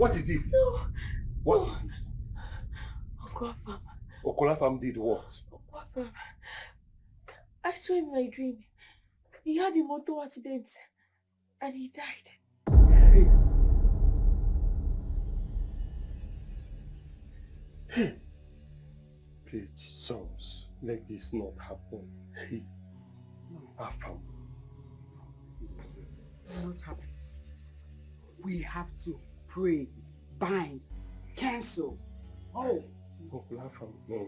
What is it? No. What? No. Okwafam. Okwafam did what? Okwafam. I saw in my dream. He had a motor accident and he died. Hey. Hey. Please, sons, let this not happen. Hey. Afam. Not happen. We have to pray, bind, cancel. Oh. Okwafam. No.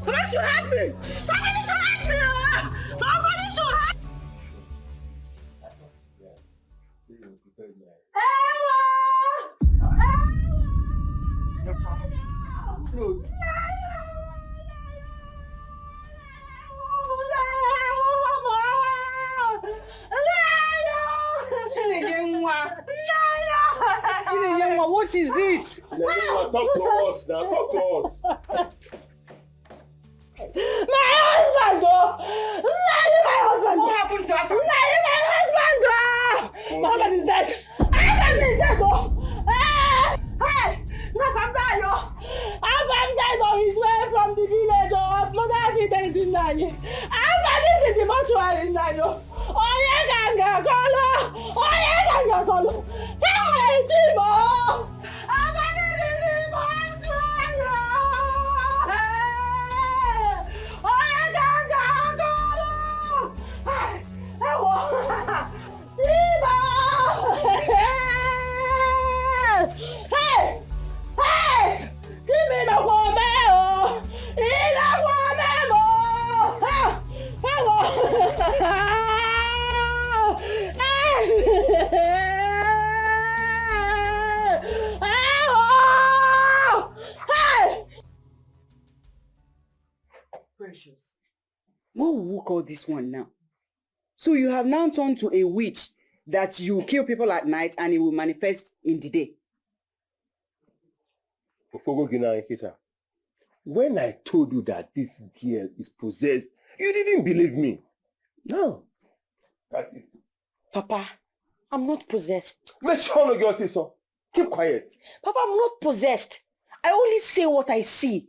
Somebody should help me! Somebody should help me! Somebody should help me! What is it? Talk to us now, talk to us. My husband, oh! My husband! What happened to him? My husband, oh! My husband is dead! My husband is dead, oh! Hey! My husband, oh! I'm dead on his way from the village, oh! Mother accident in Nani. I'm dead in the mortuary in Nani, oh! Oh, yeah, ganga, kolo! Oh, yeah, ganga, kolo! Hey, Timo! I'm dead in the mortuary, oh! Hey! Oh, yeah, ganga, kolo! Hey! Hey! Hey! Timmy, no come here! He no come here! Precious. What will we call this one now? So you have now turned to a witch that you kill people at night and it will manifest in the day. When I told you that this girl is possessed, you didn't believe me. No. Papa, I'm not possessed. Let's show no girl say so. Keep quiet. Papa, I'm not possessed. I only say what I see.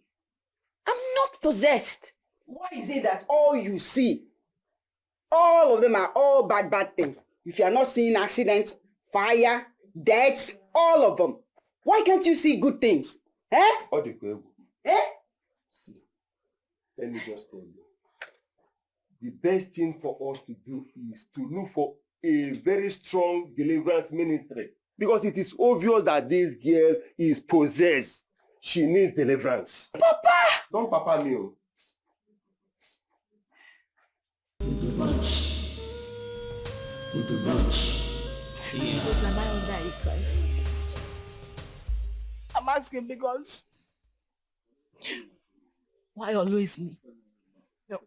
I'm not possessed. Why is it that all you see, all of them are all bad things? If you are not seeing accidents, fire, deaths, all of them, why can't you see good things? Eh? Eh? See, let me just tell you. The best thing for us to do is to look for a very strong deliverance ministry. Because it is obvious that this girl is possessed. She needs deliverance. Papa! Don't papa me. Because am I under a curse? I'm asking because... Why always me? No.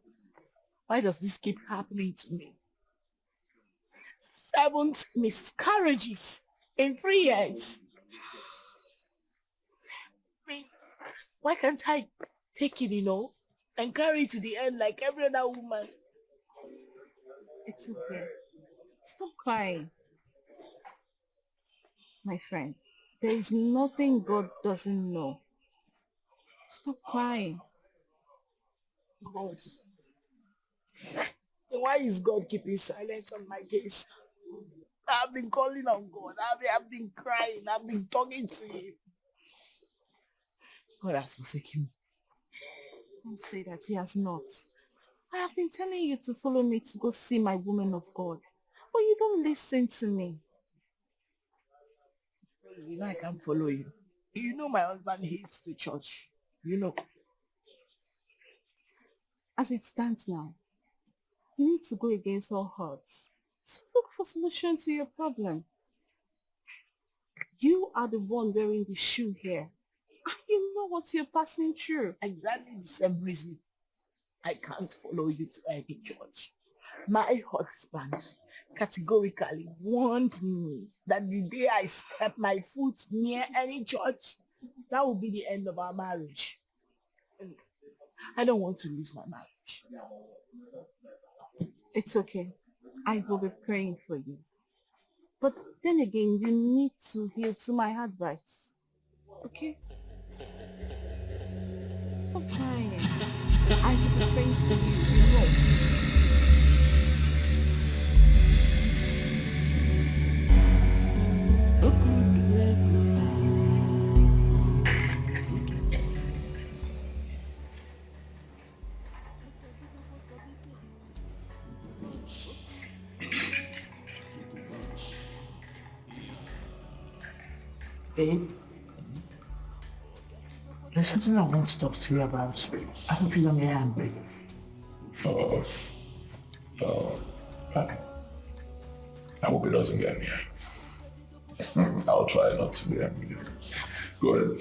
Why does this keep happening to me? 7 miscarriages in 3 years. Why can't I take it, and carry it to the end like every other woman? It's okay. Stop crying. My friend, there is nothing God doesn't know. Stop crying. God. Why is God keeping silence on my case? I've been calling on God. I've been crying. I've been talking to him. God has forsaken me. Don't say that he has not. I have been telling you to follow me to go see my woman of God. But you don't listen to me. You know I can't follow you. You know my husband hates the church. You know. As it stands now, you need to go against all odds to look for solution to your problem. You are the one wearing the shoe here. And you know what you're passing through. Exactly the same reason I can't follow you to any church. My husband categorically warned me that the day I step my foot near any church, that will be the end of our marriage. And I don't want to lose my marriage. It's okay. I will be praying for you. But then again, you need to heal to my advice. Okay? Stop crying. I will be praying for you, you know. Babe, there's something I want to talk to you about. I hope you don't get angry. Okay. I hope it doesn't get me. I'll try not to be angry. Go ahead.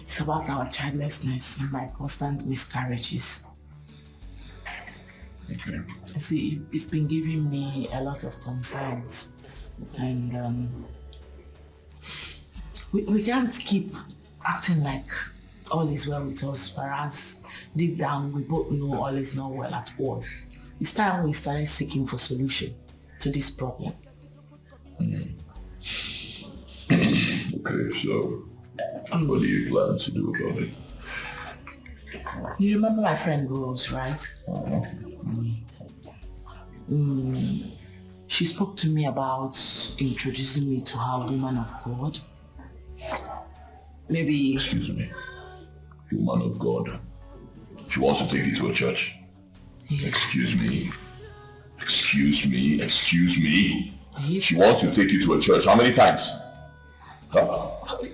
It's about our childlessness and my constant miscarriages. Okay. You see, it's been giving me a lot of concerns. And we can't keep acting like all is well with us, whereas deep down we both know all is not well at all. It's time we started seeking for solution to this problem. Okay, so what do you plan to do about it? You remember my friend Rose, right? She spoke to me about introducing me to her woman of God. Maybe... Excuse me. Woman of God. She wants to take you to a church. Yeah. Excuse me. Excuse me. Excuse me. Yeah. She wants to take you to a church. How many times? Huh?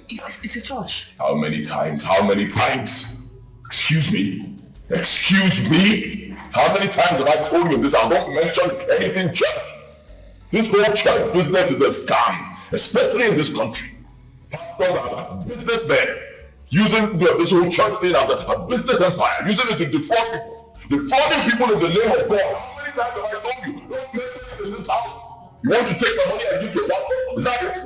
It's a church. How many times? How many times? Excuse me. Excuse me. How many times have I told you this? I don't mention anything church. This whole church business is a scam, especially in this country. Pastors are businessmen using this whole church thing as a business empire, using it to defraud people, defrauding people in the name of God. How many times have I told you? Don't mention it in this house. You want to take my money and give to a pastor? Is that it?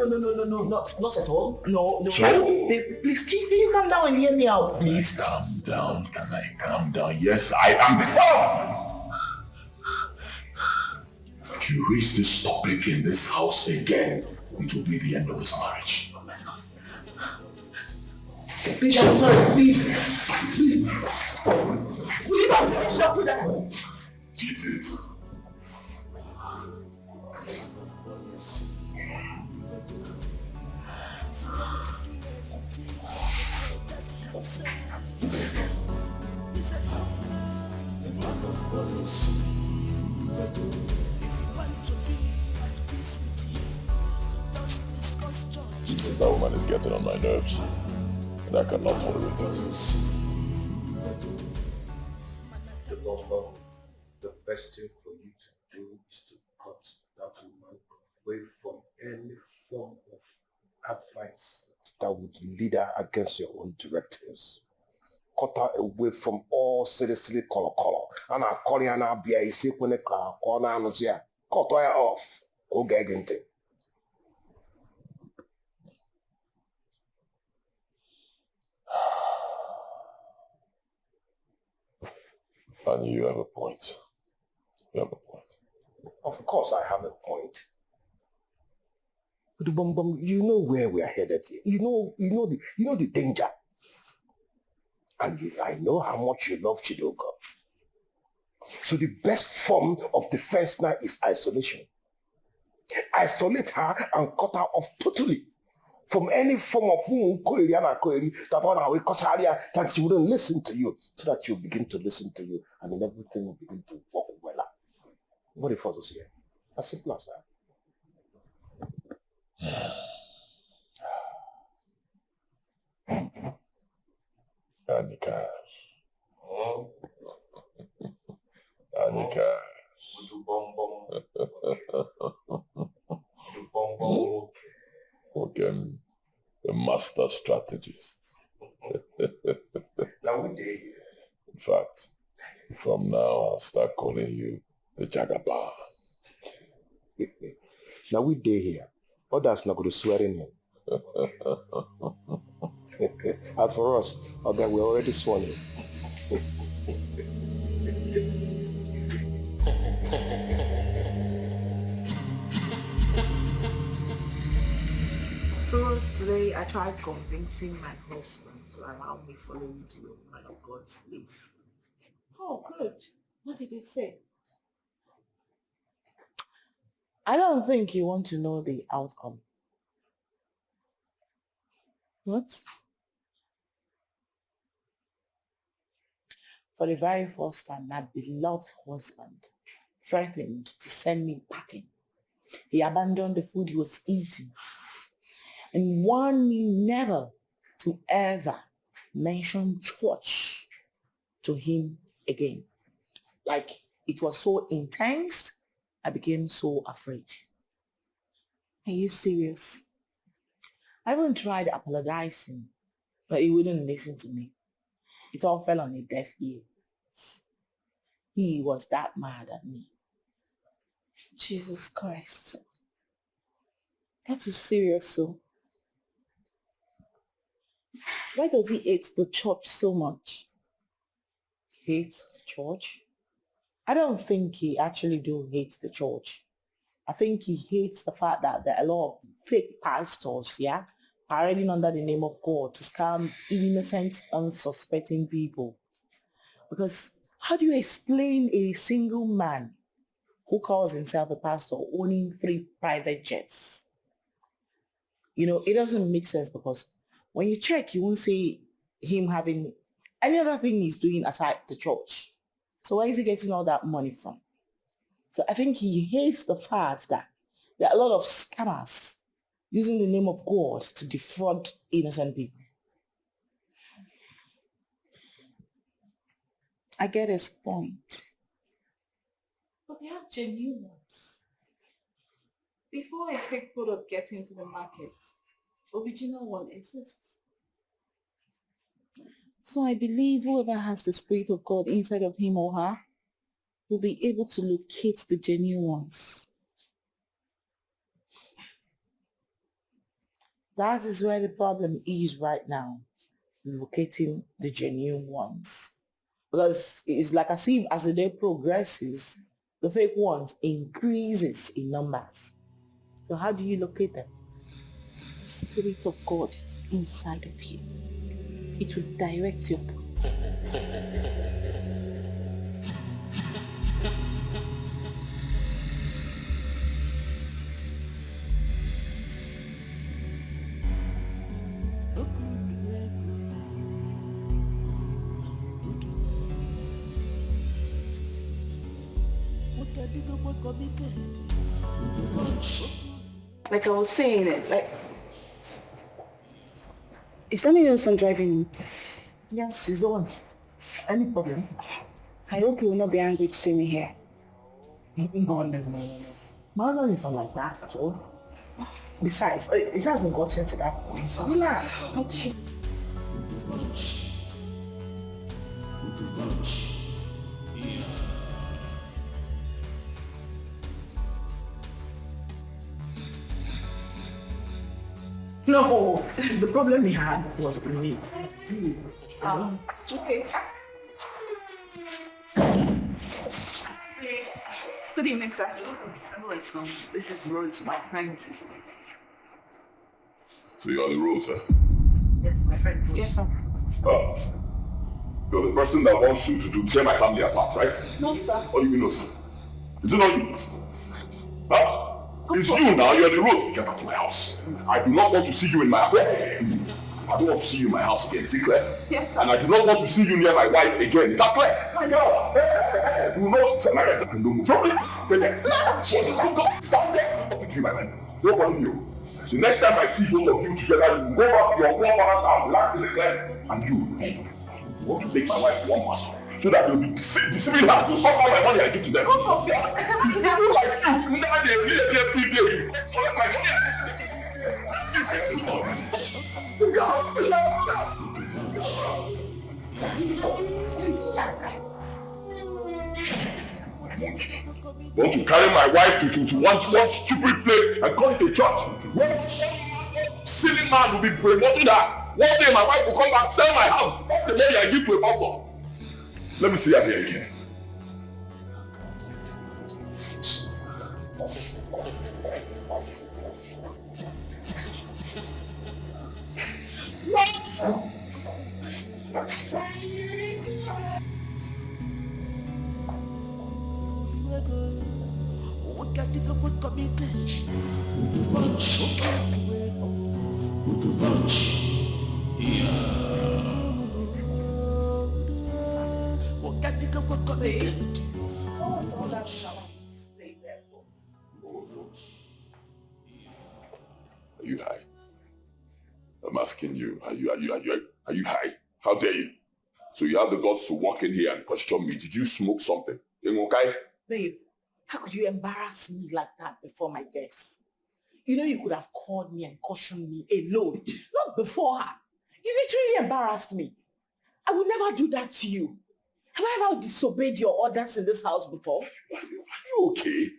No, not at all. No. So? Babe, please, can you calm down and hear me out, please? Calm down. Can I calm down? Yes, I am calm. If you raise this topic in this house again, it will be the end of this marriage. Please, I'm sorry, please. Will you not stop with that? It is. That woman is getting on my nerves, and I cannot tolerate it. The best thing for you to do is to cut that woman away from any form of advice that would lead her against your own directives. Cut her away from all silly color. And I call you now be a sick when car corner and here. Cut her off. Go get into. And you have a point. You have a point. Of course I have a point. But you know where we are headed here. You know the danger. And I know how much you love Chidoka. So the best form of defense now is isolation. Isolate her and cut her off totally from any form of that one will cut her that she wouldn't listen to you, so that she'll begin to listen to you, and then everything will begin to work well. What if us here? As simple as that. Anika. became a master strategist. Now we day here. In fact, from now I'll start calling you the Jagaban. Now we day here. Others not going to swear in him. As for us, okay, we're already sworn in. First, today I tried convincing my husband to allow me follow you to a man of God's place. Oh, good. What did he say? I don't think you want to know the outcome. What? For the very first time, my beloved husband threatened to send me packing. He abandoned the food he was eating and warned me never to ever mention church to him again. Like, it was so intense, I became so afraid. Are you serious? I even tried apologizing, but he wouldn't listen to me. It all fell on a deaf ear. He was that mad at me. Jesus Christ. That is serious, so. Why does he hate the church so much? Hates the church? I don't think he actually do hate the church. I think he hates the fact that there are a lot of fake pastors, parading under the name of God to scam innocent, unsuspecting people. Because how do you explain a single man who calls himself a pastor owning 3 private jets? It doesn't make sense, because when you check, you won't see him having any other thing he's doing aside the church. So where is he getting all that money from? So I think he hates the fact that there are a lot of scammers using the name of God to defraud innocent people. I get his point. But they have genuine ones. Before a fake product gets into the market, original one exists. So I believe whoever has the Spirit of God inside of him or her will be able to locate the genuine ones. That is where the problem is right now, locating the genuine ones. Because it's like as if as the day progresses, the fake ones increases in numbers. So how do you locate them? The Spirit of God inside of you. It will direct your path. Like I was saying, is that your husband driving? Yes, he's the one. Any problem? I hope you will not be angry to see me here. No. My husband is not like that at all. Besides, it hasn't gotten to that point, so relax. Okay. No, the problem he had was with me. Okay. Good evening, sir. This is Rose, my friend. So you are the Rose, huh? Yes, my friend. Yes, sir. Oh. You're the person that wants you to tear my family apart, right? No, sir. What do you mean, no, sir? Is it not you? Huh? It's you now, you're the Rose. Get out of my house. I do not want to see you in my house. I don't want to see you in my house again, is it clear? Yes, sir. And I do not want to see you near my wife again, is that clear? I know. Do not tell my wife that I don't move. Stop there. Stop there. Talking to you, my man. No problem, you. The next time I see both of you together, you go back to your grandmother's house, laugh to the clear, and you want to take my wife one master. So that they'll be deceiving her to suck all my money I give to them. Go from there. Like you, never they every day. You collect my money. monkey. Want to carry my wife to one stupid place and call it a church? One silly man will be brainwashing her. One day my wife will come back, sell my house, not the money I give to a pastor. Let me see her here again. What? Are you high? I'm asking you, are you high? How dare you? So you have the guts to walk in here and question me. Did you smoke something? Okay? Babe, how could you embarrass me like that before my guests? You know you could have called me and cautioned me alone, not before her. You literally embarrassed me. I would never do that to you. Have I ever disobeyed your orders in this house before? Are you okay?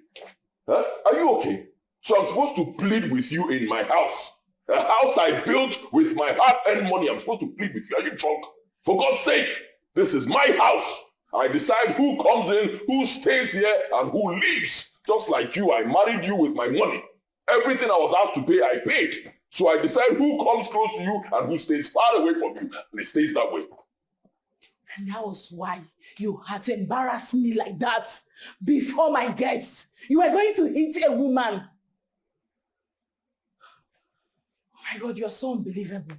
Huh? Are you okay? So I'm supposed to plead with you in my house? A house I built with my hard-earned money. I'm supposed to plead with you. Are you drunk? For God's sake, this is my house. I decide who comes in, who stays here, and who leaves. Just like you, I married you with my money. Everything I was asked to pay, I paid. So I decide who comes close to you and who stays far away from you. And it stays that way. And that was why you had to embarrass me like that before my guests. You were going to hit a woman. Oh my God, you're so unbelievable.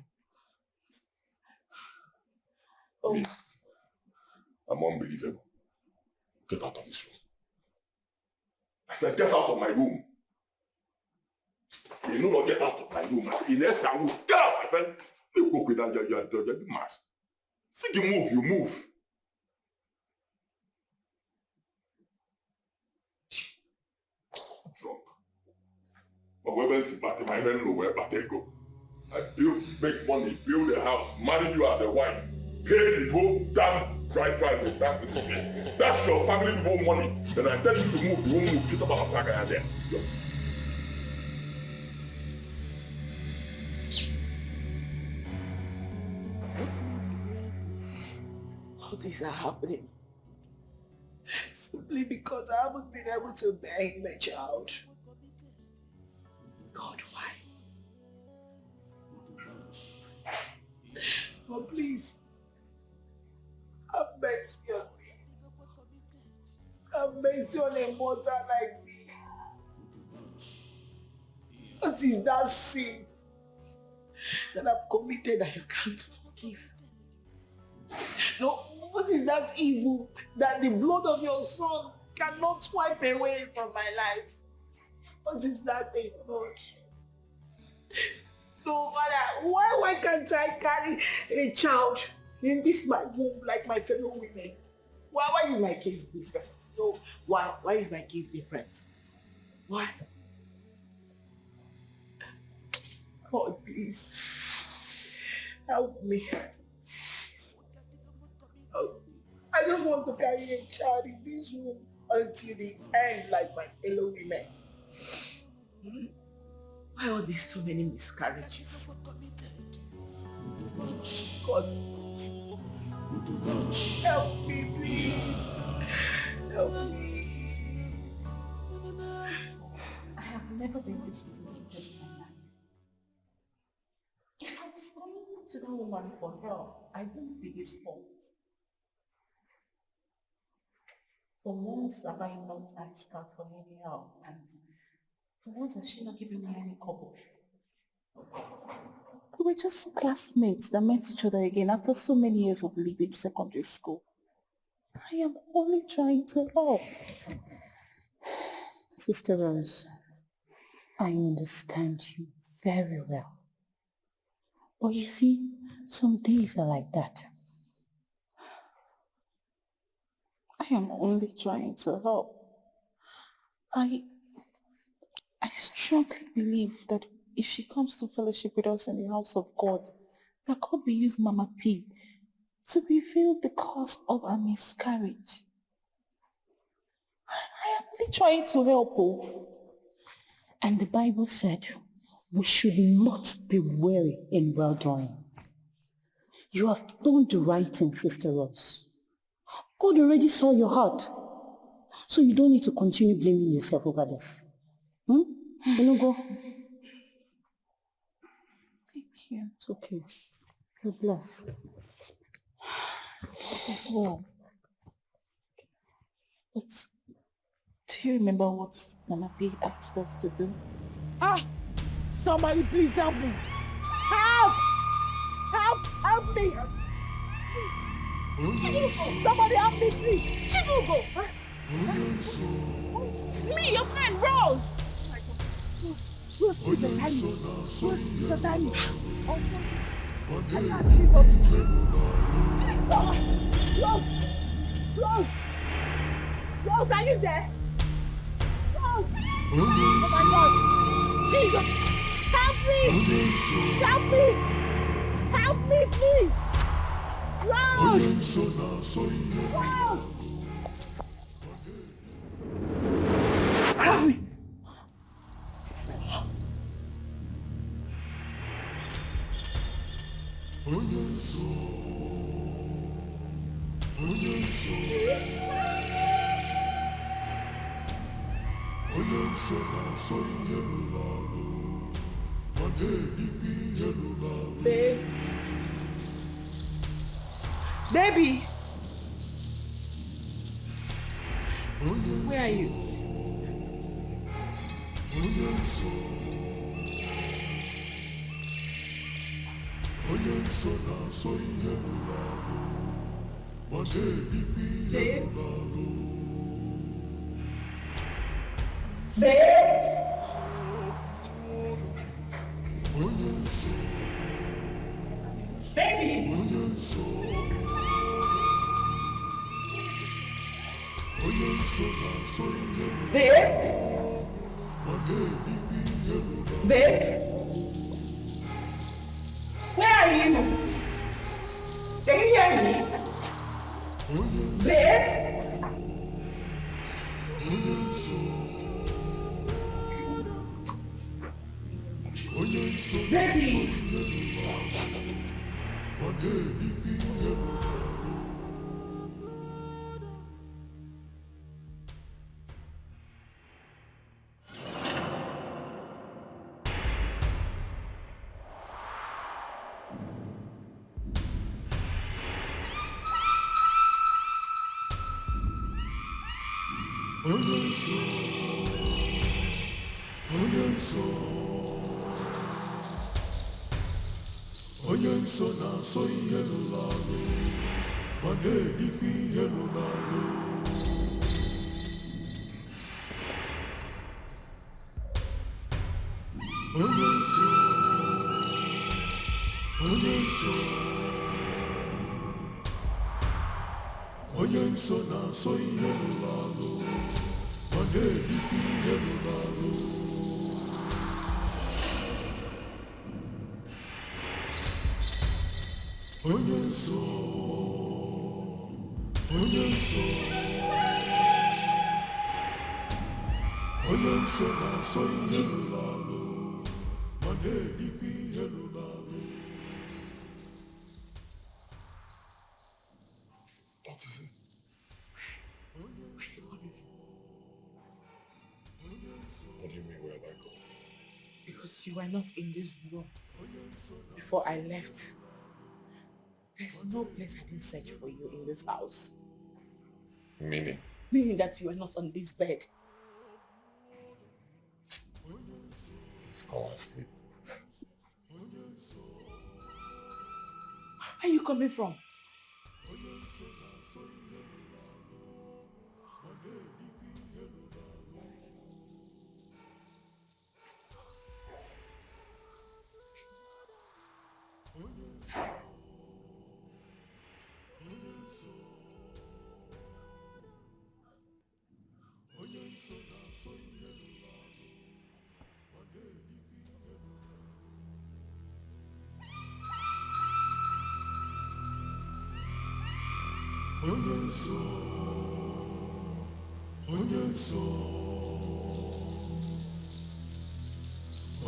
Oh. I'm unbelievable. Get out of this room. I said, get out of my room. You know not get out of my room. Unless I will get out, my friend. You go with that, you're mad. See you move, you move. Drunk. But where is it? My men know where they go. I build, make money, build a house, marry you as a wife, pay the whole damn bride price. That's your family people money. Then I tell you to move, you won't move. Get up on a there. All these are happening simply because I haven't been able to bear my child. God, why? Oh, please, have mercy on me. Have mercy on a mother like me. What is that sin that I've committed that you can't forgive? No, what is that evil that the blood of your son cannot wipe away from my life? What is that thing, Lord? No, Father, why can't I carry a child in this my womb like my fellow women? Why is my case different? No, why is my case different? Why? God, please, help me. I don't want to carry a child in this room until the end like my fellow women. Why are these so many miscarriages? God, help me, please. Help me. I have never been this humiliated in my life. If I was coming to that woman for help, I wouldn't be his fault. For once have I not asked her for any help, and for once has she not given me any couple. We were just classmates that met each other again after so many years of leaving secondary school. I am only trying to help. Sister Rose, I understand you very well. But you see, some days are like that. I am only trying to help. I strongly believe that if she comes to fellowship with us in the house of God, that God will use Mama P to reveal the cause of her miscarriage. only trying to help. Oh. And the Bible said we should not be weary in well-doing. You have done the right thing, Sister Rose. God already saw your heart. So you don't need to continue blaming yourself over this. You know, go. Thank you. It's okay. God bless. As well. But do you remember what Mama B asked us to do? Ah! Somebody please help me! Help! Help! Help me! Somebody help me, please! Chibugo! It's me, your friend, Rose! Rose, please don't tell me. Rose, please don't tell me. I can't see Rose. Rose! Rose, are you there? Rose! Oh my God! Jesus! Help me! Help me! Help me, please! Rose! Rose! Help me! Babe. Baby! Where are you? Babe? Babe? Baby! Babe? Babe? Where are you? Can you hear me? Babe? Baby! What is it? What do you mean, where did I go? Because you were not in this room before I left. There's no place I didn't search for you in this house. Meaning? Meaning that you were not on this bed. Let's go and sleep. Where are you coming from?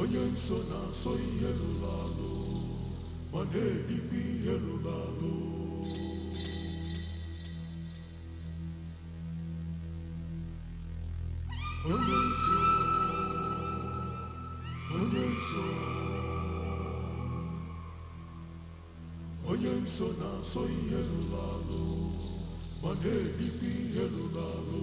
onye nsọ na-asọ ihe lụrụ alụ ma na-edikwa ihe lụrụ alụ onye nsọ onye nsọ onye nsọ na-asọ ihe lụrụ alụ ma na-edikwa ihe lụrụ alụ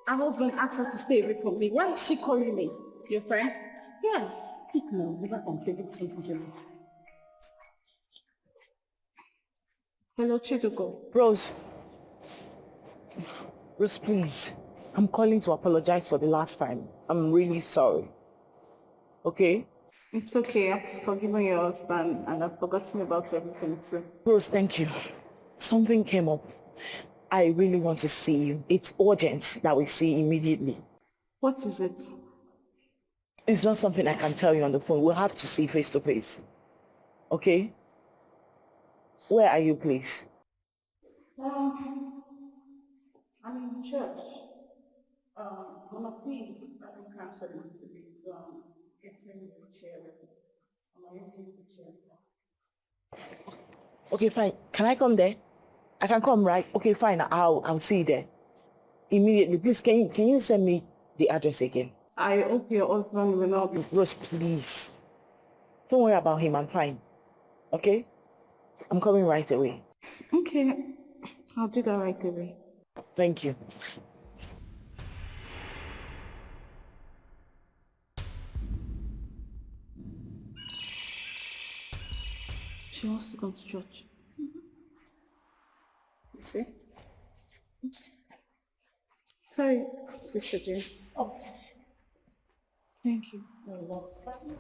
Her husband asked her to stay away from me. Why is she calling me? Your friend? Yes, speak now. Never contribute something to me. Hello, Chidugo. Rose. Rose, please. I'm calling to apologize for the last time. I'm really sorry. Okay? It's okay. I've forgiven your husband and I've forgotten about everything too. Rose, thank you. Something came up. I really want to see you. It's urgent that we see immediately. What is it? It's not something I can tell you on the phone. We'll have to see face to face. Okay? Where are you, please? I'm in church. Mama, please, I can cancel it today. So I'm getting the chair. I'm getting the chair. Okay, fine. Can I come there? I can come, right? Okay, fine. I'll see you there. Immediately. Please, can you send me the address again? I hope your husband will not be... Rose, please. Don't worry about him. I'm fine. Okay? I'm coming right away. Okay. I'll do that right away. Thank you. She wants to go to church. You see? Sorry, Sister Jane. Oh. Thank you. You're welcome.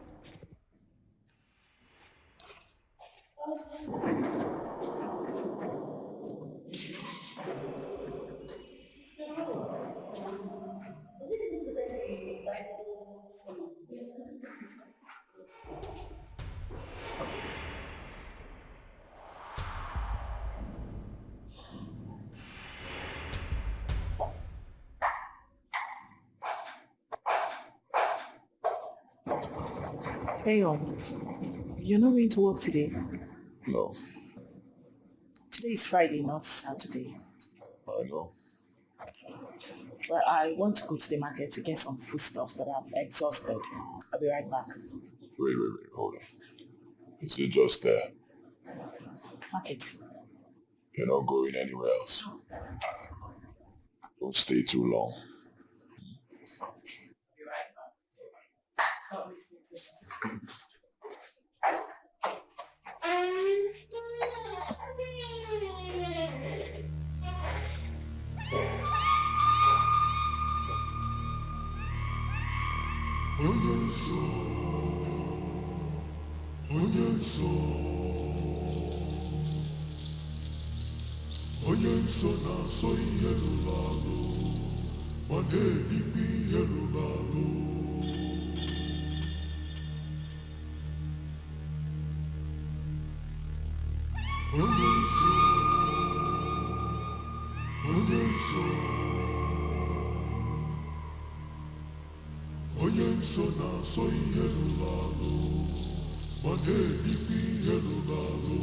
Hey, you're not going to work today? No, Today is Friday, not Saturday. I know. Well, I want to go to the market to get some food stuff that I've exhausted. I'll be right back. Wait, hold on. Is it just there? Market. You're not going anywhere else. Don't stay too long. Be right back. Not listening to you. onye nsọ onye nsọ onye nsọ na-asọ ihe lụrụ alụ ma na-edikwa ihe lụrụ alụ onye nsọ onye nsọ onye nsọ na-asọ ihe lụrụ alụ ma na-edikwa ihe lụrụ alụ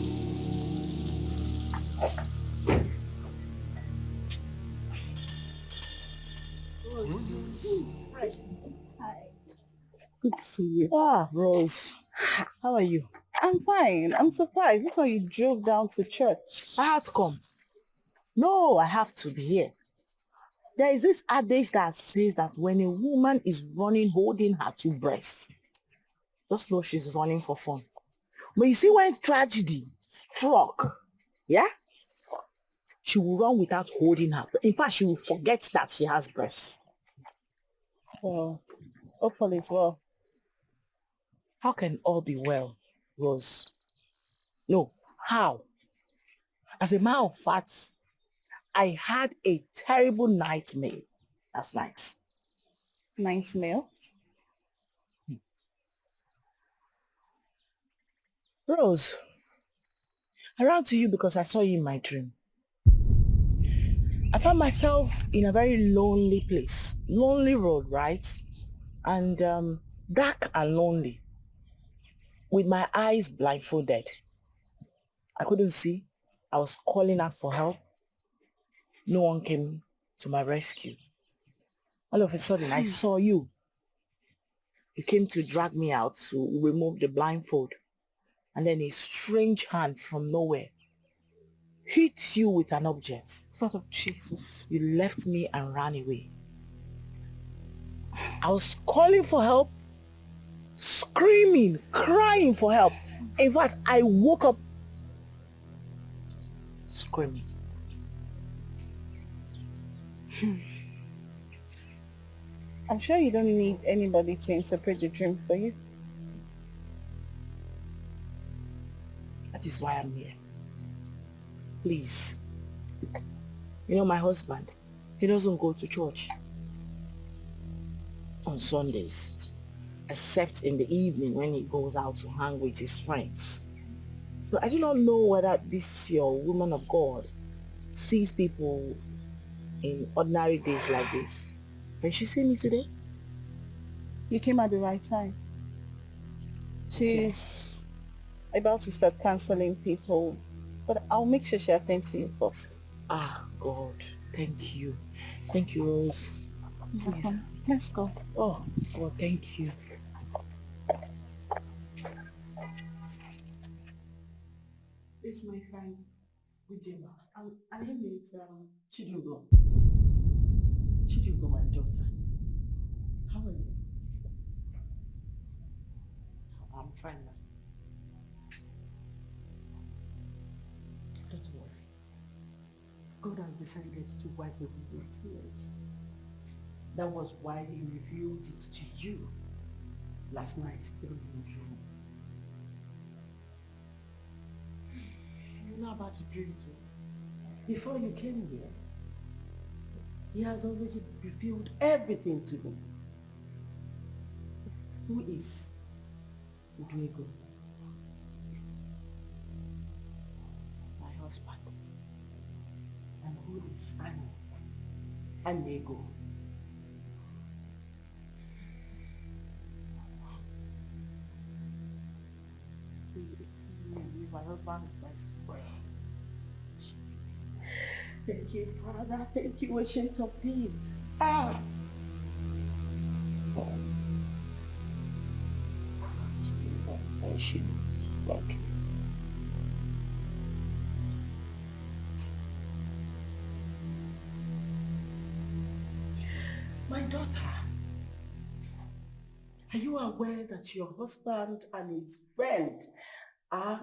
Good to see you. Ah, Rose. How are you? I'm fine. I'm surprised. This one you drove down to church. I had to come. No, I have to be here. There is this adage that says that when a woman is running holding her two breasts, just know she's running for fun. But you see, when tragedy struck, yeah, she will run without holding her. In fact, she will forget that she has breasts. Well, hopefully it's well. How can all be well, Rose? No, how? As a matter of fact, I had a terrible nightmare last night. Nightmare? Rose, I ran to you because I saw you in my dream. I found myself in a very lonely place. Lonely road, right? And dark and lonely. With my eyes blindfolded. I couldn't see. I was calling out for help. No one came to my rescue. All of a sudden, I saw you. You came to drag me out to remove the blindfold. And then a strange hand from nowhere hit you with an object. Sort of Jesus. You left me and ran away. I was calling for help, screaming, crying for help. In fact, I woke up screaming. I'm sure you don't need anybody to interpret the dream for you. That is why I'm here. Please. You know, my husband, he doesn't go to church on Sundays, except in the evening when he goes out to hang with his friends. So I do not know whether this your woman of God sees people in ordinary days like this. Can she see me today? You came at the right time. She's about to start cancelling people, but I'll make sure she attends to you first. Ah, God, thank you. Thank you, Rose. Please. Let's go. Oh, God, thank you. It's my friend, Udema. And her name is Chidugo. Chidugo, my daughter. How are you? I'm fine now. Don't worry. God has decided to wipe away your tears. That was why he revealed it to you last night through your dreams. You know about the dream too. Before you came here, he has already revealed everything to me. Who is Udwego? My husband. And who is Annie? Anego. He is my husband's best friend. Jesus. Thank you, Father. Thank you, Ancient of Days. Ah! Still there. She knows. Thank you. My daughter, are you aware that your husband and his friend are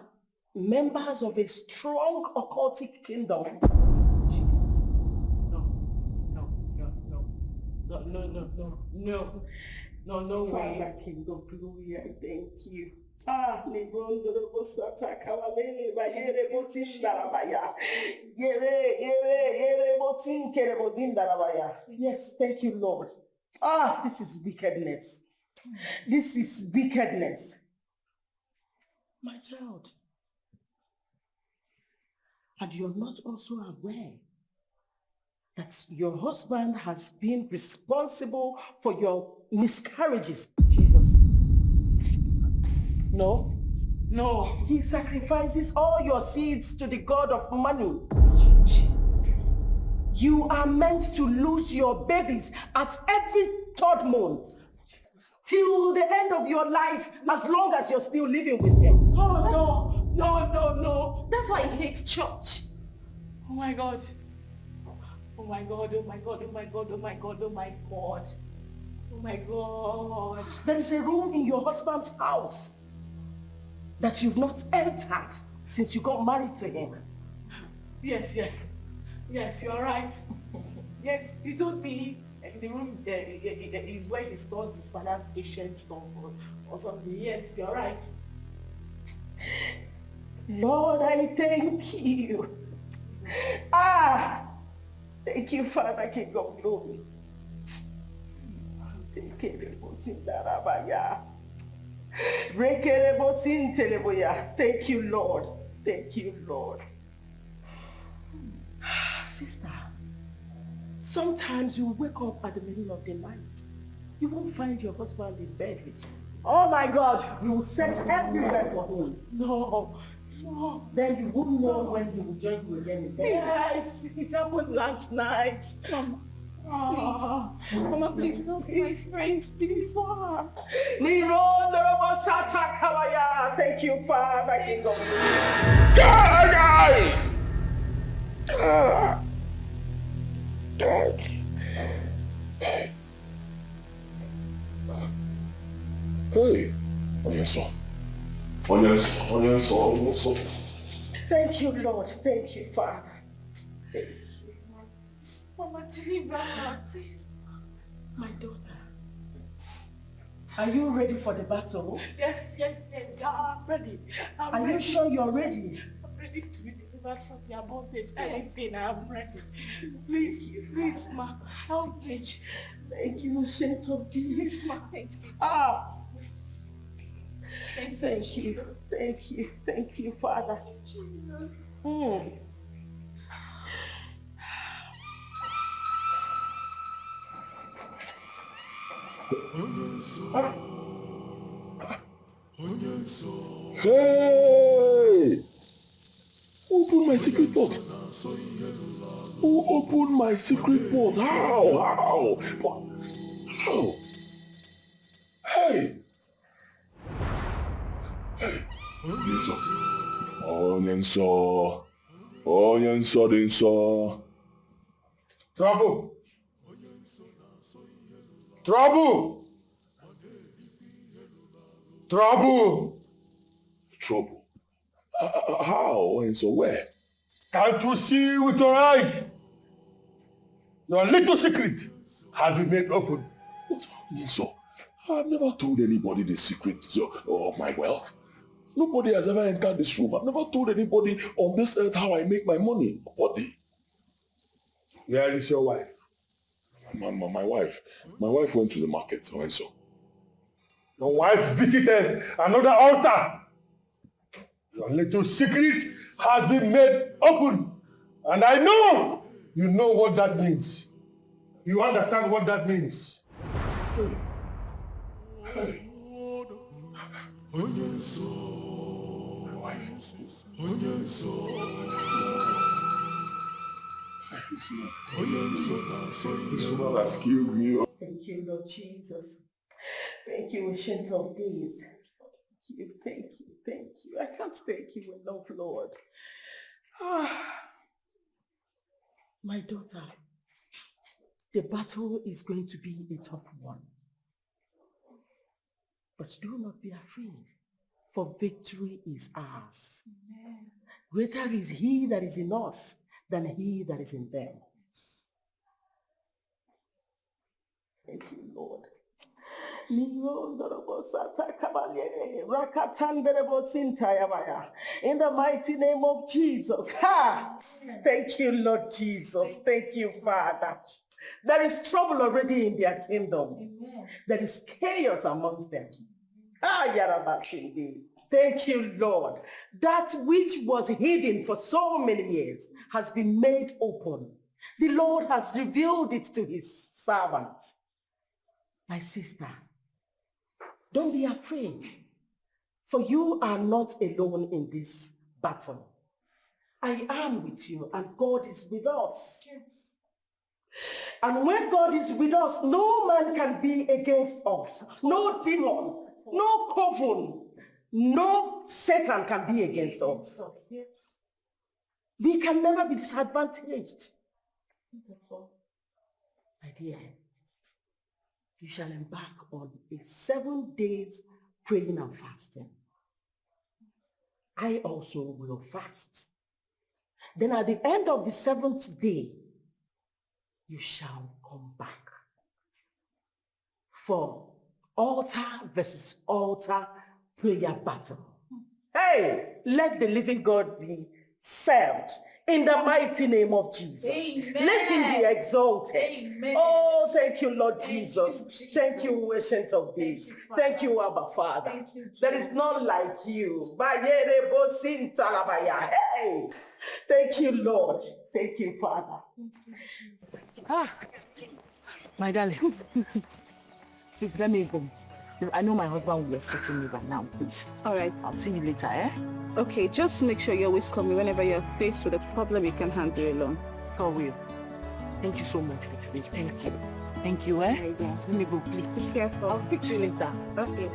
members of a strong occultic kingdom? Jesus. No way. Father, King of Glory, I thank you. Yes, thank you, Lord. This is wickedness. This is wickedness. My child, and you're not also aware that your husband has been responsible for your miscarriages. Jesus. No. He sacrifices all your seeds to the God of money. Jesus. You are meant to lose your babies at every third month. Till the end of your life, as long as you're still living with them. Oh, No. That's why he hates church. Oh my God. Oh my God, oh my God, oh my God, oh my God, oh my God. Oh my God. There is a room in your husband's house that you've not entered since you got married to him. Yes, you are right. Yes, you told me the room is where he stores his father's ancient stuff or something. Yes, you're right. Lord, I thank you. Thank you, Father, King of Glory. Thank you, Lord. Thank you, Lord. Sister, sometimes you wake up at the middle of the night. You won't find your husband in bed with you. Oh my God, you will search everywhere for him. No. Then you won't know when he will join you again in bed. Yes, it happened last night. Mama, please. Mama, please help my friends. Thank you, Father, King of Hey, Onyenso. Thank you, Lord. Thank you, Father. Thank you. Mama, deliver her, please. My daughter, are you ready for the battle? Yes, I'm ready. Are you sure you're ready? I'm ready to be delivered from their bondage. Anything, I'm ready. Please, ma, help me. Thank you, Saint of Peace. Thank you. Thank you, Father. Hey! Who opened my secret port? Who opened my secret port? How? How? Hey! Onyenso. Trouble. Trouble? How? And so where? Can't you see with your eyes? Your little secret has been made open. What? So, I've never told anybody the secret of my wealth. Nobody has ever entered this room. I've never told anybody on this earth how I make my money. Nobody. Where is your wife? My wife went to the market, so and so. Your wife visited another altar. Your little secret has been made open. And I know you know what that means. You understand what that means. This woman has killed me. Thank you, Lord Jesus. Thank you, Ancient of Days. Thank you. I can't thank you enough, Lord. My daughter, the battle is going to be a tough one. But do not be afraid, for victory is ours. Amen. Greater is he that is in us than he that is in them. Thank you, Lord. In the mighty name of Jesus. Thank you, Lord Jesus. Thank you, Father. There is trouble already in their kingdom. Amen. There is chaos amongst them. Thank you, Lord. That which was hidden for so many years has been made open. The Lord has revealed it to his servants. My sister, don't be afraid, for you are not alone in this battle. I am with you, and God is with us. Yes. And when God is with us, no man can be against us. No demon, no coven, No Satan can be against us. Yes. We can never be disadvantaged. My dear, you shall embark on a 7 days praying and fasting. I also will fast. Then at the end of the 7th day, you shall come back for altar versus altar prayer battle. Hey, let the living God be served in the mighty name of Jesus. Amen. Let him be exalted. Amen. Oh, thank you, Lord Thank Jesus. you, Jesus. Thank you, Ancient of Days. Thank you, Abba Father. Thank you, There is none like you. Hey, thank you, Lord. Thank you, Father. My darling, please let me go. I know my husband will be expecting me by now, please. All right. I'll see you later, eh? Okay, just make sure you always call me whenever you're faced with a problem you can handle alone. For real. Thank you so much for today. Thank you. Thank you, eh? Yeah. Let me go, please. Be careful. I'll speak to you later. Okay.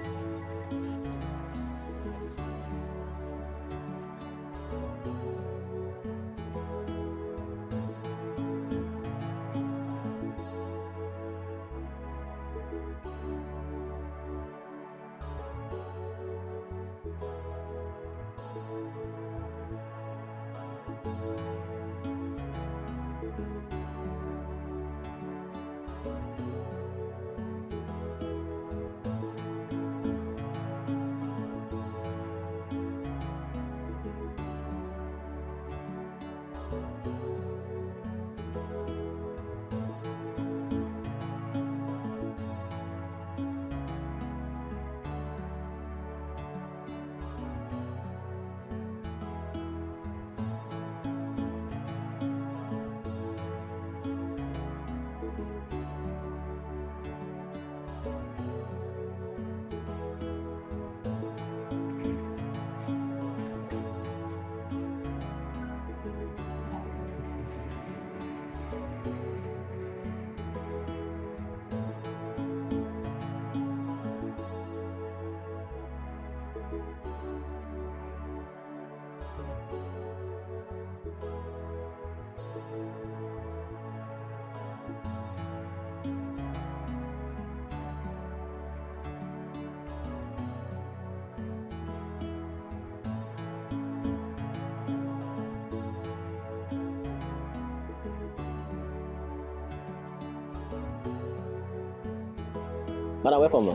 Madam, welcome, ma.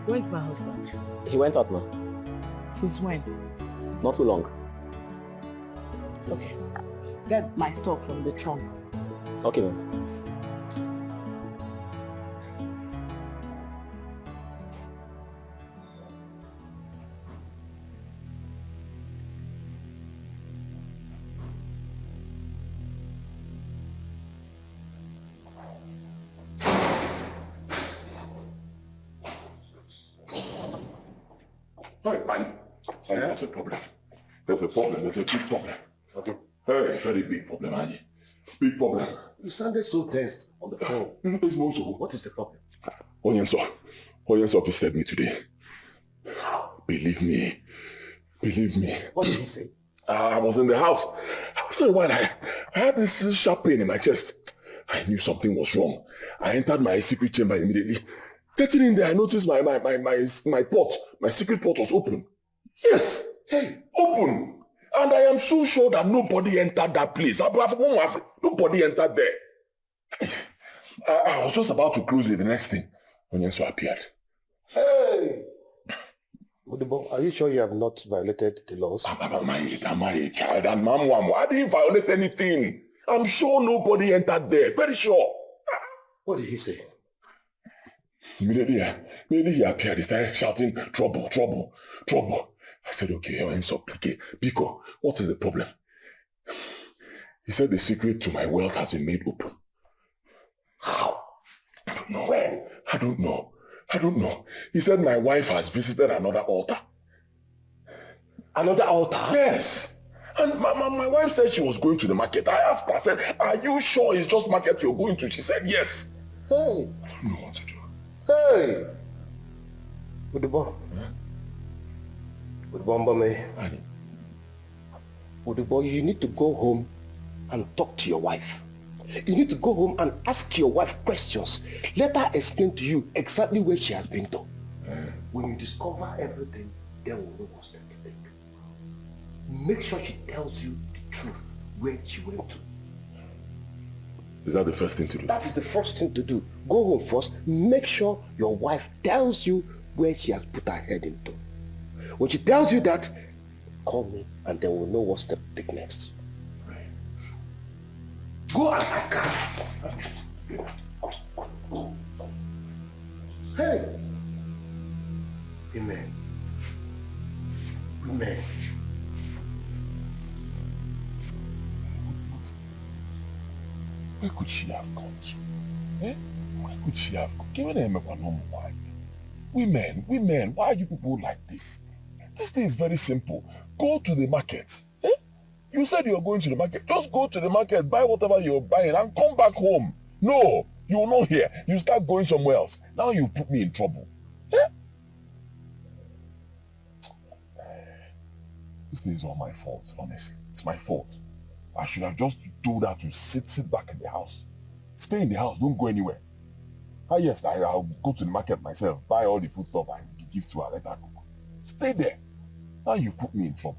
Where is my husband? He went out, ma. Since when? Not too long. Okay. Get my stuff from the trunk. Okay, ma'am. There's a problem. There's a problem. There's a big problem. Hey, very big problem, Annie. Big problem. You sounded so tense on the phone. It's Mozo. What is the problem? Onyenso visited me today. Believe me. What did he say? I was in the house. After a while, I had this sharp pain in my chest. I knew something was wrong. I entered my secret chamber immediately. Getting in there, I noticed my port, my secret port was open. Yes, hey, open. And I am so sure that nobody entered that place. Nobody entered there. I was just about to close it, the next thing, Onyenso appeared. Hey! Odibo, are you sure you have not violated the laws? Am I a child? And I didn't violate anything. I'm sure nobody entered there. Very sure. What did he say? Immediately he appeared. He started shouting, trouble, trouble, trouble. I said, okay, Biko, what is the problem? He said the secret to my wealth has been made open. How? I don't know. When? I don't know. He said my wife has visited another altar. Another altar? Yes. And my wife said she was going to the market. I asked her, I said, are you sure it's just market you're going to? She said, yes. Hey. I don't know what to do. Hey. Odibo, With Bombame, with the boy, you need to go home and talk to your wife. You need to go home and ask your wife questions. Let her explain to you exactly where she has been to. When you discover everything, then we'll know what's next to take. Make sure she tells you the truth, where she went to. Is that the first thing to do? That is the first thing to do. Go home first, make sure your wife tells you where she has put her head into. When she tells you that, call me and then we'll know what step to take next. Go and ask her. Hey! Amen. Amen. Where could she have gone to? Eh? Where could she have gone? Given her a normal wife. Women, why are you people like this? This thing is very simple. Go to the market. Eh? You said you're going to the market. Just go to the market, buy whatever you're buying and come back home. No, you will not hear. You start going somewhere else. Now you've put me in trouble. Eh? This thing is all my fault, honestly. It's my fault. I should have just told her to sit back in the house. Stay in the house, don't go anywhere. Ah yes, I'll go to the market myself, buy all the food stuff and give to her, let her cook. Stay there. Now you've put me in trouble.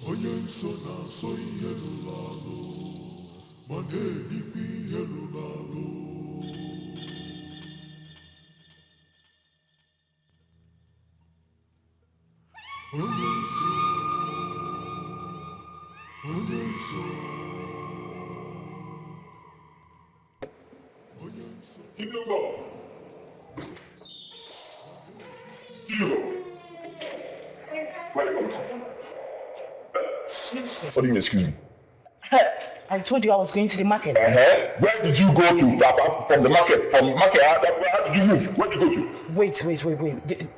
Onye nsọ na-asọ ihe lụrụ alụ, ma na-edikwa ihe lụrụ alụ. Onye nsọ, onye nsọ, onye nsọ. What do you mean, excuse me? I told you I was going to the market. Where did you go to? From the market? How did you move? Where did you go to? Wait.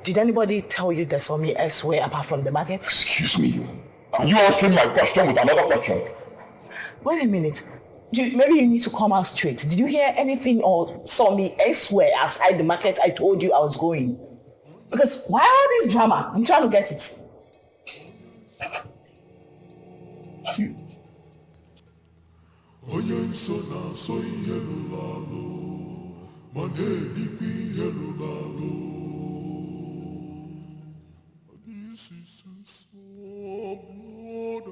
Did anybody tell you they saw me elsewhere apart from the market? Excuse me. Are you answering my question with another question? Wait a minute. Maybe you need to come out straight. Did you hear anything or saw me elsewhere outside the market I told you I was going? Because why all this drama? I'm trying to get it. Onye nsọ na-asọ ihe lụrụ alụ, ma na-edikwa ihe lụrụ alụ. This is so blood.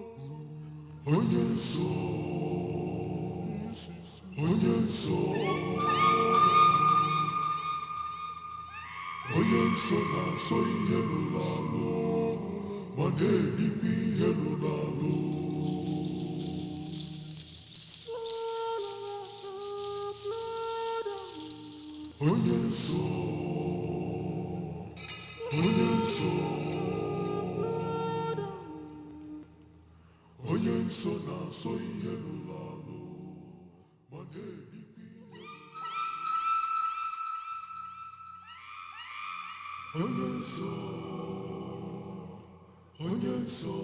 Onye nsọ, onye nsọ, onye nsọ na-asọ ihe lụrụ alụ, ma na-edikwa ihe lụrụ alụ. Onye nsọ, onye nsọ, onye nsọ na-asọ ihe lụrụ alụ, ma na-edikwa ihe. Onye nsọ, onye nsọ,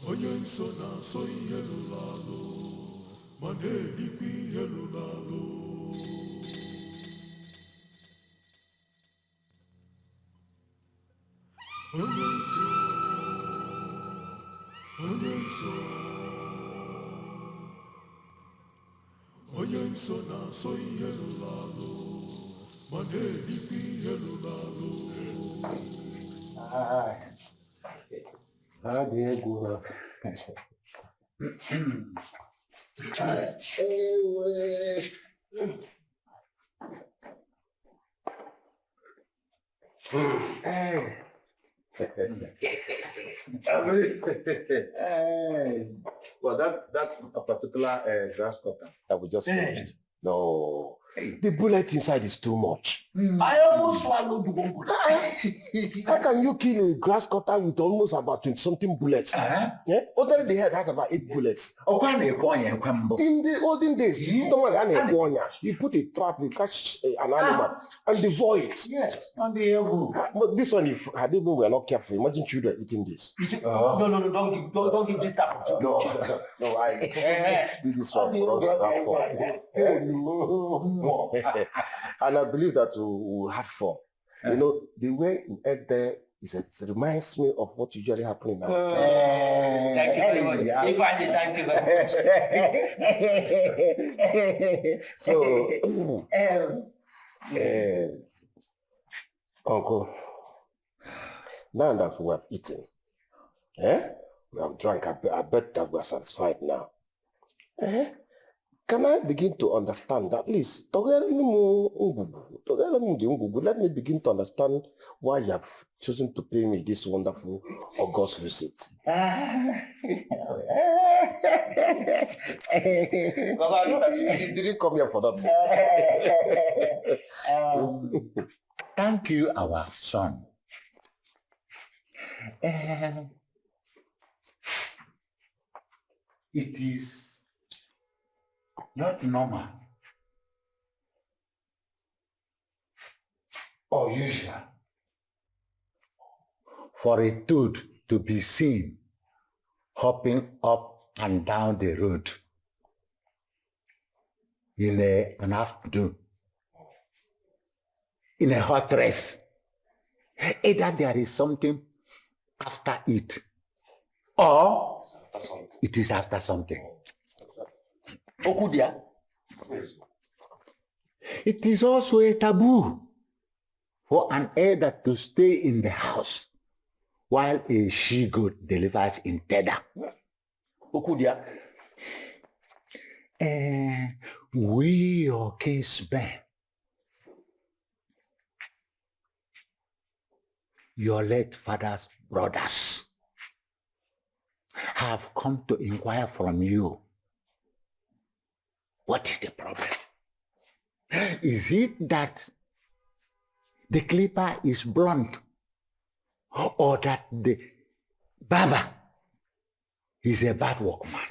onye nsọ na-asọ ihe lụrụ alụ, ma na-edikwa ihe lụrụ alụ. Onye nsọ, onye nsọ, onye nsọ na-asọ ihe lụrụ alụ, ma na-edikwa ihe lụrụ alụ. Well, that's a particular grasshopper that we just finished. No, The bullet inside is too much. I almost swallowed one bullet. How can you kill a grass cutter with almost about 20-something bullets? Yeah? Other the head has about 8 bullets. In the olden days, you put a trap, you catch an animal and devour it. Yes, and the able. But this one, if Hadibo were not careful, imagine children eating this. No, don't give this type of No, I do this one for us. And I believe that we had fun. You know, the way you ate there it reminds me of what usually happens now. Thank you very much. Thank you very much. So, Uncle, now that we have eaten, we have drunk, I bet that we are satisfied now. Can I begin to understand that? Please, let me begin to understand why you have chosen to pay me this wonderful August visit. Because I know that you didn't come here for that. Thank you, our son. It is not normal or usual for a toad to be seen hopping up and down the road in an afternoon in a hot dress. Either there is something after it or it is after something. Okudia. It is also a taboo for an elder to stay in the house while a she-goat delivers in tether. Okudia. We, your case man, your late father's brothers, have come to inquire from you. What is the problem? Is it that the clipper is blunt or that the barber is a bad workman?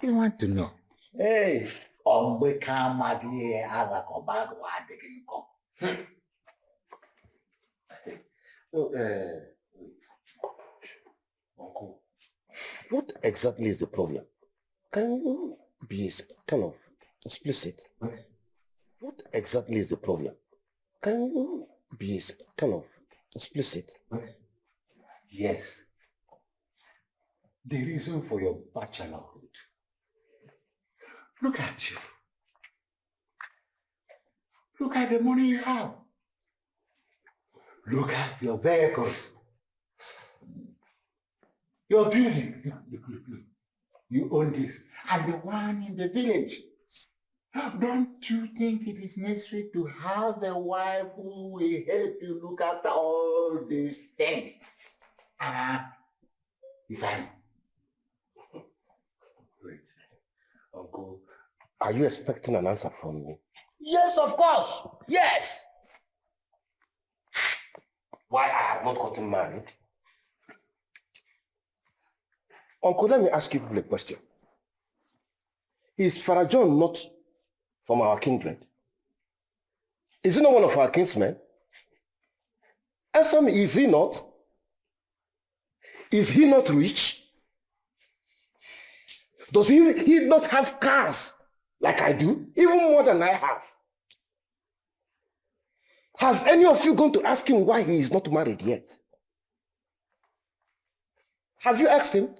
You want to know? Hey, Uncle, what exactly is the problem? Can you be kind of explicit? What exactly is the problem? Can you be kind of explicit? Yes. The reason for your bachelorhood. Look at you. Look at the money you have. Look at your vehicles. Your building. Look. You own this. And the one in the village. Don't you think it is necessary to have a wife who will help you look after all these things? Ivan. Wait. Uncle, are you expecting an answer from me? Yes, of course. Yes. Why I have not gotten married? Uncle, let me ask you a question. Is Father John not from our kindred? Is he not one of our kinsmen? Answer me, is he not? Is he not rich? Does he not have cars like I do? Even more than I have. Have any of you gone to ask him why he is not married yet? Have you asked him?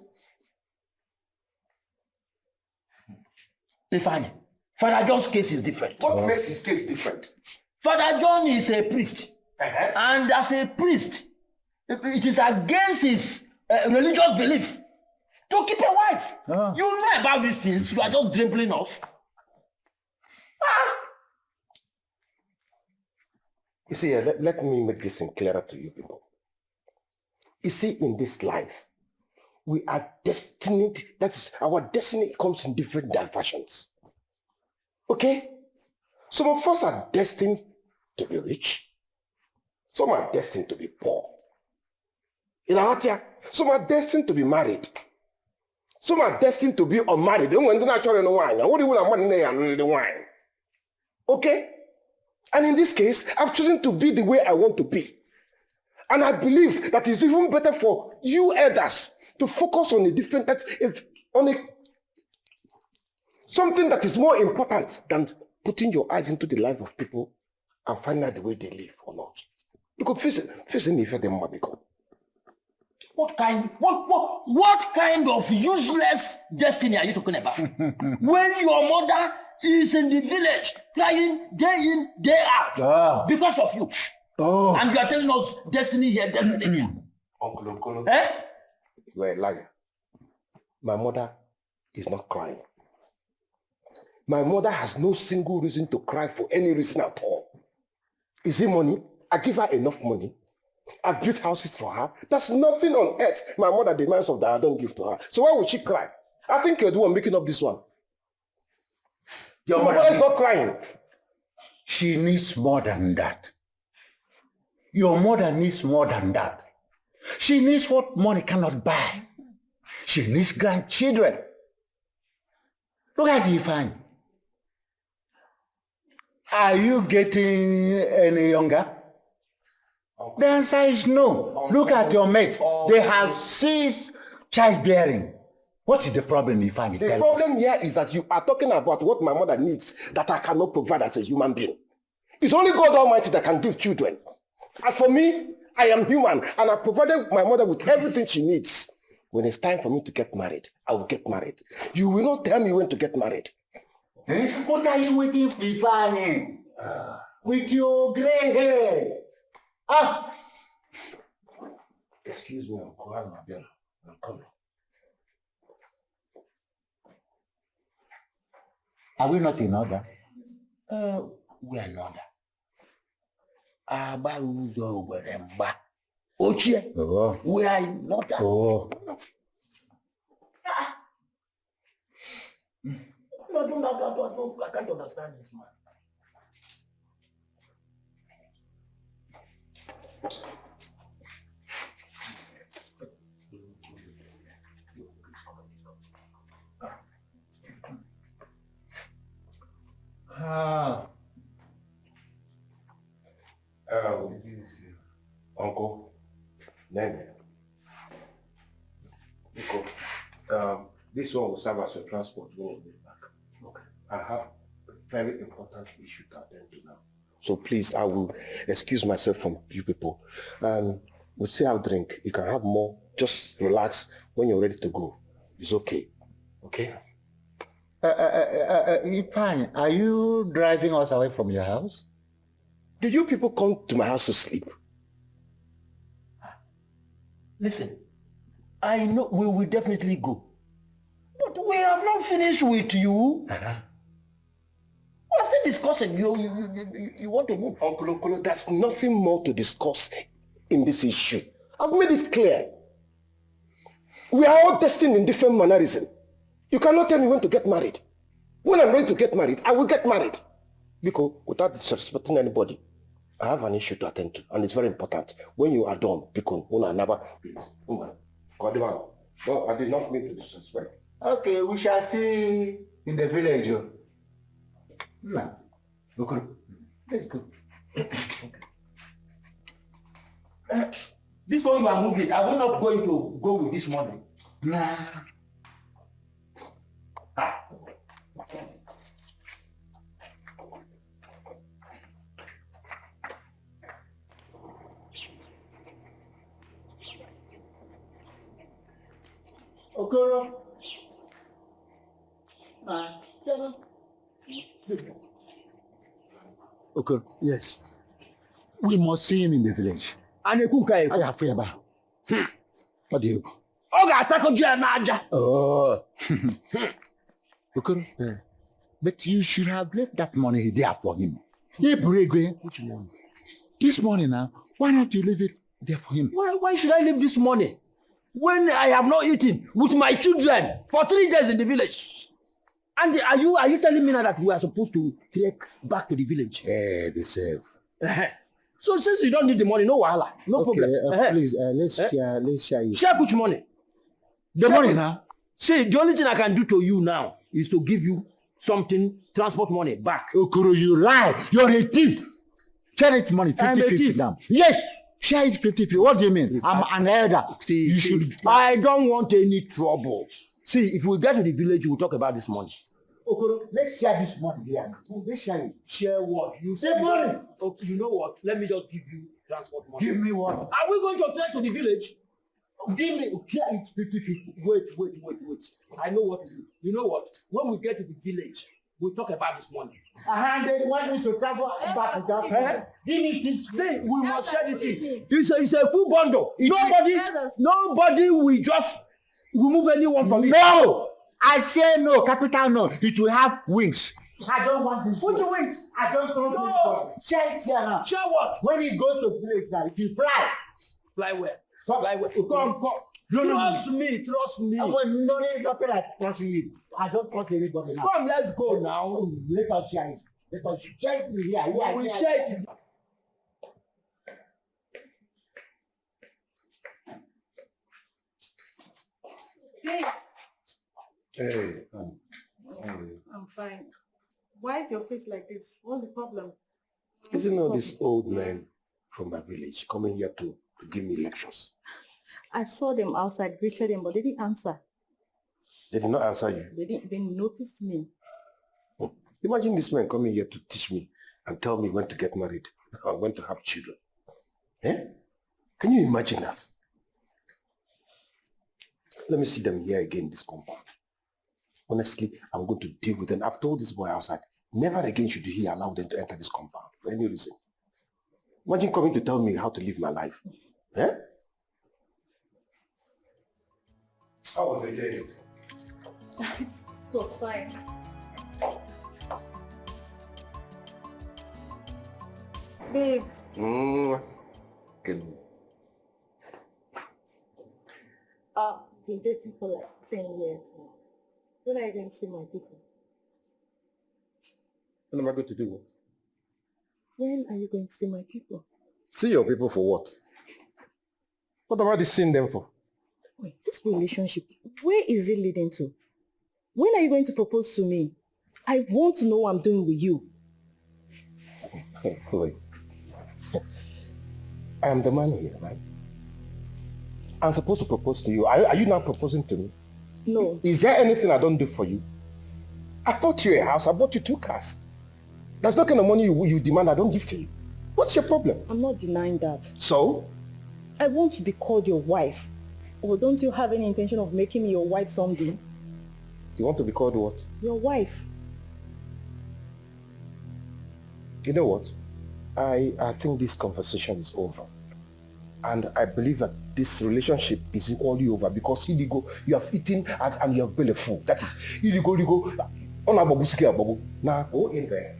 Ifeanyi, Father John's case is different. What makes his case different? Father John is a priest. And as a priest, it is against his religious belief to keep a wife. You know about these things. You are just dribbling off. You see, let me make this thing clearer to you people. You see, in this life, we are destined, that is, our destiny comes in different dimensions. Okay? Some of us are destined to be rich. Some are destined to be poor. Some are destined to be married. Some are destined to be unmarried. What do you want wine? Okay? And in this case, I've chosen to be the way I want to be. And I believe that it's even better for you elders to focus on a different, something that is more important than putting your eyes into the life of people and finding out the way they live or not. Because facing them because. What kind of useless destiny are you talking about? When your mother is in the village crying day in, day out because of you. Oh. And you are telling us destiny here, destiny here. Uncle Okolo, eh? You are a liar. My mother is not crying. My mother has no single reason to cry for any reason at all. Is it money? I give her enough money. I built houses for her. There's nothing on earth my mother demands of that I don't give to her. So why would she cry? I think you're the one making up this one. Your mother is not crying. She needs more than that. Your mother needs more than that. She needs what money cannot buy. She needs grandchildren. Look at Ifan. Are you getting any younger? The answer is no. Look at your mates. They have ceased childbearing. What is the problem, Ifan? The problem here is that you are talking about what my mother needs that I cannot provide as a human being. It's only God Almighty that can give children. As for me, I am human and I provided my mother with everything she needs. When it's time for me to get married, I will get married. You will not tell me when to get married. Eh? What are you waiting for, Ifan? With your gray hair. Ah! Excuse me, Uncle. I'm coming. Are we not in order? We are in order. We are in order. Oh. I can't understand this, man. Uncle, Nene. This one will serve as your transport when you get back. Okay. I have a very important issue to attend to now. So please, I will excuse myself from you people. And we'll still have drink. You can have more. Just relax when you're ready to go. It's okay. Okay? Ifan, are you driving us away from your house? Did you people come to my house to sleep? Listen, I know we will definitely go. But we have not finished with you. We're still discussing. You want to move? Uncle Okolo, there's nothing more to discuss in this issue. I've made it clear. We are all destined in different mannerism. You cannot tell me when to get married. When I'm ready to get married, I will get married. Because without disrespecting anybody, I have an issue to attend to, and it's very important. When you are done, because I never, please, no, I did not mean to disrespect. Okay, we shall see in the village. No. Okay. Let's go. This one you are moving, are we not going to go with this money? Nah. Okoro. Okay, yes. We must see him in the village. And a cook. I have fear about. What do you? Oh. Okay. Yeah. But you should have left that money there for him. Which money? This money now. Why not you leave it there for him? Why should I leave this money? When I have not eaten with my children for 3 days in the village. And are you telling me now that we are supposed to trek back to the village? Eh, they save. So since you don't need the money, no wahala, no problem. Please, let's share it. Share which money? The money now? See, the only thing I can do to you now is to give you something, transport money back. Okoro, you lie. You're a thief. Share it money, 50-50 now. Yes, share it 50-50. What do you mean? I'm an elder. See, I don't want any trouble. See, if we get to the village, we'll talk about this money. Okoro, let's share this money here. Let's share it. Share what? You say money. Okay, you know what? Let me just give you transport money. Give me what? Are we going to trek to the village? Give me, share it 50-50. Wait. I know what to do. You know what? When we get to the village, we'll talk about this money. They want me to travel back to that. Give me this. See, we must share this thing. It's a full bundle. Nobody will just remove anyone from it. No! I say no, capital no. It will have wings. I don't want this. Put your wings. I don't want this. Share now. Share what? When it goes to place now, it will fly. Fly where? So, fly where? Come. Trust me. No, there's nothing like trusting you. I don't trust anybody now. Come, let's go now. Let us share it. Let us share it here. We share it. Hey, I'm fine. Why is your face like this? What's the problem? Isn't know this old man from my village coming here to give me lectures? I saw them outside, greeted them, but they didn't answer. They did not answer you. They didn't even notice me. Oh, imagine this man coming here to teach me and tell me when to get married or when to have children. Eh? Can you imagine that? Let me see them here again in this compound. Honestly, I'm going to deal with them. I've told this boy outside, never again should he allow them to enter this compound for any reason. Imagine coming to tell me how to live my life. Eh? How was the day? It was fine. Babe. Good. I've been dating for like 10 years now. When are you going to see my people? What am I going to do? When are you going to see my people? See your people for what? What am I seeing them for? Wait, this relationship, where is it leading to? When are you going to propose to me? I want to know what I'm doing with you. Wait. I am the man here, right? I'm supposed to propose to you. Are you now proposing to me? No. Is there anything I don't do for you? I bought you a house. I bought you 2 cars. That's not kind of money you demand I don't give to you. What's your problem? I'm not denying that. So? I want to be called your wife. Or don't you have any intention of making me your wife someday? You want to be called what? Your wife. You know what? I think this conversation is over. And I believe that this relationship is equally over because illegal, you have eaten and you have been a fool. That is illegal. Now go in there,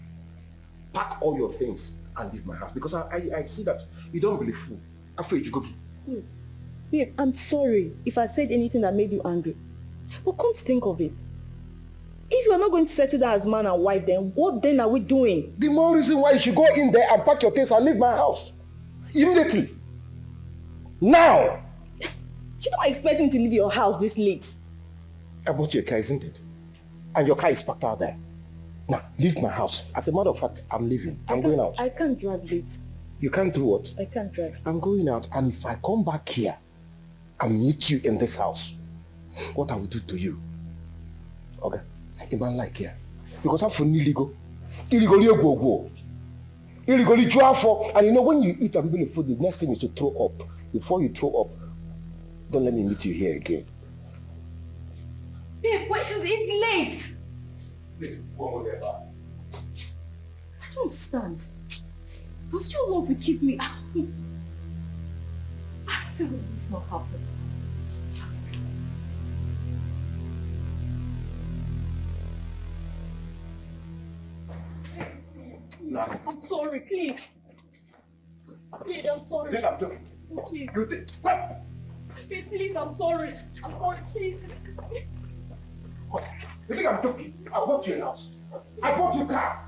pack all your things and leave my house because I see that you don't believe food. I'm afraid you go. Babe, I'm sorry if I said anything that made you angry. But come to think of it, if you're not going to settle down as man and wife, then what then are we doing? The more reason why you should go in there and pack your things and leave my house. Immediately. Now! You don't expect me to leave your house this late. I bought you a car, isn't it? And your car is parked out there. Now, leave my house. As a matter of fact, I'm leaving. I'm going out. I can't drive late. You can't do what? I can't drive. I'm going out, and if I come back here and meet you in this house, what I will do to you? Okay? A man like here. Because I'm from illegal. Illegally go. Illegally draw for. And you know, when you eat and really food, the next thing is to throw up. Before you throw up, don't let me meet you here again. Babe, it's late. Whatever. I don't understand. Does you want to keep me? I tell you this not happen. No. I'm sorry, please. Please, I'm sorry. Please. Please, I'm sorry. I'm sorry, please. You think I'm joking? I bought you a house. I bought you cars.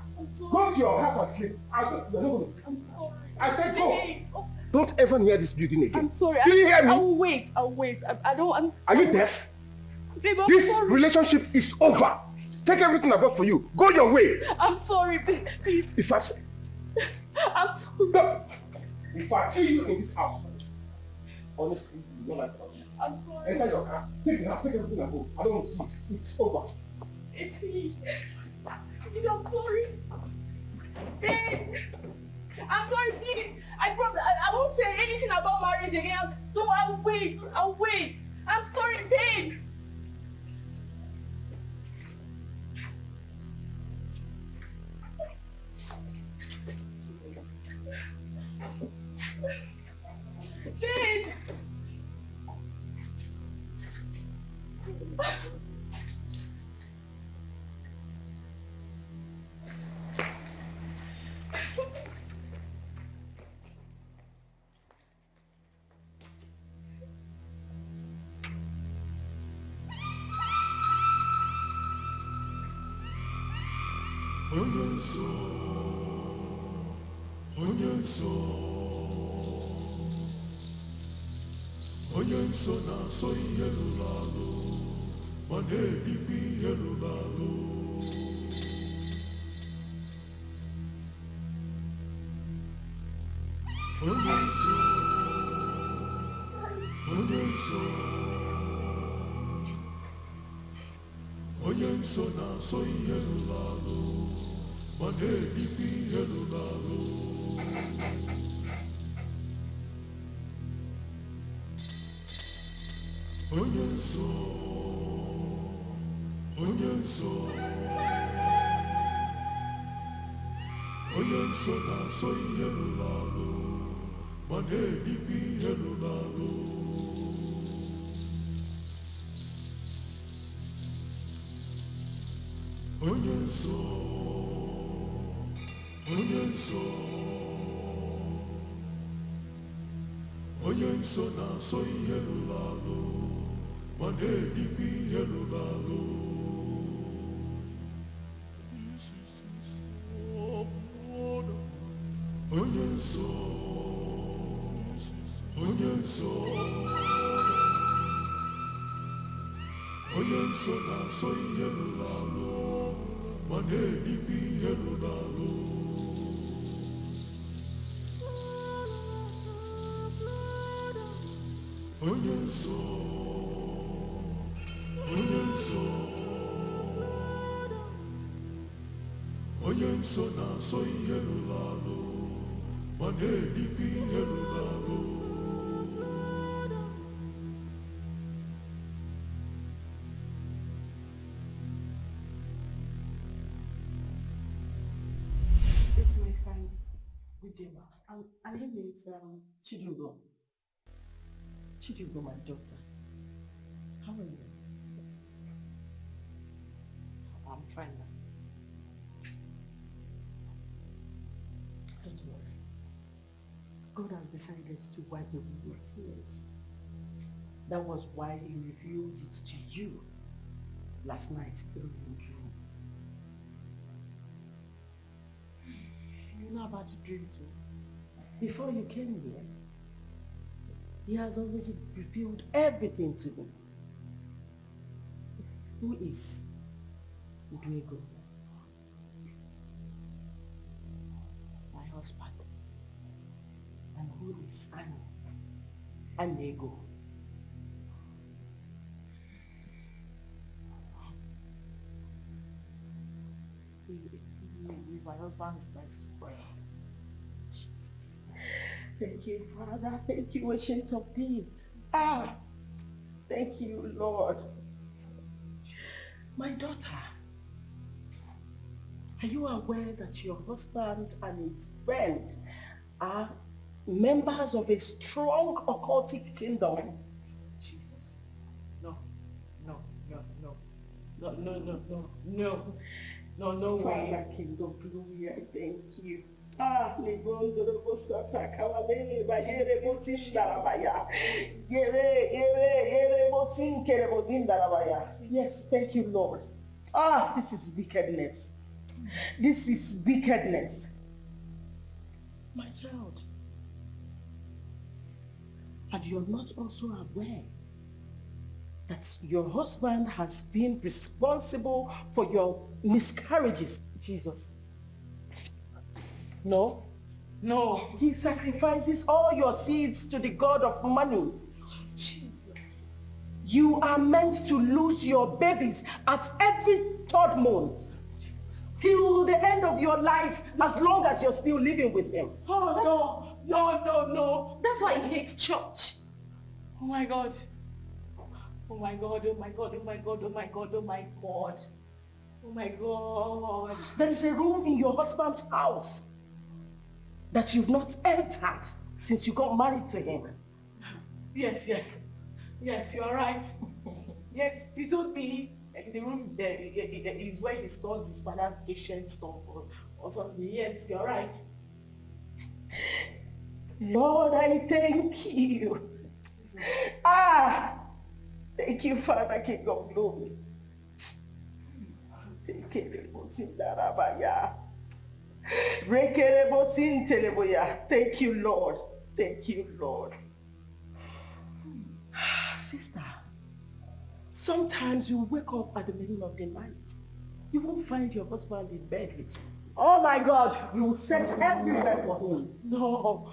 Go to your house and sleep. You're not going to. I'm sorry. I said go. Babe. Oh, Don't ever near this building again. I'm sorry. Do you hear me? I'll wait. I don't. Are you deaf? Babe, I'm This sorry. relationship is over. Take everything I bought for you. Go your way. I'm sorry, babe. Please. If I I'm sorry. no. If I see you in this house, honestly, you don't like that. I'm sorry. Enter your car. Take the house. Take everything I bought. I don't want to see it. It's over. Please. Please, I'm sorry. Babe. I'm sorry, please. I promise. I won't say anything about marriage again. So I'll wait. I'm sorry, babe. Babe. Onye nsọ na-asọ ihe lụrụ alụ ma na-ebikwa ihe lụrụ alụ. Onye nsọ na-asọ ihe lụrụ alụ ma na-ebikwa ihe lụrụ alụ. Onye nsọ na-asọ ihe lụrụ alụ ma na-ebikwa ihe lụrụ alụ. Onye nsọ na-asọ ihe lụrụ alụ ma na-ebikwa ihe lụrụ alụ. Onye nsọ na-asọ ihe lụrụ alụ ma na-ebikwa ihe lụrụ alụ. Onye nsọ na-asọ ihe lụrụ alụ ma na-ebikwa ihe lụrụ alụ. It's my friend, Udema. And her name is Chidugo. Chidugo, my daughter. How are you? I'm fine now. Don't worry. God has decided to wipe away your tears. That was why he revealed it to you last night through your dreams. You know about the dream too. Before you came here, he has already revealed everything to me. Who is Udwego? My husband. And who is Anego? He is my husband's best friend. Jesus. Thank you, Father. Thank you, Ancient of Days. Thank you, Lord. My daughter, are you aware that your husband and his friend are members of a strong occultic kingdom? Jesus. No way. Father, King of Glory, I thank you. Yes, thank you, Lord. Ah, this is wickedness. This is wickedness. My child. And you're not also aware that your husband has been responsible for your miscarriages. Jesus. No. No. He sacrifices all your seeds to the God of money. Jesus. You are meant to lose your babies at every third month. Till the end of your life, as long as you're still living with him. Oh, no. That's why he hates church. Oh my God. Oh my God, oh my God, oh my God, oh my God, oh my God. Oh my God. There is a room in your husband's house that you've not entered since you got married to him. Yes, you're right. Yes, you told me the room there is where he stores his father's ancient stuff or something. Yes, you're right. Lord, I thank you. Thank you, Father, King of Glory. Thank you, Lord. Thank you, Lord. Sister, sometimes you wake up at the middle of the night. You won't find your husband in bed with you. Oh my God, you will search everywhere for him. No.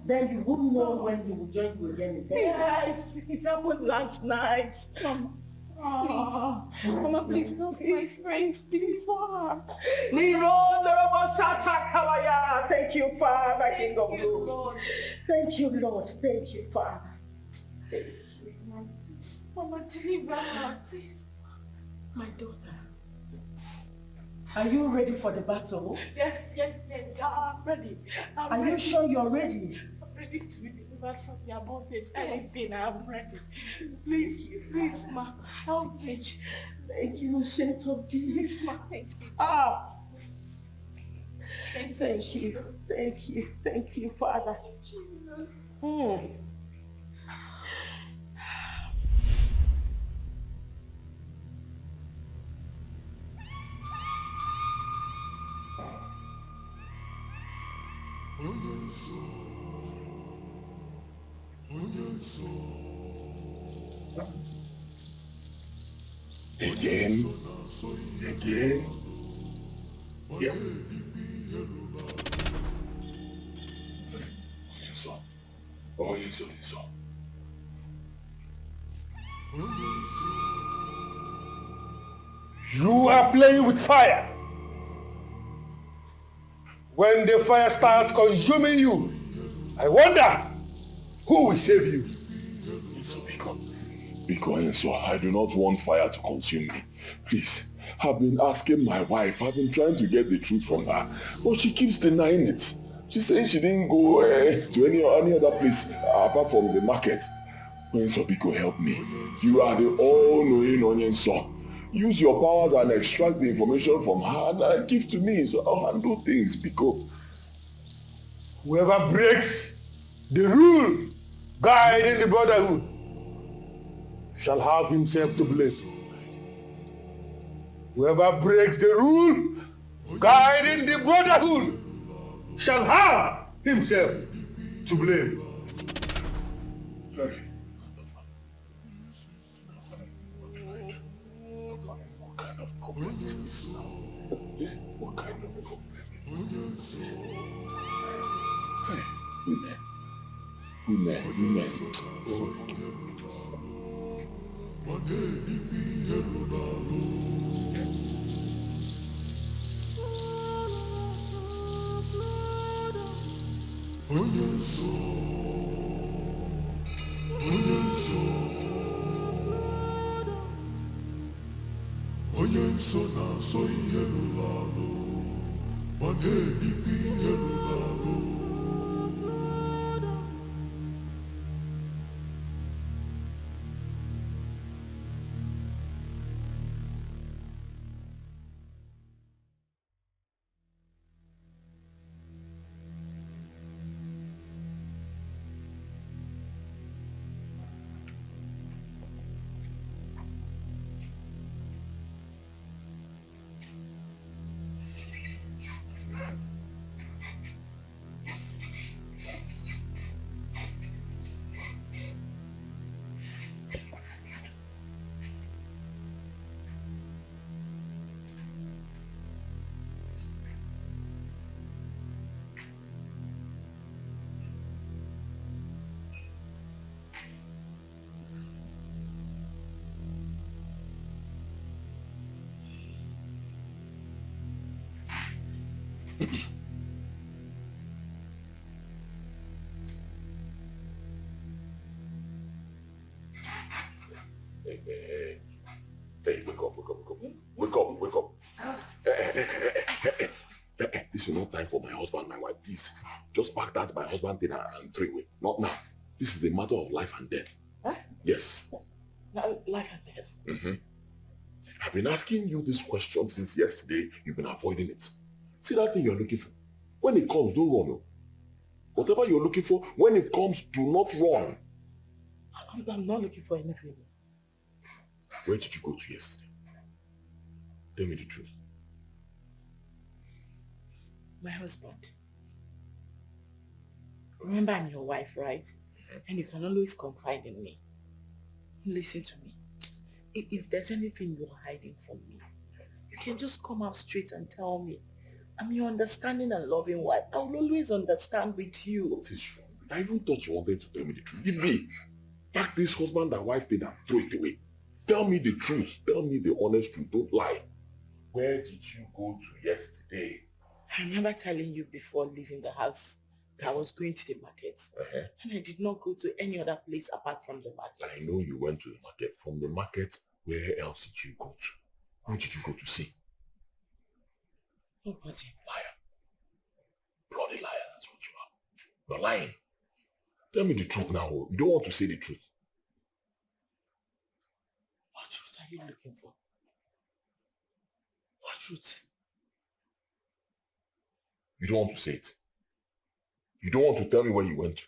Then you won't know when he will join you again in bed. Yes, it happened last night. Mama, please help my friends. Do it for her. Thank you, Father, King of Glory. Thank you, Lord. Thank you, Father. Thank you. Mama, deliver her, please. My daughter, are you ready for the battle? Yes. I'm ready. Are you sure you're ready? I'm ready to be delivered from your bondage. Anything, I'm ready. Please, ma, help me. Thank you, Saint of Peace. Thank you. Thank you, Father. Again. Yeah. So. You are playing with fire. When the fire starts consuming you, I wonder who will save you. Because I do not want fire to consume me. Please, I've been asking my wife, I've been trying to get the truth from her, but she keeps denying it. She's saying she didn't go to any other place apart from the market. So Biko, help me. You are the all-knowing Onyenso. Use your powers and extract the information from her and give to me so I'll handle things, Biko. Whoever breaks the rule guiding the brotherhood shall have himself to blame. Whoever breaks the rule guiding the brotherhood shall have himself to blame. What kind of problem is this now? What kind of problem is this? Women. Onyenso na so yelulalo, maneni bi yelulalo. Hey, wake up. Wake up. This is not time for my husband, my wife. Please, just pack that my husband thing and throw away. Not now. This is a matter of life and death. Huh? Yes. Life and death. Mm-hmm. I've been asking you this question since yesterday. You've been avoiding it. See that thing you're looking for? When it comes, don't run. Whatever you're looking for, when it comes, do not run. I'm not looking for anything. Where did you go to yesterday? Tell me the truth. My husband. Remember, I'm your wife, right? And you can always confide in me. Listen to me. If there's anything you're hiding from me, you can just come out straight and tell me. I'm your understanding and loving wife. I will always understand with you. What is wrong? I even thought you wanted to tell me the truth. Give me. Pack this husband and wife thing and throw it away. Tell me the truth. Tell me the honest truth. Don't lie. Where did you go to yesterday? I remember telling you before leaving the house that I was going to the market. And I did not go to any other place apart from the market. I know you went to the market. From the market, where else did you go to? Who did you go to see? Nobody. Liar. Bloody liar, that's what you are. You're lying. Tell me the truth now. You don't want to say the truth. What truth are you looking for? What truth? You don't want to say it. You don't want to tell me where you went to.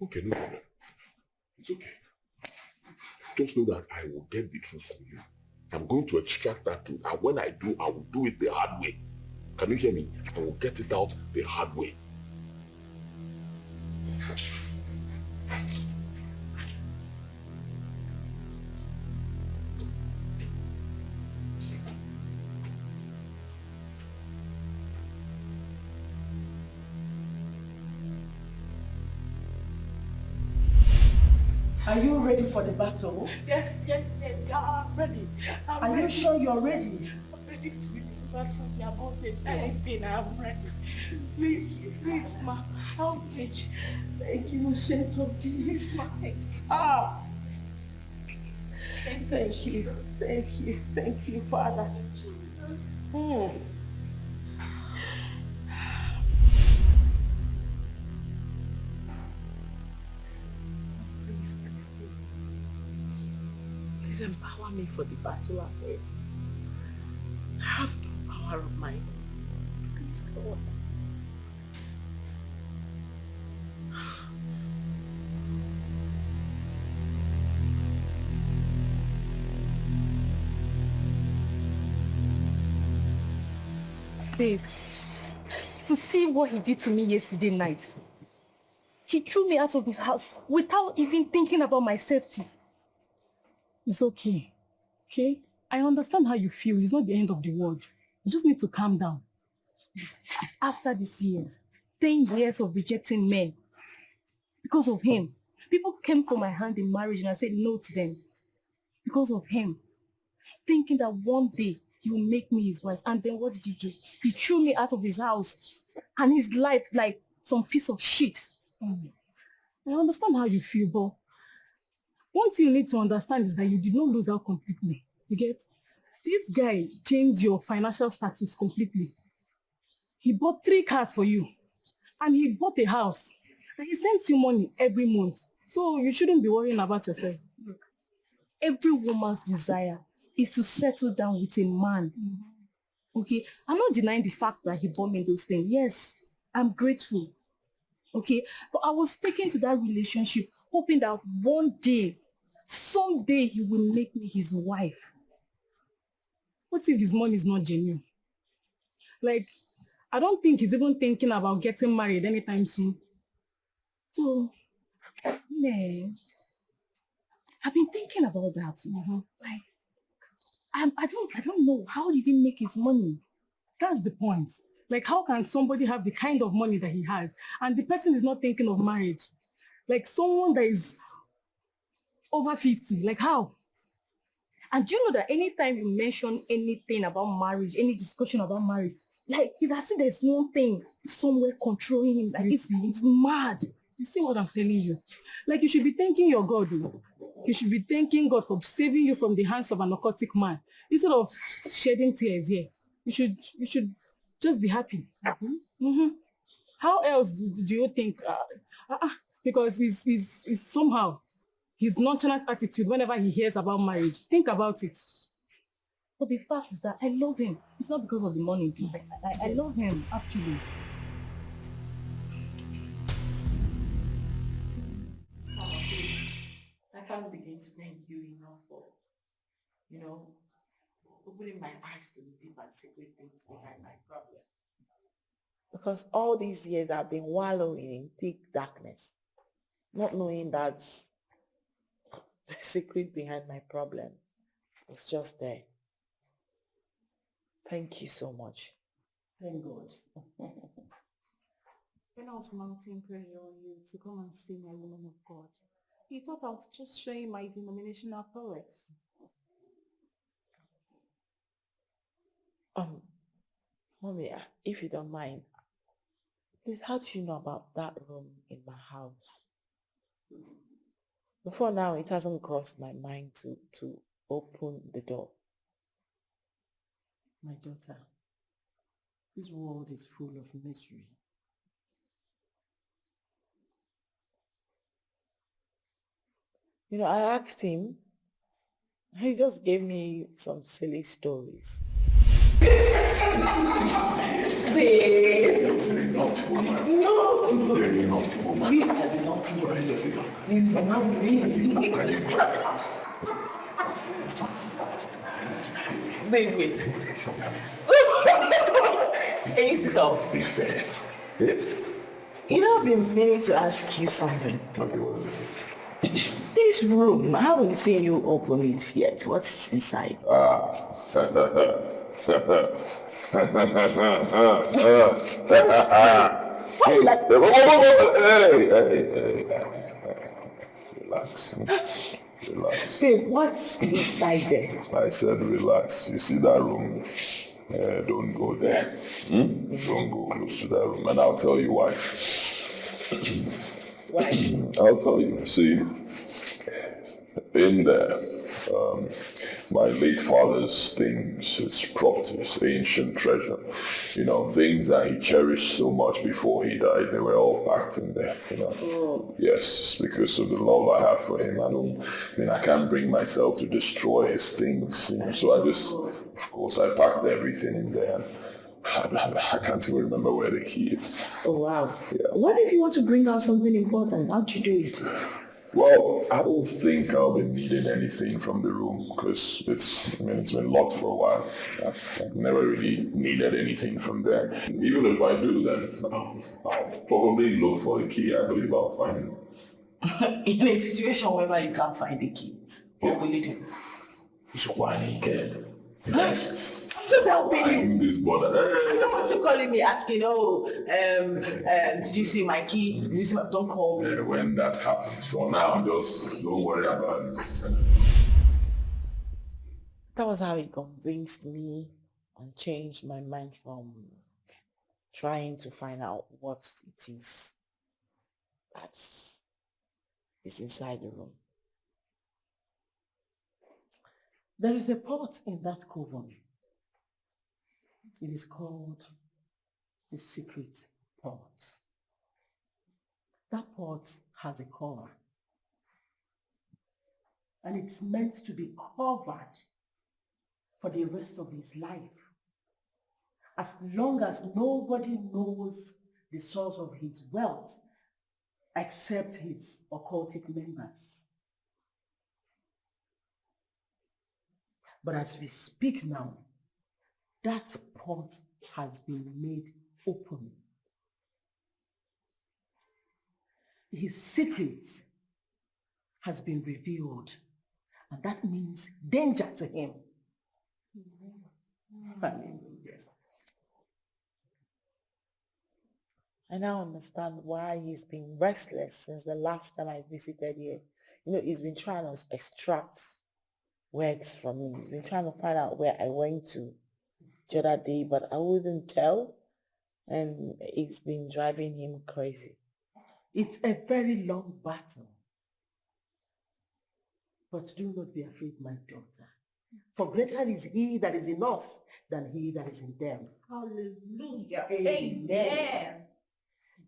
Okay, no problem. It's okay. Just know that I will get the truth from you. I'm going to extract that truth. And when I do, I will do it the hard way. Can you hear me? I will get it out the hard way. Are you ready for the battle? Yes, I'm ready. Are you sure you're ready? I'm ready to be delivered from the bondage. Anything, I'm ready. Please, ma, help me. Thank you, Saint of Peace. Thank you, Father. Please empower me for the battle ahead. I have no power of my own. Please, God. Babe, to see what he did to me yesterday night. He threw me out of his house without even thinking about my safety. It's okay. Okay? I understand how you feel. It's not the end of the world. You just need to calm down. After these years, 10 years of rejecting men, because of him, people came for my hand in marriage and I said no to them. Because of him, thinking that one day he will make me his wife. And then what did he do? He threw me out of his house and his life like some piece of shit. I understand how you feel, but one thing you need to understand is that you did not lose out completely. You get? This guy changed your financial status completely. He bought 3 cars for you. And he bought a house. And he sends you money every month. So you shouldn't be worrying about yourself. Look, every woman's desire is to settle down with a man. Okay? I'm not denying the fact that he bought me those things. Yes, I'm grateful. Okay? But I was taken to that relationship hoping that one day, someday he will make me his wife. What if his money is not genuine? Like, I don't think he's even thinking about getting married anytime soon. So, Man, I've been thinking about that. Like, I don't know. How did he make his money? that's the point. Like, how can somebody have the kind of money that he has and the person is not thinking of marriage? Like, someone that is over 50, like how? And do you know that anytime you mention anything about marriage, any discussion about marriage, Like, it's as if there's one thing somewhere controlling him. Like, it's mad. You see what I'm telling you? Like, you should be thanking your God. Oh. You should be thanking God for saving you from the hands of an narcotic man. Instead of shedding tears here. You should just be happy. Mm-hmm. How else do you think? Because it's somehow his nonchalant attitude whenever he hears about marriage. Think about it. But the fact is that I love him. It's not because of the money. I love him, actually. I can't begin to thank you enough for, opening my eyes to the deep and secret things behind my problem. Because all these years I've been wallowing in thick darkness, not knowing that the secret behind my problem was just there. Thank you so much. Thank God. When I was mounting prayer on you to come and see my woman of God, you thought I was just showing my denominational prowess. Mommy, if you don't mind, please, how do you know about that room in my house? Before now, it hasn't crossed my mind to open the door. My daughter, this world is full of misery. I asked him. He just gave me some silly stories. Very naughty woman. No. Very naughty woman. We are the naughty woman. Wait. Hey, stop. I've been meaning to ask you something. Okay, what is it? This room, I haven't seen you open it yet. What's inside? Relax. Babe, what's inside there? I said relax. You see that room? Don't go there. Don't go close to that room, and I'll tell you why. Why? I'll tell you. See, in there, my late father's things, his properties, ancient treasure, things that he cherished so much before he died, they were all packed in there, Yes, because of the love I have for him. I can't bring myself to destroy his things, So I just, of course, I packed everything in there. I can't even remember where the key is. Oh, wow. Yeah. What if you want to bring out something important? How'd you do it? Well, I don't think I'll be needing anything from the room because it's been locked for a while. I've never really needed anything from there. Even if I do, then I'll probably look for the key. I believe I'll find it. In a situation where you can't find the keys, what will you do? So why Dikeh? Next. I'm just helping you. I'm this bother. I don't want you calling me asking, did you see my key? Did you see my... Don't call me. When that happens. For now, just don't worry about it. That was how he convinced me and changed my mind from trying to find out what it is that's inside the room. There is a pot in that coven. It is called the secret pot. That pot has a cover. And it's meant to be covered for the rest of his life. As long as nobody knows the source of his wealth except his occultic members. But as we speak now, that pot has been made open. His secret has been revealed, and that means danger to him. Yes. I now understand why he's been restless since the last time I visited here. He's been trying to extract words from me. He's been trying to find out where I went to the other day, but I wouldn't tell. And it's been driving him crazy. It's a very long battle. But do not be afraid, my daughter. For greater is he that is in us than he that is in them. Hallelujah. Amen.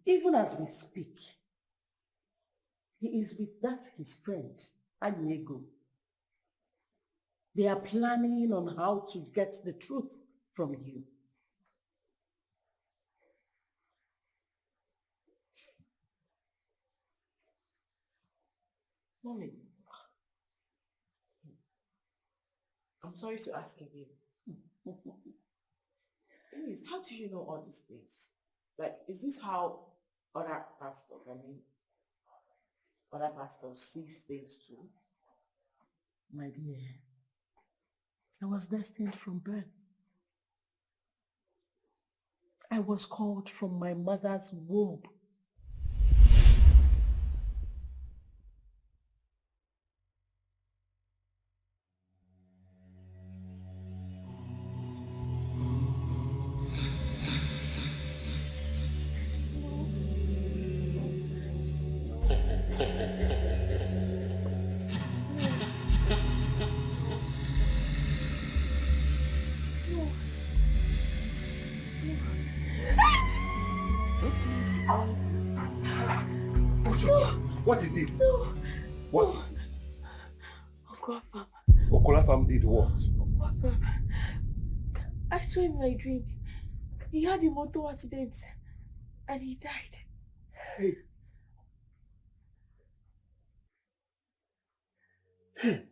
Even as we speak, he is with that his friend, Ini Edo. They are planning on how to get the truth from you. Mommy, I'm sorry to ask again. Please, how do you know all these things? Like, is this how other pastors see things too? My dear, I was destined from birth. I was called from my mother's womb. What is it? No. What? Uncle Afam. Uncle Afam did what? Uncle Afam. I saw in my dream. He had a motor accident and he died. Hey. Hey.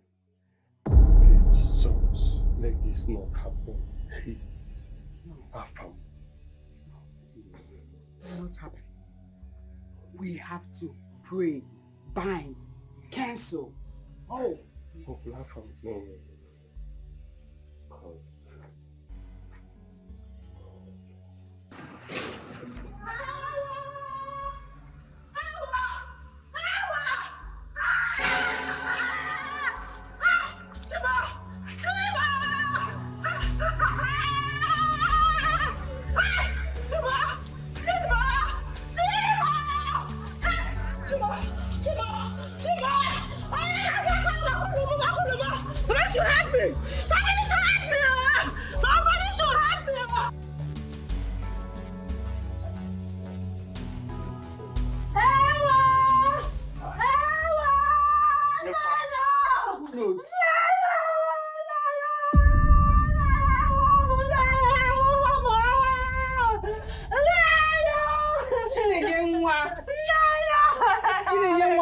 Please, Jesus, let this not happen. Hey. Afam. Not happen. We have to pray, bind, cancel. Oh. Uncle Afam, no. God. Somebody should help me! Somebody should help me! Somebody should help me!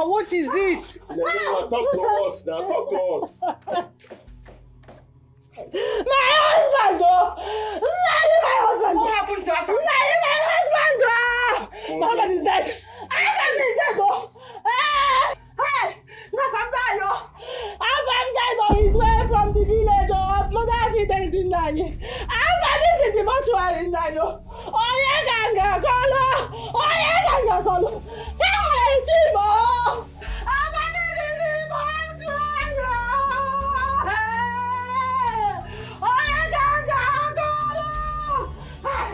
What is it? Talk to us now, talk to us. My husband, oh! My husband! What happened to Afam? My husband, oh! My husband is dead! Afam is dead, oh! Hey! Afam died, oh! Afam died on his way from the village, oh! Mother accident in Nani. Afam is in the mortuary in Nani, oh! Oh, yeah, ganga, kolo! Oh, yeah, ganga, kolo! Hey, Timo! Afam is in the mortuary, oh! Oh, yeah, ganga, kolo! Hey,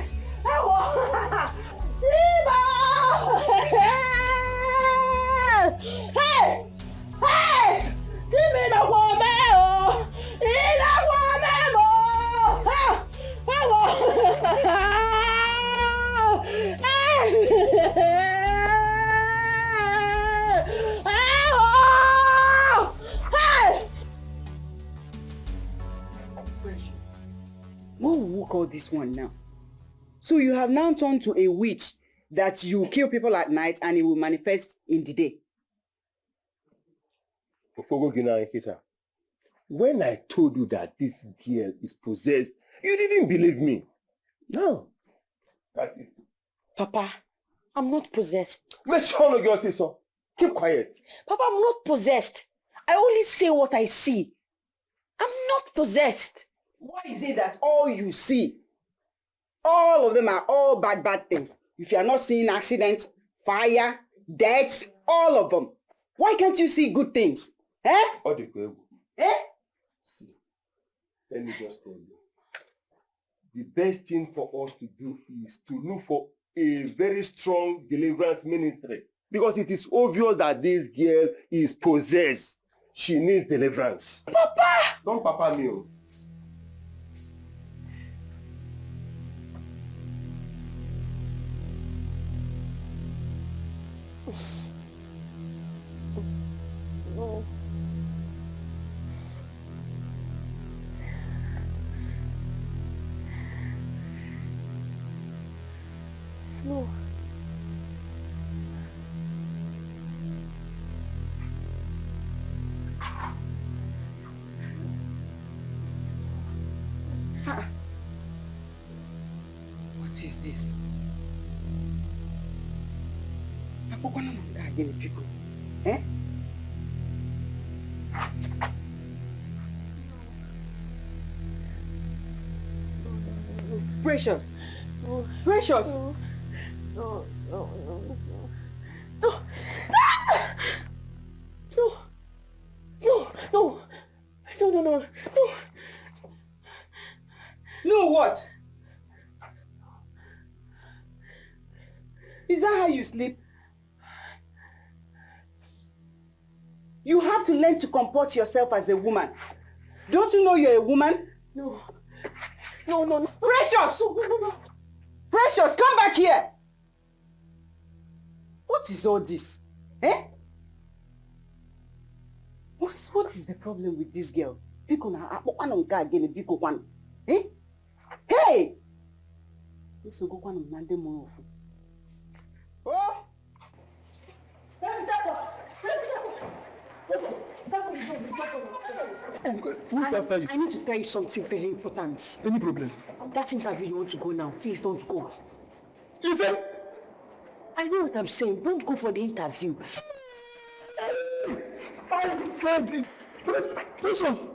Timo! Hey! Hey! Timi no kwame o! Ina kwame mo! Ha! Hawo! Hey! What will we call this one now? So you have now turned to a witch that you kill people at night and it will manifest in the day. When I told you that this girl is possessed, you didn't believe me. No. That's it. Papa, I'm not possessed. Let's show no girl say so. Keep quiet. Papa, I'm not possessed. I only say what I see. I'm not possessed. Why is it that all you see, all of them are all bad things? If you are not seeing accidents, fire, death, all of them. Why can't you see good things? Eh? Eh? Eh? See, let me just tell you. the best thing for us to do is to look for a very strong deliverance ministry. Because it is obvious that this girl is possessed. She needs deliverance. Papa! Don't papa me. No. No. What is this? Eh? Precious. No. Precious. No. No. No. No. No. No. No. No. No. No. No. No. No what? Is that how you sleep? You have to learn to comport yourself as a woman. Don't you know you're a woman? No. No. No. No. Precious! No. No. No. Precious, come back here! What is all this? Eh? What is the problem with this girl? Eh? Hey! Oh! I need to tell you something very important. Any problem? That interview you want to go now, please don't go. Listen! I know what I'm saying. Don't go for the interview. My friend, Precious,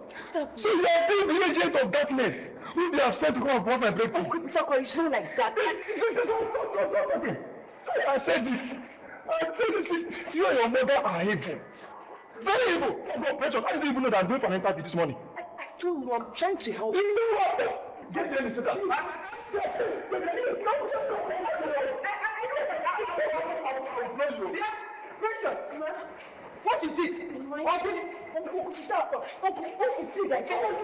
so you are being the agent of darkness who they have sent to come and block my breakthrough. It's not like that. I said it. I said it. You and your mother are evil. Very evil. Oh God, Precious, I didn't even know that I'm going for an interview this morning. I don't know. I'm trying to help. You know what? Get there and sit down. Precious! What is it? Uncle, stop. Uncle, please, I can't.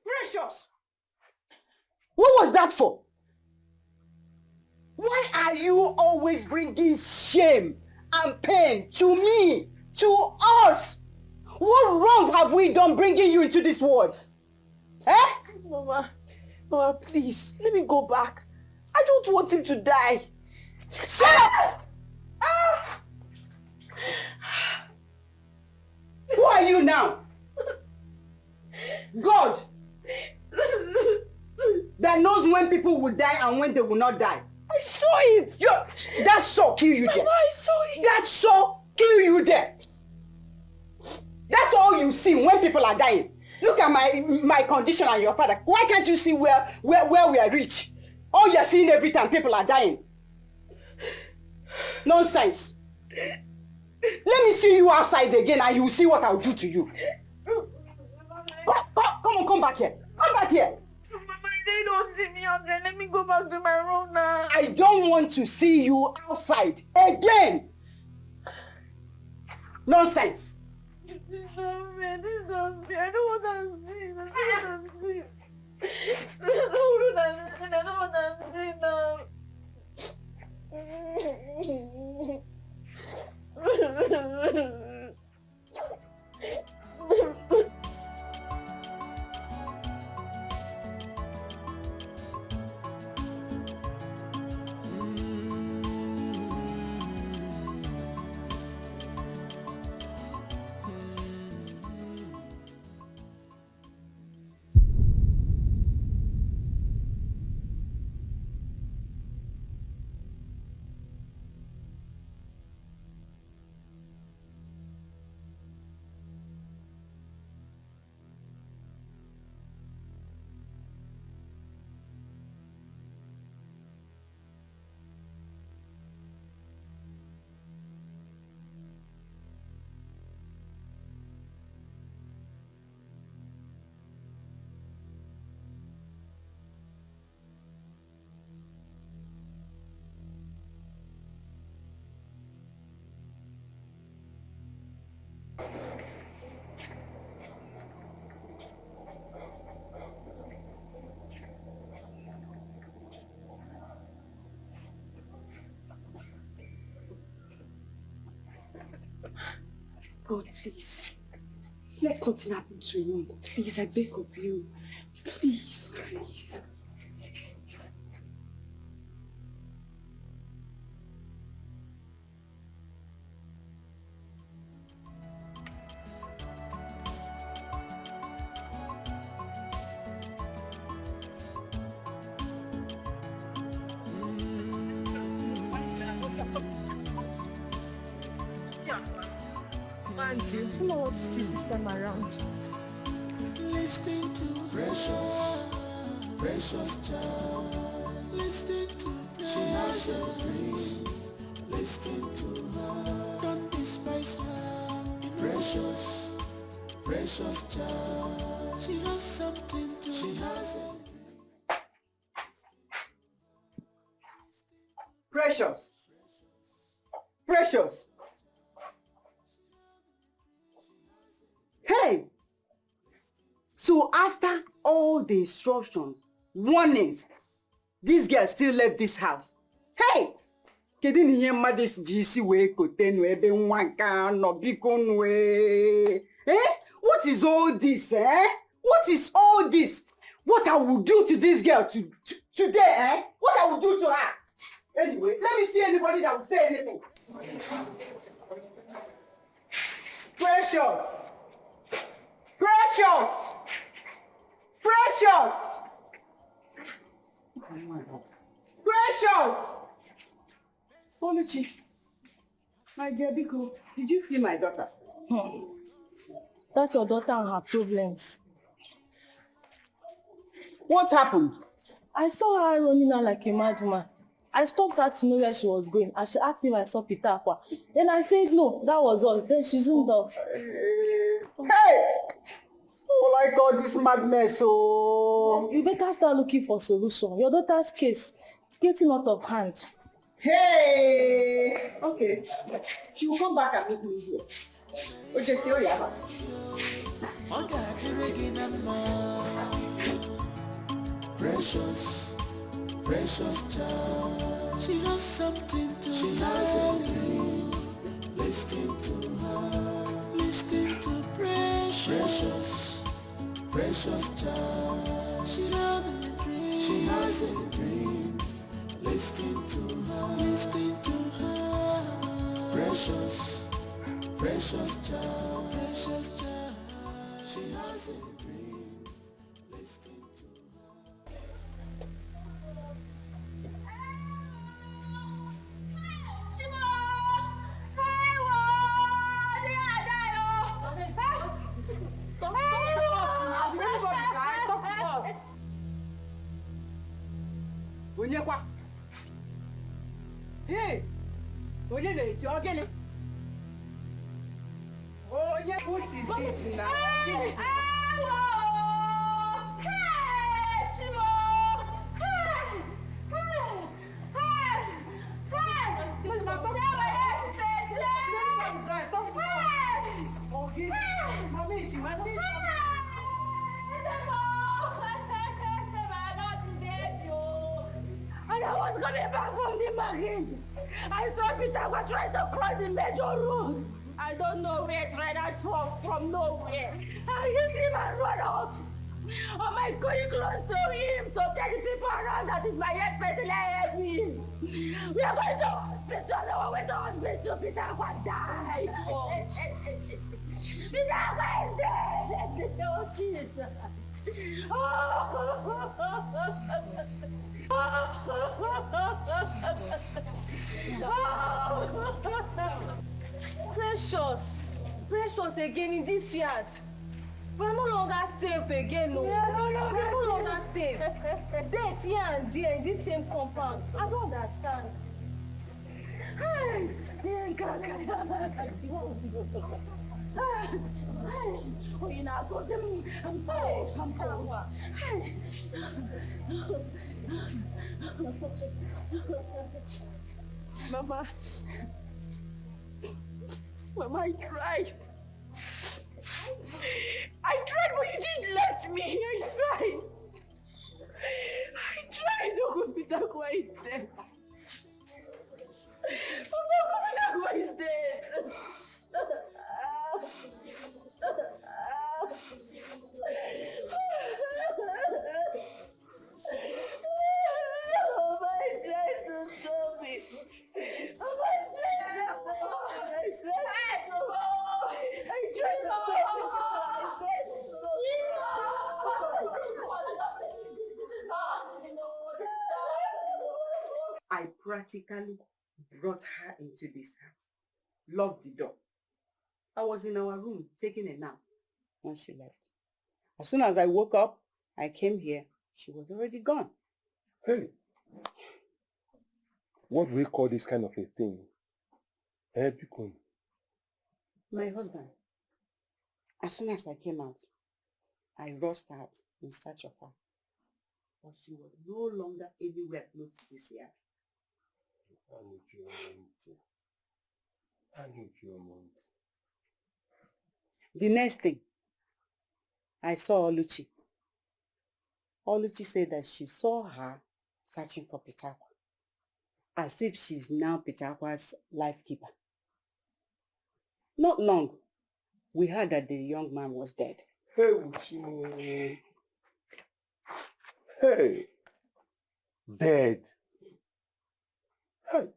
Precious! What was that for? Why are you always bringing shame and pain to me, to us? What wrong have we done bringing you into this world? Eh? Mama, please, let me go back. I don't want him to die. Shut up! Who are you now? God that knows when people will die and when they will not die. I saw it. That saw kill you there. Mama, I saw it. That saw kill you there. That's all you see when people are dying. Look at my condition and your father. Why can't you see where we are rich? All you're seeing every time people are dying. Nonsense. Let me see you outside again and you'll see what I'll do to you. Come back here. Come back here. Mama, they don't see me out there. Let me go back to my room now. I don't want to see you outside again. Nonsense. I don't want to see. I don't want to see now. God, please. Let nothing happen to him. Please, I beg of you. Please, please. Auntie, who knows what it is this time around? Listen to precious, precious child. Listen to precious. She has a dream. Listen to her. Don't despise her. Precious, precious child. She has something to. She has a dream. Precious. Precious. Hey! So after all the instructions, warnings, this girl still left this house. Hey! Kedu na ihe mmadụ ji isi wee kote nu ebe nwa nke anọ biko nu What is all this, eh? What is all this? What I will do to this girl today, eh? What I will do to her? Anyway, let me see anybody that will say anything. Precious! Precious! Precious! Precious! Oluchi, my dear Biko, did you see my daughter? That's your daughter and her problems. What happened? I saw her running out like a madman. I stopped her to know where she was going and she asked if I saw Peter Aqua. Then I said no, that was all. Then she zoomed off. Hey! Oh, I call this madness, oh. You better start looking for solution. Your daughter's case is getting out of hand. Hey! Okay. She will come back and meet me here. Okay, see you. Precious, precious child. She has something to. She has a dream. Listen to her. Listen to precious, precious child. She has a dream. She has a dream. Listen to her. Listen to her. Precious, precious child. Precious child. She has a dream. Listen to Onyekwa. Hey! Onye na-eti ogene. Onye, what is it now? And I was coming back from the market. I saw Peter was trying to cross the major road. I don't know where it ran out from nowhere. I hit him and run out. Am I going close to him to tell the people around that is my head person help me? We are going to hospital. On our way to hospital. Peter will die. Peter will die. Oh, Jesus. Precious again in this yard. We're no longer safe again, no. We're no longer safe. Death here and there in this same compound. I don't understand. Mama, I tried. I tried, but you didn't let me. I tried. No, Peter Aqua is dead. No, Peter Aqua is dead. practically brought her into this house, locked the door. I was in our room taking a nap when she left. As soon as I woke up, I came here. She was already gone. Hey, what do we call this kind of a thing? Bikon. My husband, as soon as I came out, I rushed out in search of her. But she was no longer anywhere close to this yard. The next thing, I saw Oluchi. Oluchi said that she saw her searching for Pitakwa, as if she's now Pitakwa's life keeper. Not long, we heard that the young man was dead. Hey, Uchi. Hey, dead. Hey,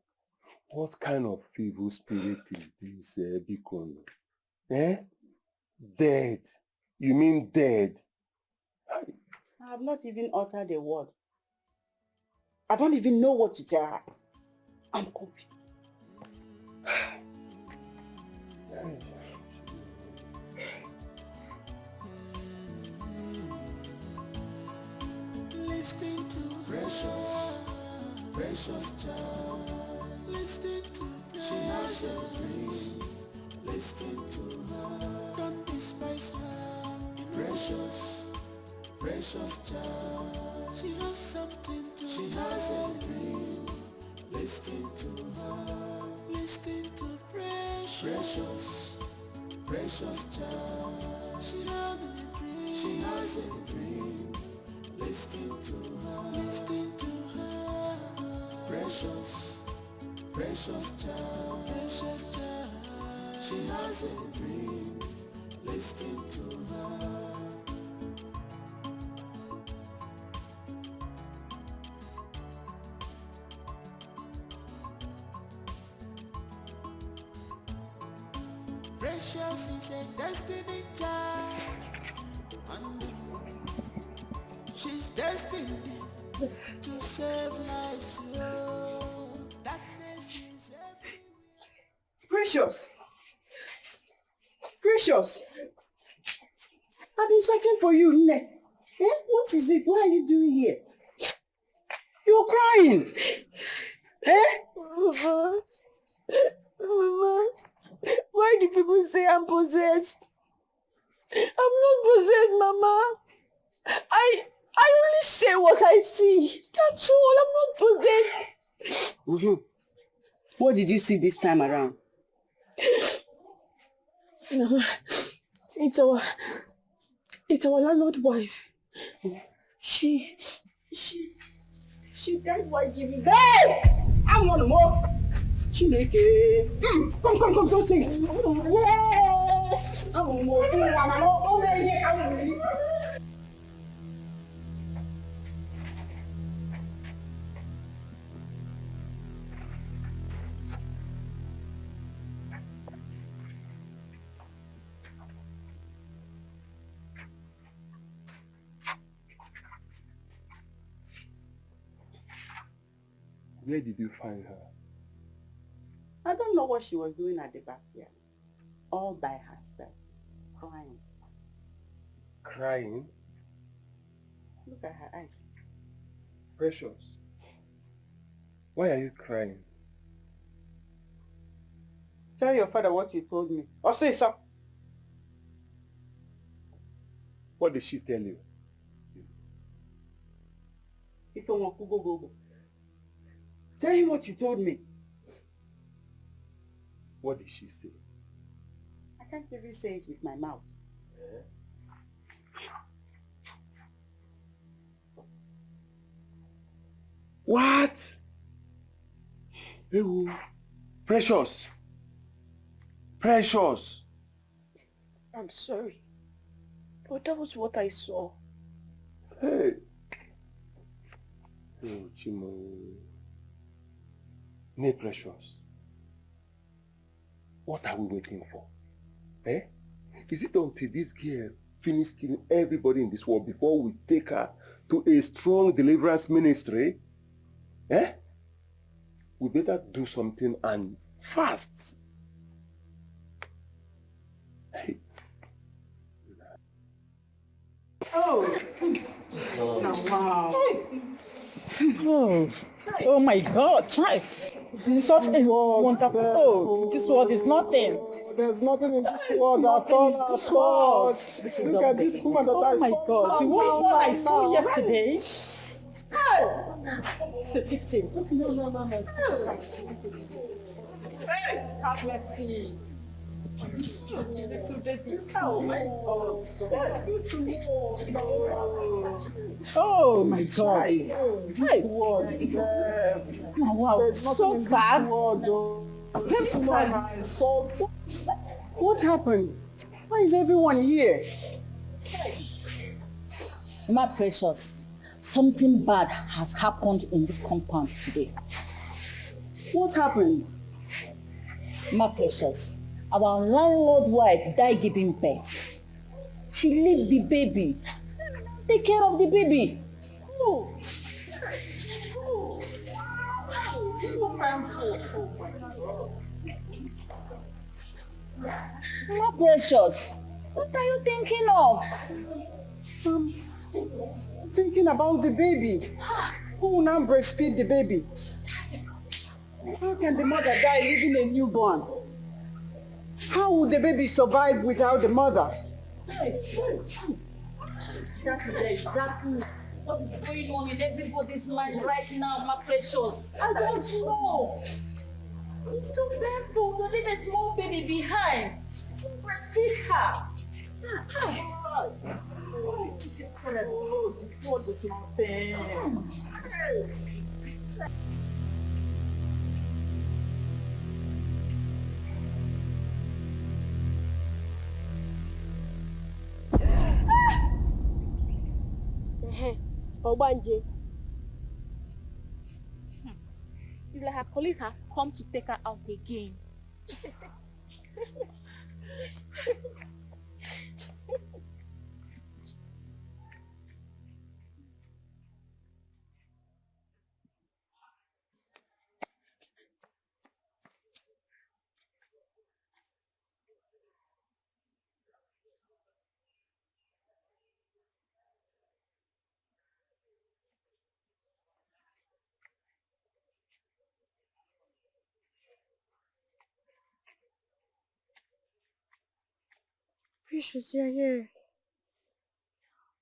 what kind of evil spirit is this, Bikon? Dead. You mean dead? Hey. I have not even uttered a word. I don't even know what to tell her. I'm confused. Listen to precious child. Listen to she has a dream. Listen to her. Don't despise her. Precious child. She has something to she has a dream. Listen to her. Listen to precious child. She has a dream. She has a dream. Listen to her. Listen to her. Precious child. She has a dream. Listen to her. Precious is a destiny child. She's destined to save lives. Darkness is everywhere. Precious! I've been searching for you, Nne. What is it? What are you doing here? You're crying. Mama, why do people say I'm possessed? I'm not possessed, Mama. I only say what I see. That's all. I'm not possessed. What did you see this time around? Mama, it's our landlord wife. She died while giving birth. Hey! I want more. Chineke. Come, don't say it. I want more. Where did you find her? I don't know what she was doing at the backyard. All by herself, crying. Crying? Look at her eyes. Precious, why are you crying? Tell your father what you told me. Or say so. What did she tell you? Go. Tell him what you told me. What did she say? I can't even say it with my mouth. What? Precious. I'm sorry, but that was what I saw. Hey. Oh, Chimo. Nay, Precious. What are we waiting for? Is it until this girl finishes killing everybody in this world before we take her to a strong deliverance ministry? we better do something and fast. Hey. Oh. Wow. Oh my God, child. Such a wonderful. Oh, this world is nothing. There's nothing in this world at all. This is Look at this woman that oh my God, the one I saw yesterday. It's a victim. No. Hey, have mercy. Little baby. Oh my God. Oh my God. This world. Oh, wow, so sad. Very sad. What happened? Why is everyone here? My precious, something bad has happened in this compound today. What happened? My precious, our landlord wife died giving birth. She leave the baby. Take care of the baby. Oh. So painful. My precious, what are you thinking of? Thinking about the baby. Who will now breastfeed the baby? How can the mother die leaving a newborn? How will the baby survive without the mother? That is exactly what is going on in everybody's mind right now, my precious. I don't know. It's too painful to leave a small baby behind. Breastfeed her. This is terrible. This world is nothing. Obanje. It's like her police have come to take her out again. Precious, you're here.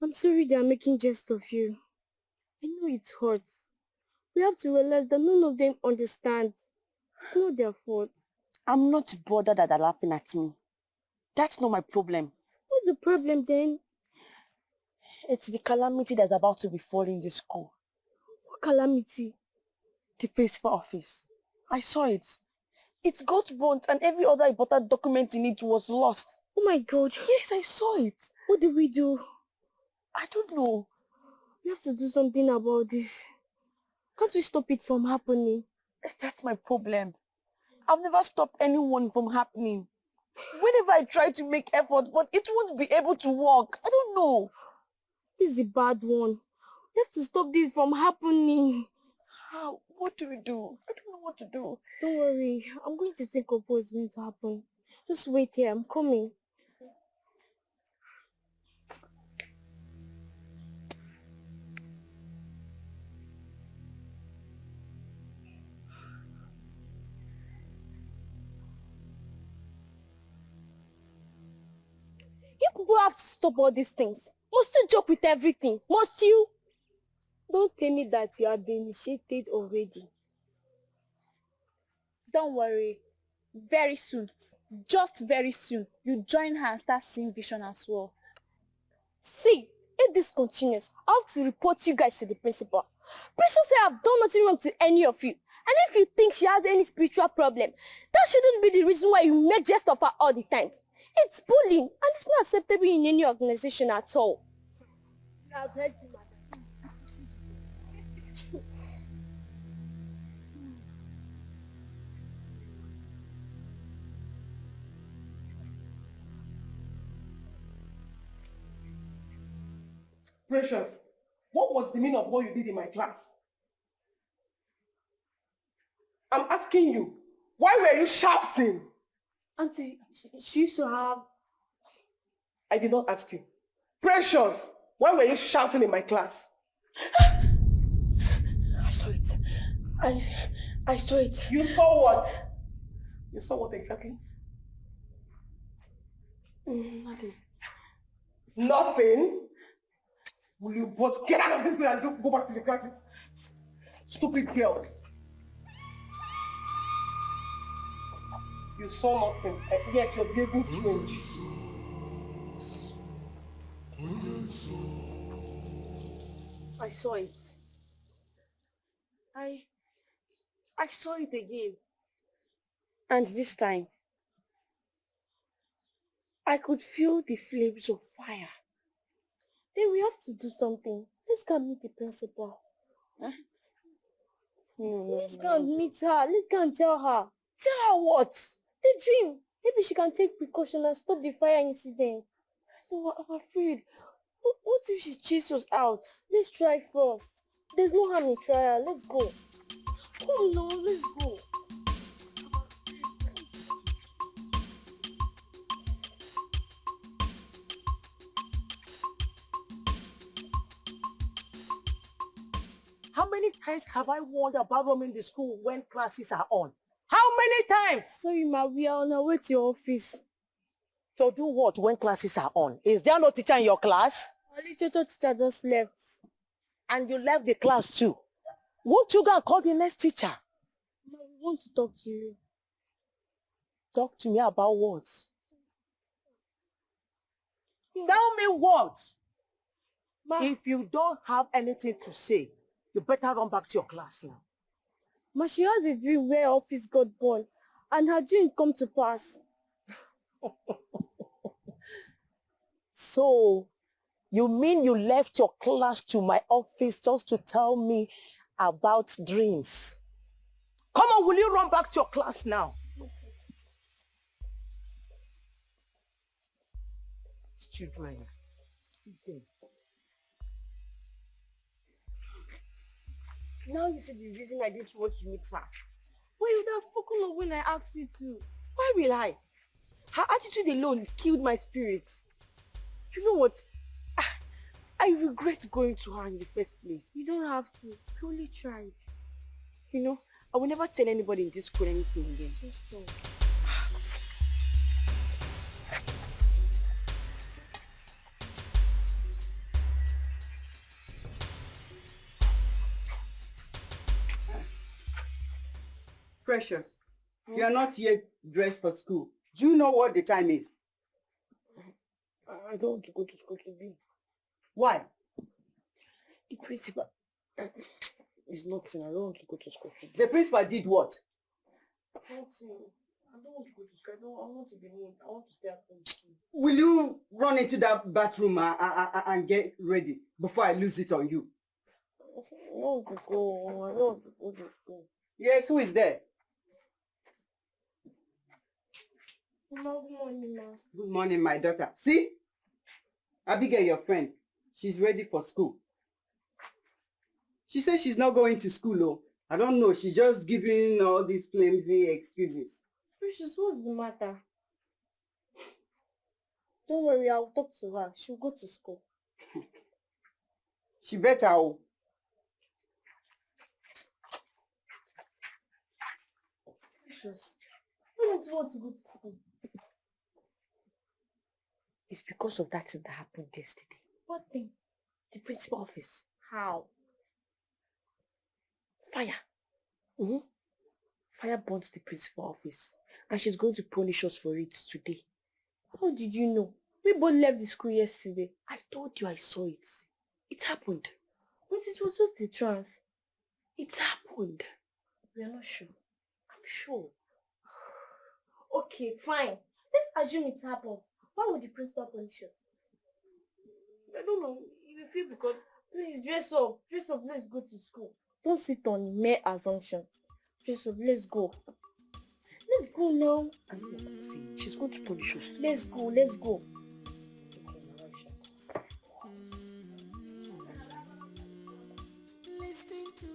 I'm sorry they are making jest of you. I know it hurts. We have to realize that none of them understand. It's not their fault. I'm not bothered that they're laughing at me. That's not my problem. What's the problem then? It's the calamity that's about to befall in this school. What calamity? The principal office. I saw it. It got burnt and every other important document in it was lost. Oh my God. Yes, I saw it. What do we do? I don't know. We have to do something about this. Can't we stop it from happening? That's my problem. I've never stopped anyone from happening. Whenever I try to make effort, but it won't be able to work. I don't know. This is a bad one. We have to stop this from happening. How? What do we do? I don't know what to do. Don't worry. I'm going to think of what's going to happen. Just wait here. I'm coming. You people have to stop all these things. Must you joke with everything? Must you? Don't tell me that you have been initiated already. Don't worry. Very soon, just very soon, you join her and start seeing vision as well. See, if this continues, I have to report you guys to the principal. Precious say I've done nothing wrong to any of you. And if you think she has any spiritual problem, that shouldn't be the reason why you make jest of her all the time. It's bullying, and it's not acceptable in any organization at all. I've heard you, madam. Precious, what was the meaning of what you did in my class? I'm asking you, why were you shouting? Auntie, she used to have... I did not ask you. Precious, why were you shouting in my class? I saw it. I saw it. You saw what? You saw what exactly? Nothing. Nothing? Will you both get out of this place and go back to your classes? Stupid girls. You saw nothing, and yet you're behaving strange. I saw it. I saw it again. And this time, I could feel the flames of fire. Then we have to do something. Let's go and meet the principal. Huh? Let's go and meet her. Let's go and tell her. Tell her what? The dream. Maybe she can take precaution and stop the fire incident. No, I'm afraid. What if she chases us out? Let's try first. There's no harm in trial. Let's go. Come on, let's go. How many times have I warned about roaming the school when classes are on? How many times? Sorry, ma, we are on our way to your office. To do what when classes are on? Is there no teacher in your class? Our literature teacher just left. And you left the class too. Won't you go and call the next teacher? Ma, we want to talk to you. Talk to me about what? Yeah. Tell me what? Ma, If you don't have anything to say, you better run back to your class now. Ma, she has a dream where her office got burned and her dream come to pass. So, you mean you left your class to my office just to tell me about dreams? Come on, will you run back to your class now? Children. Now you see the reason I didn't want to meet her. Well, you would have spoken of when I asked you to. Why will I? Her attitude alone killed my spirit. You know what? I regret going to her in the first place. You don't have to. You only tried. You know, I will never tell anybody in this school anything again. Just don't. Precious, you are not yet dressed for school. Do you know what the time is? I don't want to go to school today. Why? The principal is not saying I don't want to go to school today. The principal did what? I don't want to go to school. I want to be neat. I want to stay at home. Will you run into that bathroom and get ready before I lose it on you? I don't want to go. I don't want to go to school. Yes, who is there? Good morning, ma. Good morning, my daughter. See? Abigail, your friend. She's ready for school. She says she's not going to school, oh. I don't know. She's just giving all these flimsy excuses. Precious, what's the matter? Don't worry, I'll talk to her. She'll go to school. She better, oh. Precious, I don't want to go to school. It's because of that thing that happened yesterday. What thing? The principal office. How? Fire. Fire burnt the principal office. And she's going to punish us for it today. How did you know? We both left the school yesterday. I told you I saw it. It happened. But it was just a trance. It happened. We are not sure. I'm sure. Okay, fine. Let's assume it happened. Why would the principal punish us? I don't know. You feel because... Please, dress up. Dress up. Let's go to school. Don't sit on mere assumption. Dress up. Let's go. Let's go now. See, she's going to punish us. Let's go. Let's go. Listening to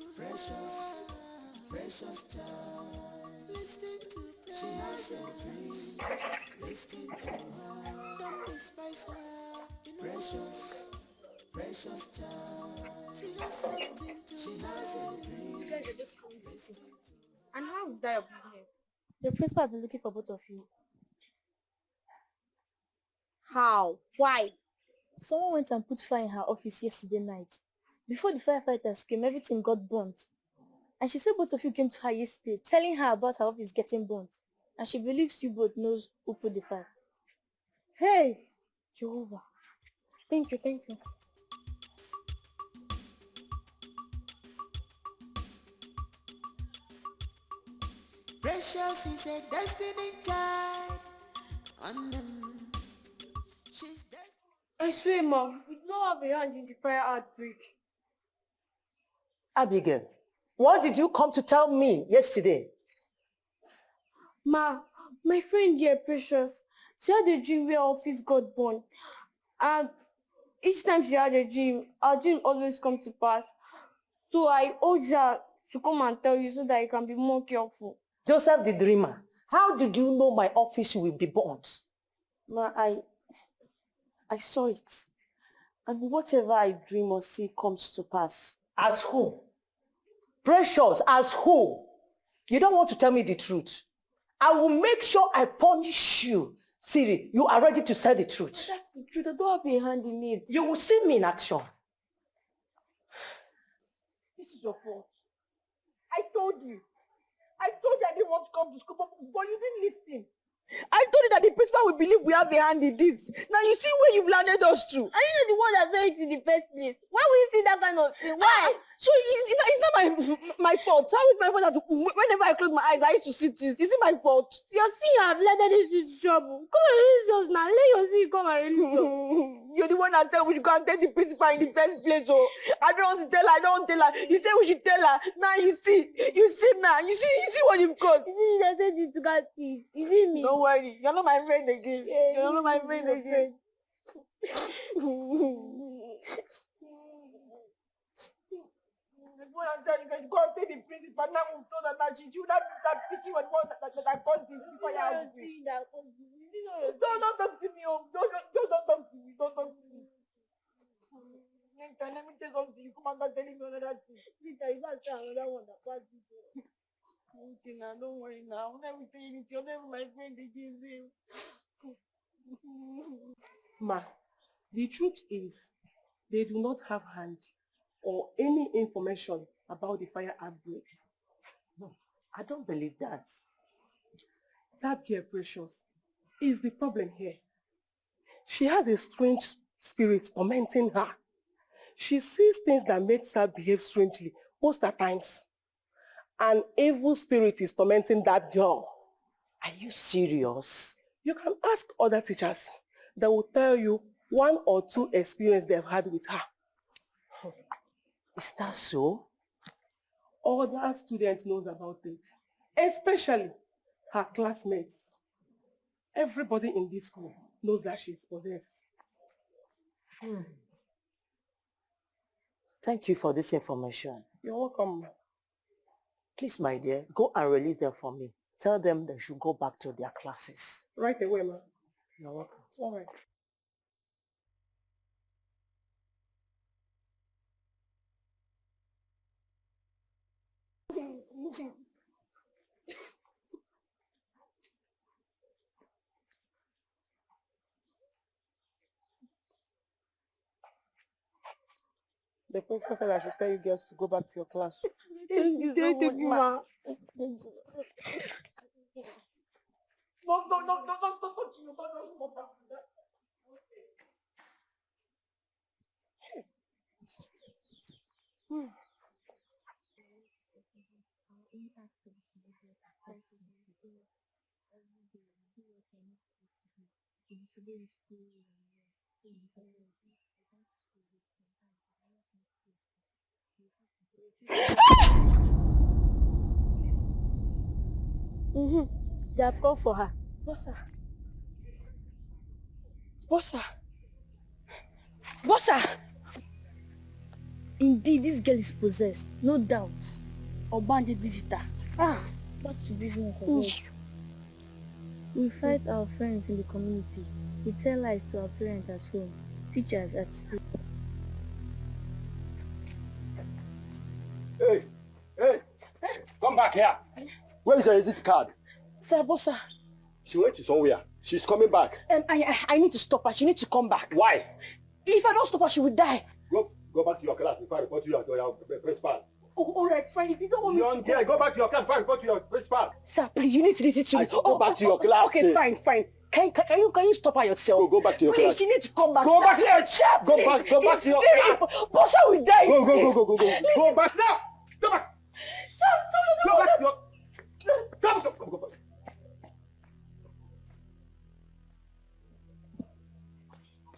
precious child. Listen to her. Don't despise her. You know precious, precious child. She has something to she has a dream. You guys are just coming to see. And how is that your business? The principal has been looking for both of you. How? Why? Someone went and put fire in her office yesterday night. Before the firefighters came, everything got burnt. And she said both of you came to her yesterday, telling her about her office getting burnt. And she believes you both knows who put the fire. Hey! Jehovah. Thank you, thank you. Precious is a destiny child. And she's destined. I swear, Mom, we don't have a hand in the fire outbreak. Abigail, what did you come to tell me yesterday? Ma, my friend here, Precious, she had a dream where our office got burned. And each time she had a dream, our dream always come to pass. So I urged her to come and tell you so that you can be more careful. Joseph the dreamer, how did you know my office will be burnt? Ma, I saw it. And whatever I dream or see comes to pass. As who? Precious, as who? You don't want to tell me the truth. I will make sure I punish you. Siri, you are ready to say the truth. But that's the truth. I don't have a hand in it. You will see me in action. This is your fault. I told you I didn't want to come to school, but you didn't listen. I told you that the principal will believe we have a hand in this. Now you see where you've landed us to. Are you not the one that said it in the first place? Why would you think that kind of thing? Why? So it's not my fault. How is my fault that whenever I close my eyes, I used to see this? Is it my fault? Your sin have led us into trouble. Come and release us now. Let your sin come and release us. You're the one that said we should go and tell the principal in the first place. Oh, I don't want to tell her. I don't want to tell her. You said we should tell her. Now you see now. You see what you've got. Is it that said you to get it? Is it me? Don't worry. You're not my friend again. Yeah, you're not my friend again. What I'm telling you, go and tell the principal. Now we told her that she should not start picking what that caused this before you have me. Don't talk to me. Don't talk to me. Don't talk to me. Next time, let me tell something. You come and start telling me another thing. Peter, you can't tell another one that passed this way. Okay, now don't worry now. When I will tell you, you're never my friend again. Ma, the truth is, they do not have hand or any information about the fire outbreak. No, I don't believe that. That girl, Precious, is the problem here. She has a strange spirit tormenting her. She sees things that makes her behave strangely most of the times. An evil spirit is tormenting that girl. Are you serious? You can ask other teachers that will tell you one or two experiences they've had with her. Is that so? Other students knows about it, especially her classmates. Everybody in this school knows that she's possessed. Thank you for this information. You're welcome. Please, my dear, go and release them for me. Tell them they should go back to their classes. Right away, ma. You're welcome. All right. The principal said I should tell you girls to go back to your class. Thank you so much, ma. No, touch me. They have come for her. Bossa! Indeed, this girl is possessed, no doubt. Obanje digital. What's the business of it? We fight our friends in the community. We tell lies to our parents at home, teachers at school. Hey, hey, come back here. Where is your exit card? Sir, boss, sir. She went to somewhere. She's coming back. I need to stop her. She needs to come back. Why? If I don't stop her, she will die. Go back to your class before I report to your principal. Oh, all right, fine. If you don't want me Young girl, go back to your class before I report to your principal. Sir, please, you need to listen to me. Go back to your class. Okay, fine. Can you stop her yourself? Go back to your class. Please, she needs to come back. Go back here. Sir, Go back to your class. Bossa will die. Go. Go back now. Go back. Sir, go back to your... Go back.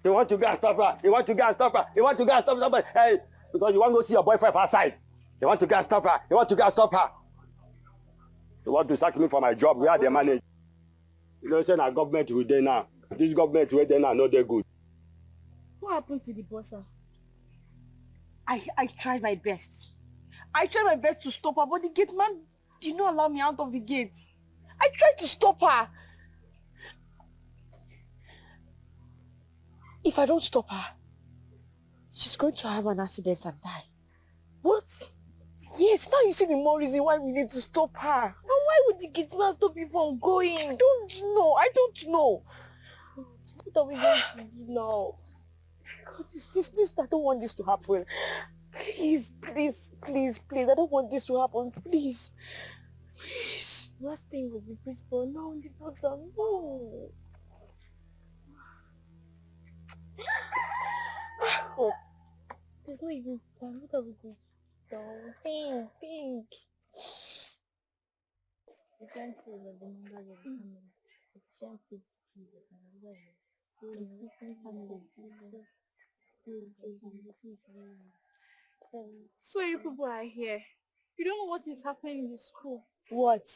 You want to go and stop her. You want to go and stop her. Hey, because you want to go see your boyfriend outside. You want to go and stop her. You want to sack me for my job. We are the manager. You know, say our government will there now. This government will there now, not that good. What happened to the bossa? I tried my best. I tried my best to stop her, but the gate man did not allow me out of the gate. I tried to stop her. If I don't stop her, she's going to have an accident and die. What? Yes, now you see the more reason why we need to stop her. And why would the gate man stop you from going? I don't know. What are we going to do now? God, this, I don't want this to happen. Please, I don't want this to happen. Please. Last thing was the principal, now the daughter. No. Oh, there's not even plan. What are we going to do? Think. You can't feel that the number of the family. You can't feel So you people are here. You don't know what is happening in the school. What?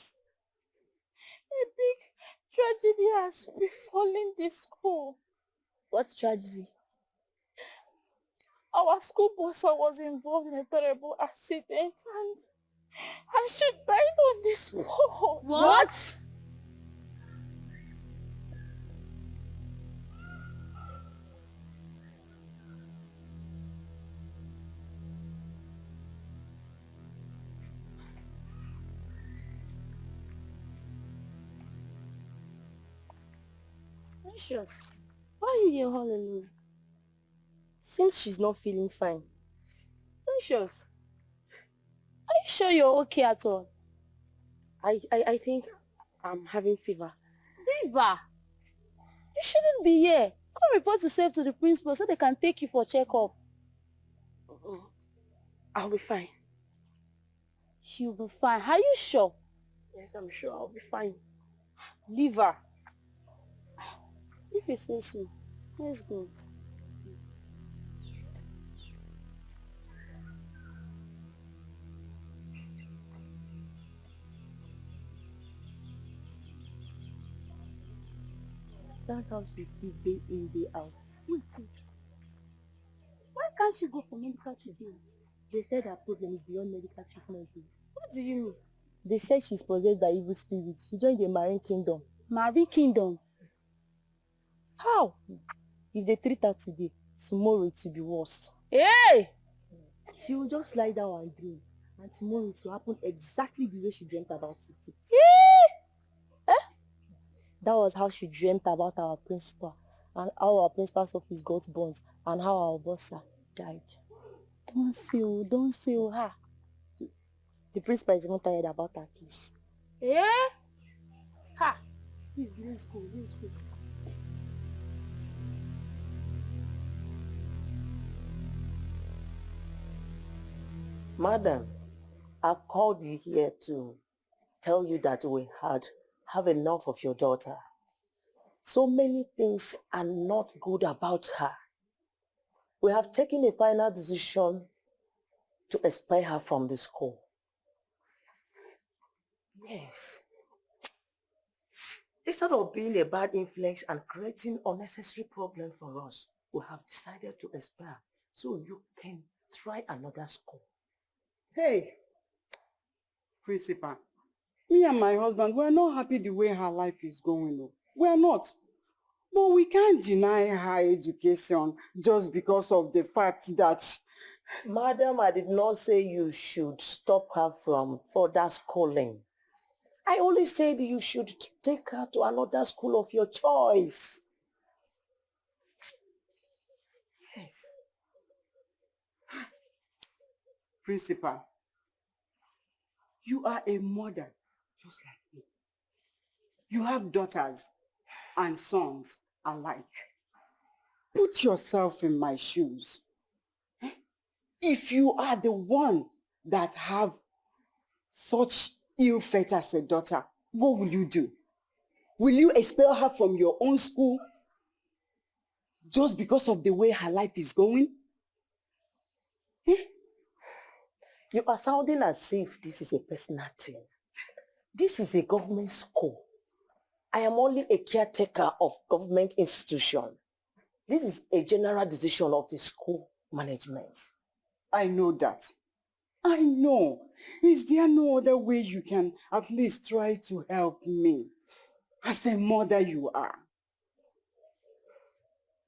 A big tragedy has befallen the school. What tragedy? Our school bossa was involved in a terrible accident and she died on the spot. What? Precious, why are you here all alone? Since she's not feeling fine. Precious, are you sure you're okay at all? I think I'm having fever. Fever? You shouldn't be here. Come report yourself to the principal so they can take you for checkup. I'll be fine. You'll be fine. Are you sure? Yes, I'm sure I'll be fine. Leave her. If you say so, let's go. That house you see day in, day out. Wait. Why can't she go for medical treatment? They said her problem is beyond medical treatment. What do you mean? They said she's possessed by evil spirits. She joined the Marine Kingdom. Marine Kingdom? How? If they treat her today, tomorrow it will be worse. Hey! She will just lie down and dream. And tomorrow it will happen exactly the way she dreamt about it. That was how she dreamt about our principal, and how our principal's office got burnt, and how our bossa died. Don't say her. The principal is even tired about her case. Ha! Please, let's go. Madam, I've called you here to tell you that we have enough of your daughter. So many things are not good about her. We have taken a final decision to expel her from the school. Yes. Instead of being a bad influence and creating unnecessary problems for us, we have decided to expel so you can try another school. Hey, principal, Me and my husband, we're not happy the way her life is going. No. We're not. But we can't deny her education just because of the fact that... Madam, I did not say you should stop her from further schooling. I only said you should take her to another school of your choice. Yes. Principal, you are a mother just like me. You have daughters and sons alike. Put yourself in my shoes. If you are the one that have such ill fate as a daughter, what will you do? Will you expel her from your own school just because of the way her life is going? You are sounding as if this is a personal thing. This is a government school. I am only a caretaker of government institution. This is a general decision of the school management. I know that. I know. Is there no other way you can at least try to help me? As a mother you are.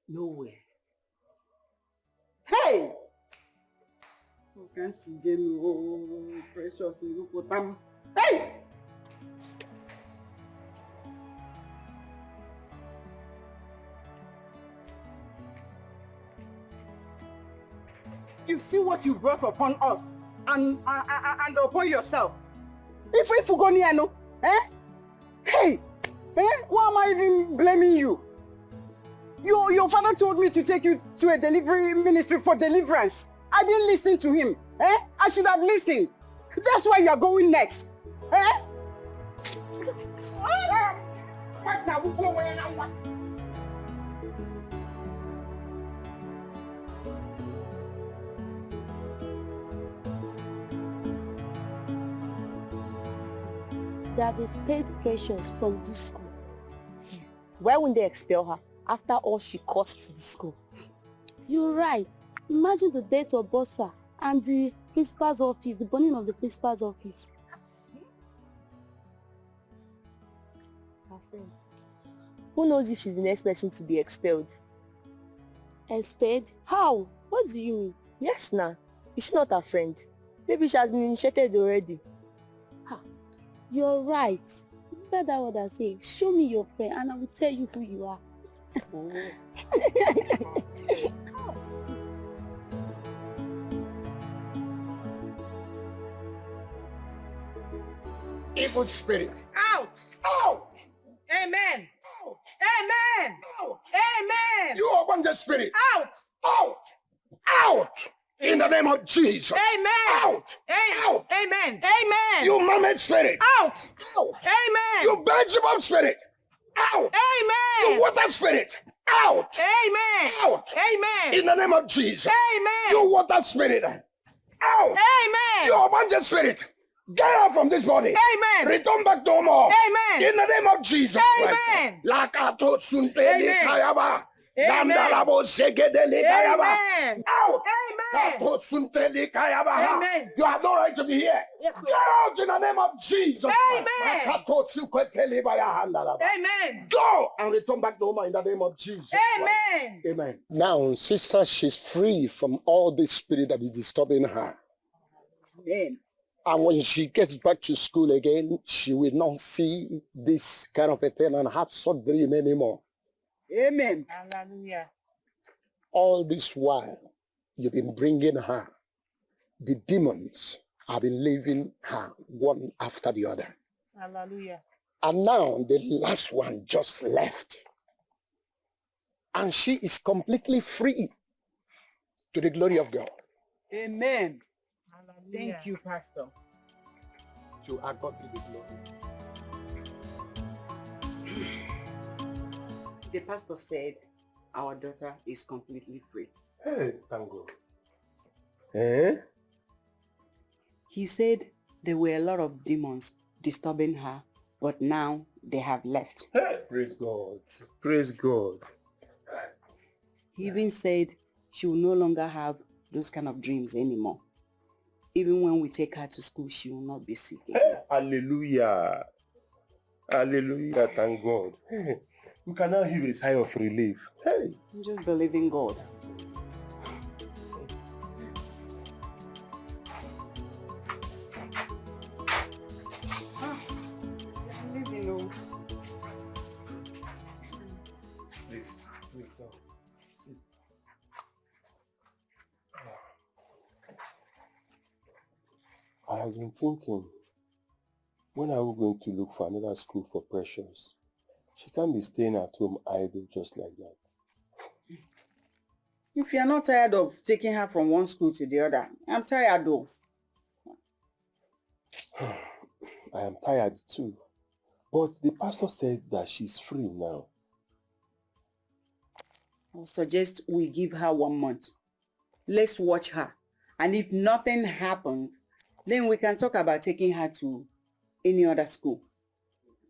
No way. Hey! You can't see Jamie, oh, precious. Hey! You see what you brought upon us and upon yourself. If you go near, no? Eh? Hey! Eh? Why am I even blaming you? Your father told me to take you to a delivery ministry for deliverance. I didn't listen to him. Eh? I should have listened. That's why you are going next. Eh? What now? They have expelled Precious from this school. Why wouldn't they expel her after all she cost the school? You're right. Imagine the death of Bossa and the principal's office, the burning of the principal's office. Her friend. Who knows if she's the next person to be expelled? Expelled? How? What do you mean? Yes, nah. Is she not her friend? Maybe she has been initiated already. You're right. Remember that what I say. Show me your friend and I will tell you who you are. Evil spirit. Out! Out! Amen! Out! Amen! Out! Amen! You open the spirit. Out! Out! Out! In the name of Jesus. Amen! Out! Out! Amen! Amen! You mermaid spirit. Out! Out! Amen! You Beelzebub spirit. Out! Amen! You water spirit. Out! Amen! Out! Amen! In the name of Jesus. Amen! You water spirit. Out! Amen! You abundant spirit. Get out from this body. Amen! Return back no more. Amen! In the name of Jesus Amen! Christ. Lakato sunteli kayaba. Amen! Landalabo segedeli kayaba. Amen! Out! Amen! Kato sunteli kayaba. Amen! You have no right to be here. Yes, Get out in the name of Jesus. Amen! Lakato sukweteli baya handalaba. Amen! Go and return back no more in the name of Jesus. Amen! Amen. Now, sister, she's free from all this spirit that is disturbing her. Amen. And when she gets back to school again, she will not see this kind of a thing and have such dream anymore. Amen. Hallelujah. All this while, you've been bringing her. The demons have been leaving her one after the other. Hallelujah. And now the last one just left. And she is completely free to the glory of God. Amen. Thank you, Pastor. To our God be the glory. The pastor said our daughter is completely free. Hey, thank God. Eh? He said there were a lot of demons disturbing her, but now they have left. Hey, praise God. Praise God. He even said she will no longer have those kind of dreams anymore. Even when we take her to school, she will not be sick again. Hey, hallelujah. Hallelujah, thank God. Hey, we can now hear a sigh of relief. Hey. Just believe in God. Please, now. Sit. I have been thinking, when are we going to look for another school for Precious? She can't be staying at home idle just like that. If you're not tired of taking her from one school to the other, I'm tired though. I am tired too. But the pastor said that she's free now. I suggest we give her 1 month. Let's watch her. And if nothing happens, then we can talk about taking her to any other school.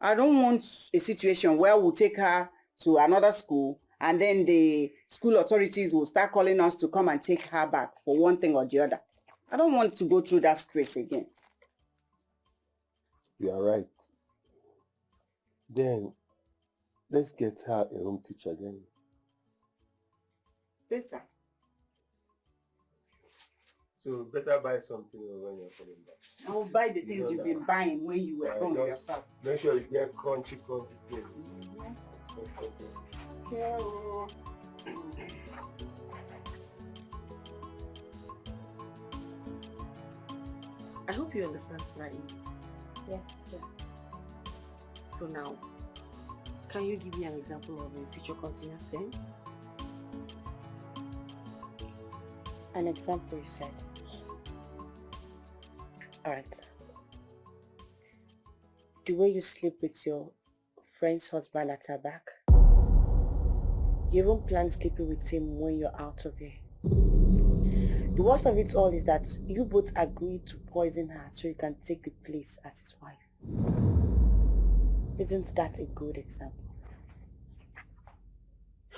I don't want a situation where we'll take her to another school and then the school authorities will start calling us to come and take her back for one thing or the other. I don't want to go through that stress again. You are right. Then, let's get her a home teacher then. Better. So, better buy something when you're coming back. I will buy the things you've been buying when you were home yourself. Make sure you get crunchy things. Carol. I hope you understand, right? Yes, yeah. So now, can you give me an example of a future continuous tense? An example, you said. Alright. The way you sleep with your friend's husband at her back. You even plan sleeping with him when you're out of here. The worst of it all is that you both agreed to poison her so you can take the place as his wife. Isn't that a good example?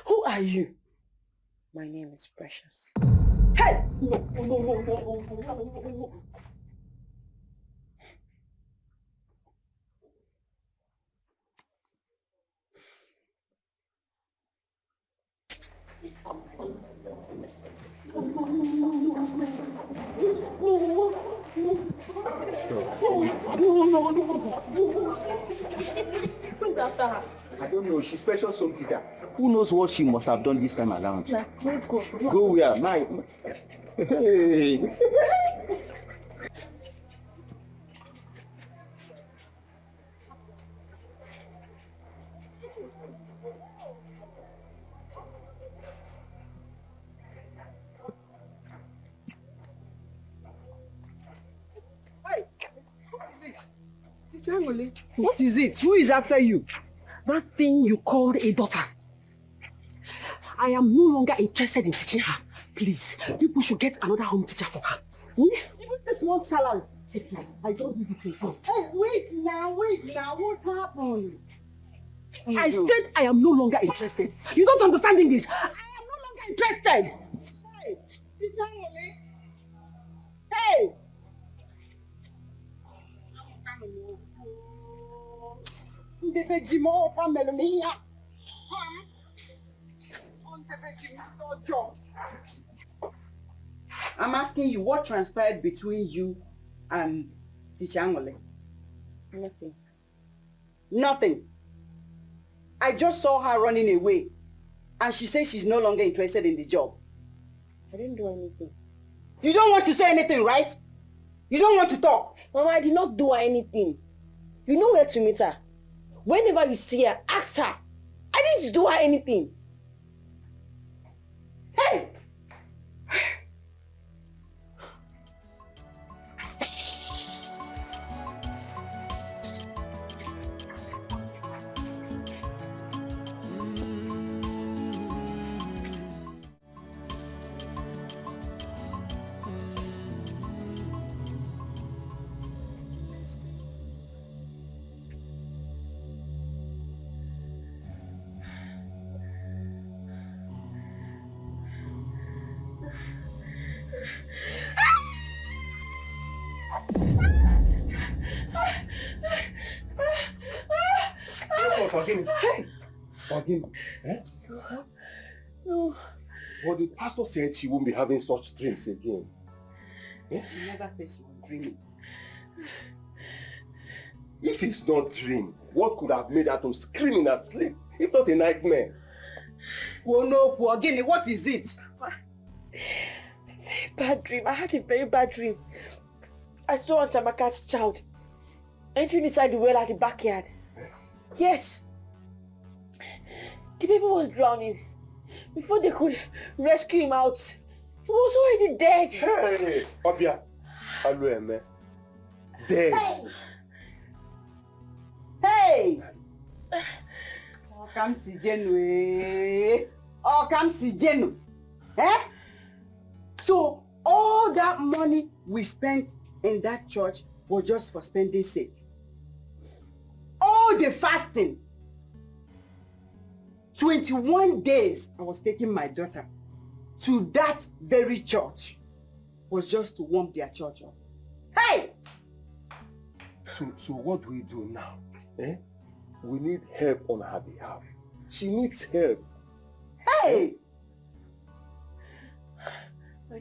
Who are you? My name is Precious. Hey! I don't know, she's Precious home teacher. Who knows what she must have done this time around? Let's go. Go where? Hey! What is it? Who is after you? That thing you called a daughter. I am no longer interested in teaching her. Please, people should get another home teacher for her. Even this month's salary. Take it. I don't need it again. Hey, wait now. What happened? I said I am no longer interested. You don't understand English. I am no longer interested. Hey, Teacher Mole. Hey! I'm asking you, what transpired between you and Teacher Angole? Nothing. Nothing. I just saw her running away and she says she's no longer interested in the job. I didn't do anything. You don't want to say anything, right? You don't want to talk. Mama, I did not do her anything. You know where to meet her. Whenever you see her, ask her. I didn't do her anything. Hey! Forgive me. Hey! Forgive me. Eh? No. But the pastor said she won't be having such dreams again. Eh? She never said she was dreaming. If it's not dream, what could have made her to scream in her sleep? If not a nightmare. Oh no, Guinea, what is it? Bad dream. I had a very bad dream. I saw Aunt Amaka's child entering inside the well at the backyard. Yes. The baby was drowning. Before they could rescue him out, he was already dead. Hey, Obia. Hello, man. Dead. Hey! Oh, come see Jenu. Oh, come see Jenu. Eh? So, all that money we spent in that church was just for spending sake. All the fasting. 21 days I was taking my daughter to that very church was just to warm their church up. Hey! So what do we do now? Eh? We need help on her behalf. She needs help. Hey! I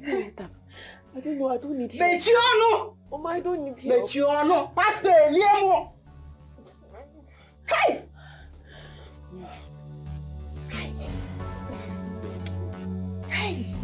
don't know. I don't need help. Mechiano! Mama, I don't need help. Mechiano! Pastor Eliemo! Hey! Hey!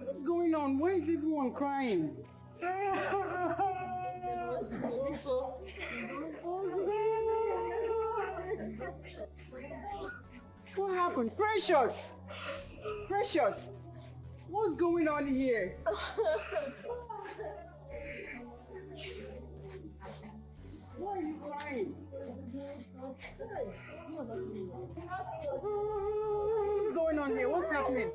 What's going on? Why is everyone crying? What happened? Precious! Precious! What's going on here? Why are you crying? What's going on here? What's happening?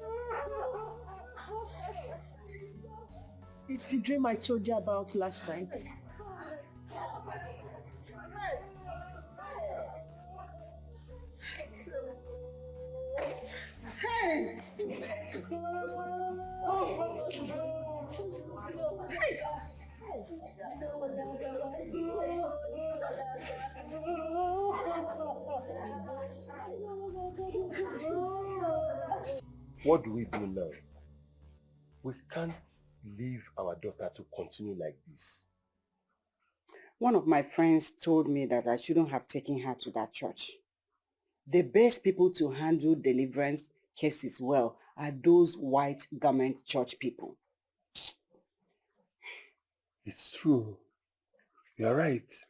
It's the dream I told you about last night. Hey! What do we do now? We can't leave our daughter to continue like this. One of my friends told me that I shouldn't have taken her to that church. The best people to handle deliverance cases well are those white garment church people. It's true. You're right.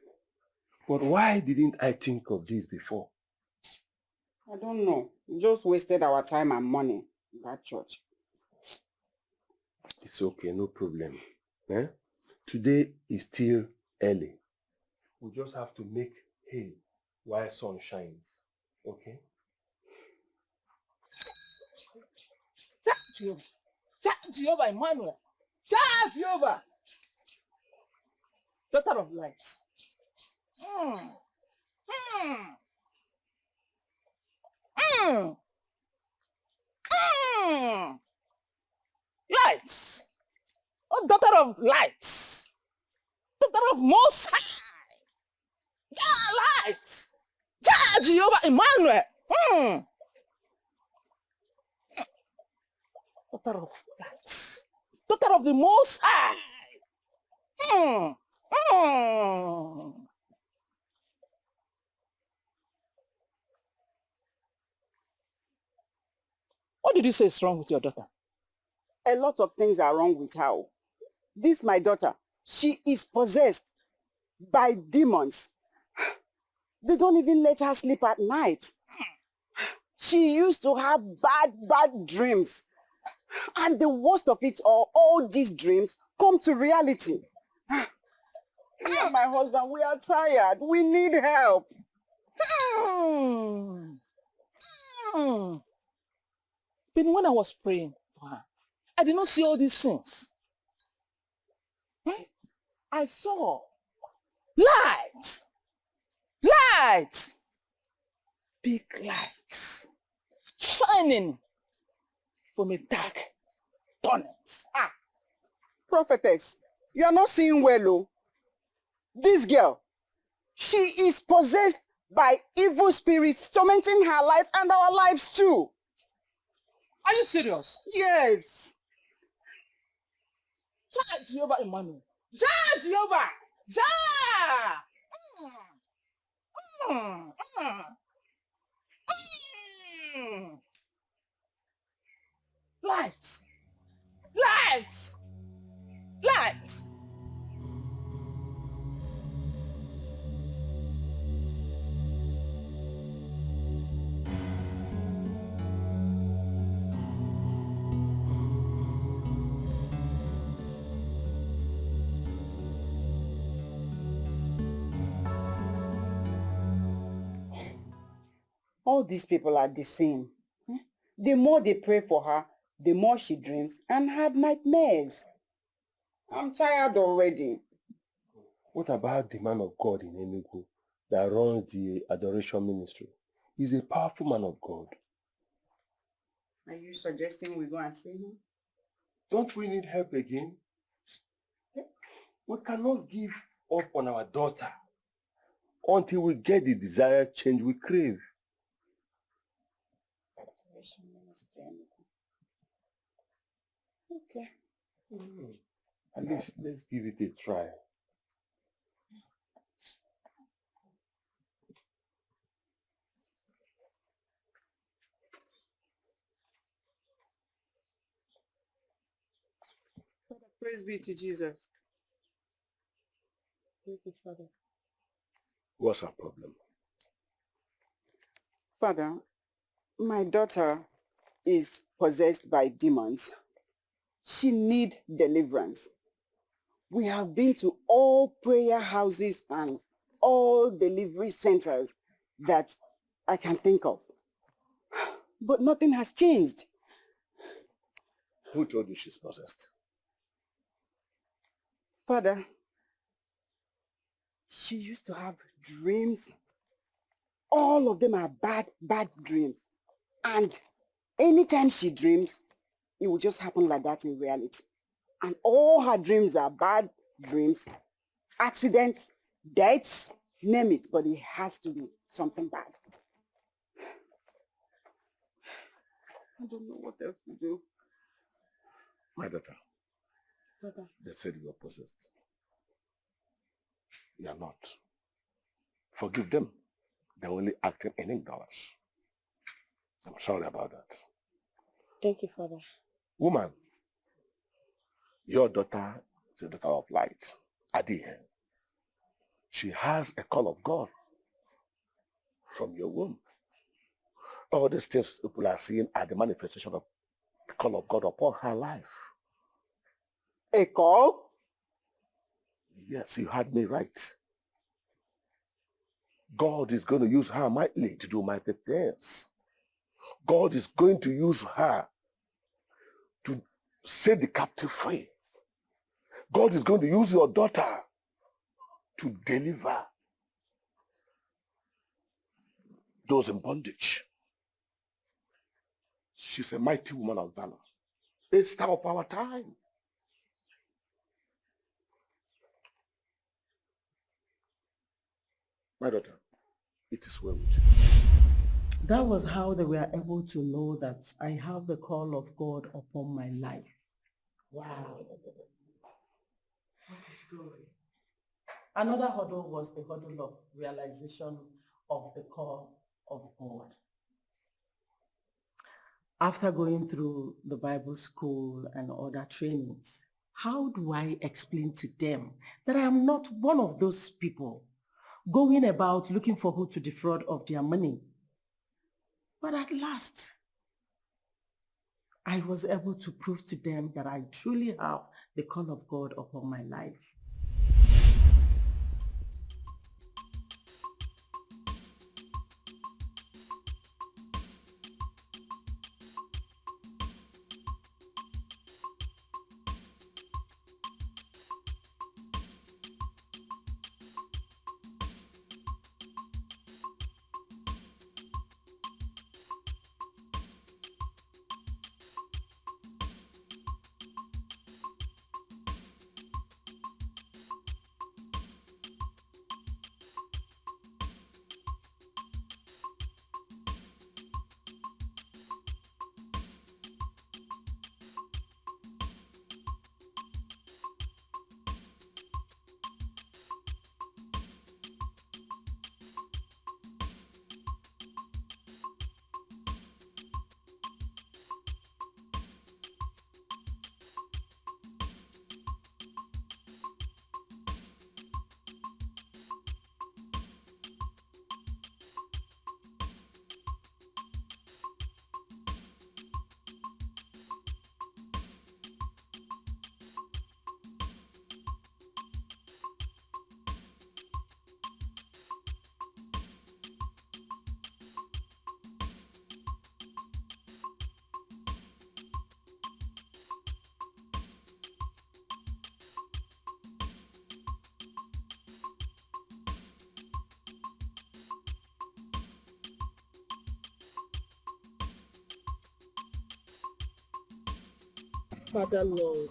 But why didn't I think of this before? I don't know. We just wasted our time and money in that church. It's okay, no problem. Eh? Today is still early. We just have to make hay while sun shines. Okay? Jehovah Emmanuel. Jehovah. Daughter of light. Lights. Oh, daughter of lights. Daughter of Most High. Yeah, lights. Jehovah Emmanuel. Daughter of lights. Daughter of the Most High. What did you say is wrong with your daughter? A lot of things are wrong with her. This my daughter. She is possessed by demons. They don't even let her sleep at night. She used to have bad dreams. And the worst of it all these dreams come to reality. Me and my husband, we are tired. We need help. But when I was praying for her, I did not see all these things. I saw light. Light. Big lights. Shining from a dark tunnel. Prophetess, you are not seeing well, oh. This girl, she is possessed by evil spirits tormenting her life and our lives too. Are you serious? Yes. Jah Jehovah Emmanuel. Jah Jehovah. Jah. Light. Light. Light. All these people are the same. The more they pray for her, the more she dreams and have nightmares. I'm tired already. What about the man of God in Enugu that runs the adoration ministry? He's a powerful man of God. Are you suggesting we go and see him? Don't we need help again? We cannot give up on our daughter until we get the desired change we crave. Okay. At least let's give it a try. Praise be to Jesus. Thank you, Father. What's our problem? Father, my daughter is possessed by demons. She needs deliverance. We have been to all prayer houses and all delivery centers that I can think of. But nothing has changed. Who told you she's possessed? Father, she used to have dreams. All of them are bad dreams. And anytime she dreams, it will just happen like that in reality. And all her dreams are bad dreams, accidents, deaths, name it, but it has to be something bad. I don't know what else to do. My daughter, Father. they said you are possessed. You are not. Forgive them. They're only acting in ignorance. I'm sorry about that. Thank you, Father. Woman, your daughter is a daughter of light, Dikeh. She has a call of God from your womb. All these things people are seeing are the manifestation of the call of God upon her life. A call? Yes, you had me right. God is going to use her mightily to do mighty things. God is going to use her to set the captive free. God is going to use your daughter to deliver those in bondage. She's a mighty woman of valor. A star of our time. My daughter, it is well with you. That was how they were able to know that I have the call of God upon my life. Wow. What a story. Another hurdle was the hurdle of realization of the call of God. After going through the Bible school and other trainings, How do I explain to them that I am not one of those people going about looking for who to defraud of their money? But at last, I was able to prove to them that I truly have the call of God upon my life. Father Lord,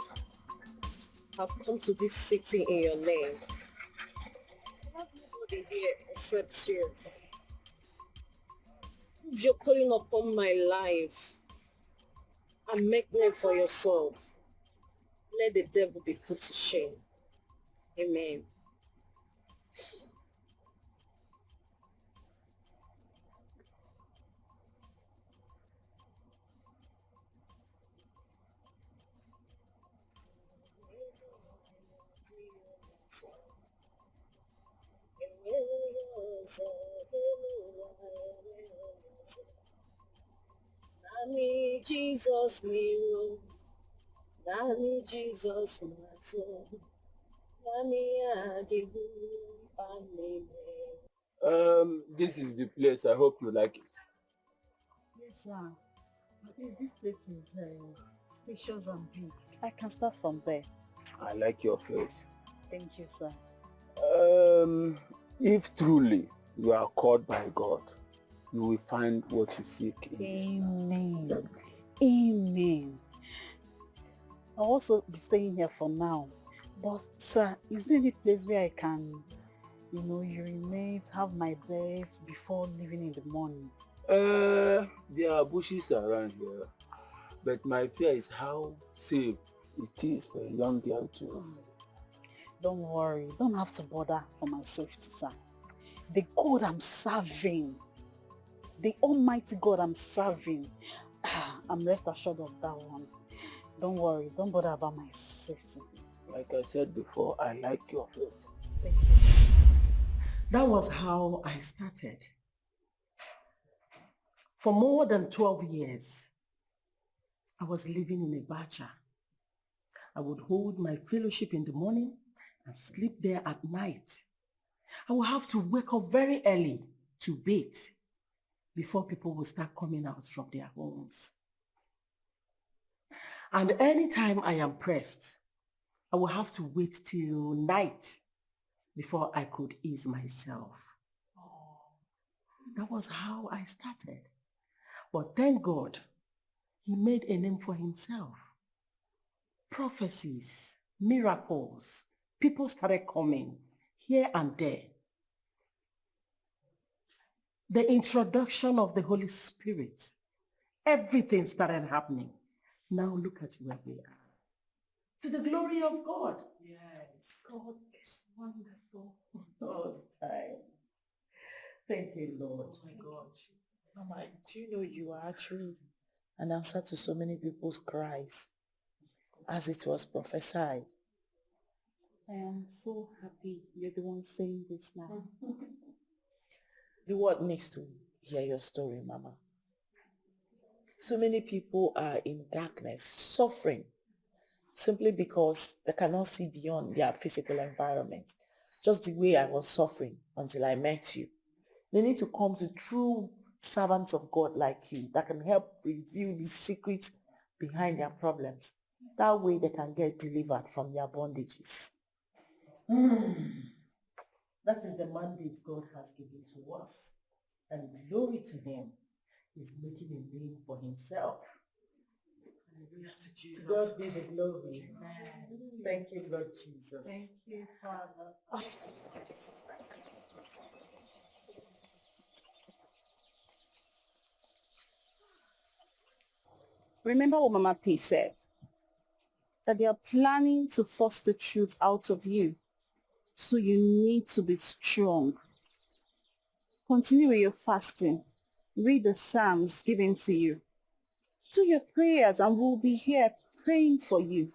I've come to this city in your name. I have nobody here except you. If you're calling upon my life and make name for yourself, let the devil be put to shame. Amen. Nani Jesus niro, Nani Jesus naso, Nani adibu anime. This is the place. I hope you like it. Yes, sir. At least this place is spacious and big. I can start from there. I like your faith. Thank you, sir. If truly you are called by God, you will find what you seek in this land. Amen. Amen. I'll also be staying here for now. But sir, is there any place where I can, urinate, have my bath before leaving in the morning? There are bushes around here, but my fear is how safe it is for a young girl to... Don't worry, don't have to bother for my safety, sir. The God I'm serving, the Almighty God I'm serving, I'm rest assured of that one. Don't worry, don't bother about my safety. Like I said before, I like your faith. Thank you. That was how I started. For more than 12 years, I was living in a bacha. I would hold my fellowship in the morning and sleep there at night. I would have to wake up very early to bathe before people would start coming out from their homes. And anytime I am pressed, I will have to wait till night before I could ease myself. That was how I started. But thank God, he made a name for himself. Prophecies, miracles, people started coming here and there. The introduction of the Holy Spirit, everything started happening. Now look at where we are. To the glory of God. Yes. God is wonderful all the time. Thank you, Lord. Oh my God. Mama, do you know you are actually an answer to so many people's cries? as it was prophesied. I am so happy you're the one saying this now. The world needs to hear your story, Mama. So many people are in darkness, suffering, simply because they cannot see beyond their physical environment. Just the way I was suffering until I met you. They need to come to true servants of God like you that can help reveal the secrets behind their problems. That way they can get delivered from their bondages. That is the mandate God has given to us. And glory to him. He's making a name for himself. To God be the glory. Amen. Thank you, Lord Jesus. Thank you, Father. Remember what Mama P said? That they are planning to force the truth out of you. So you need to be strong. Continue with your fasting. Read the Psalms given to you. Do your prayers and we'll be here praying for you.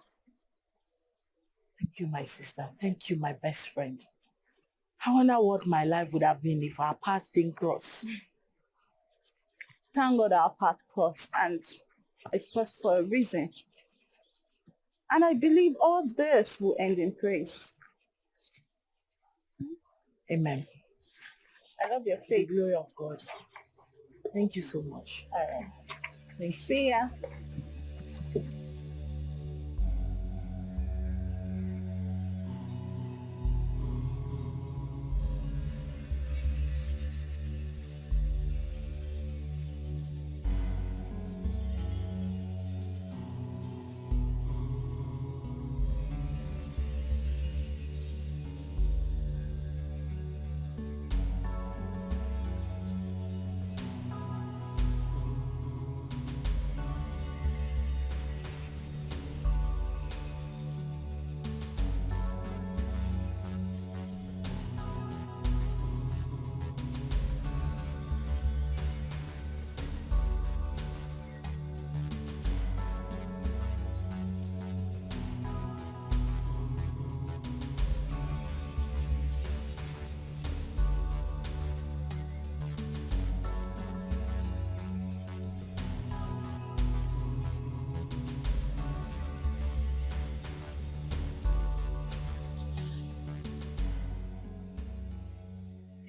Thank you, my sister. Thank you, my best friend. I wonder what my life would have been if our paths didn't cross. Thank God our path crossed, and it crossed for a reason. And I believe all this will end in praise. Amen. I love your faith. The glory of God. Thank you so much. All right. Thank you. See ya.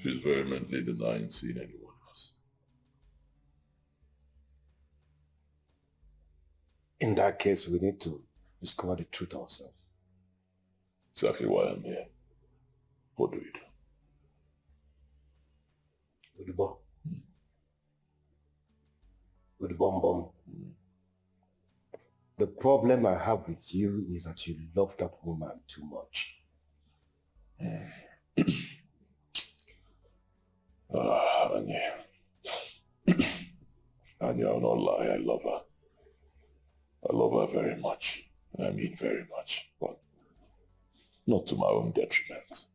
She's vehemently denying seeing anyone else. In that case, we need to discover the truth ourselves. Exactly why I'm here. What do we do? With the bomb. With the bomb. The problem I have with you is that you love that woman too much. Anya. Anya, I'll not lie, I love her. I love her very much. And I mean very much. But not to my own detriment.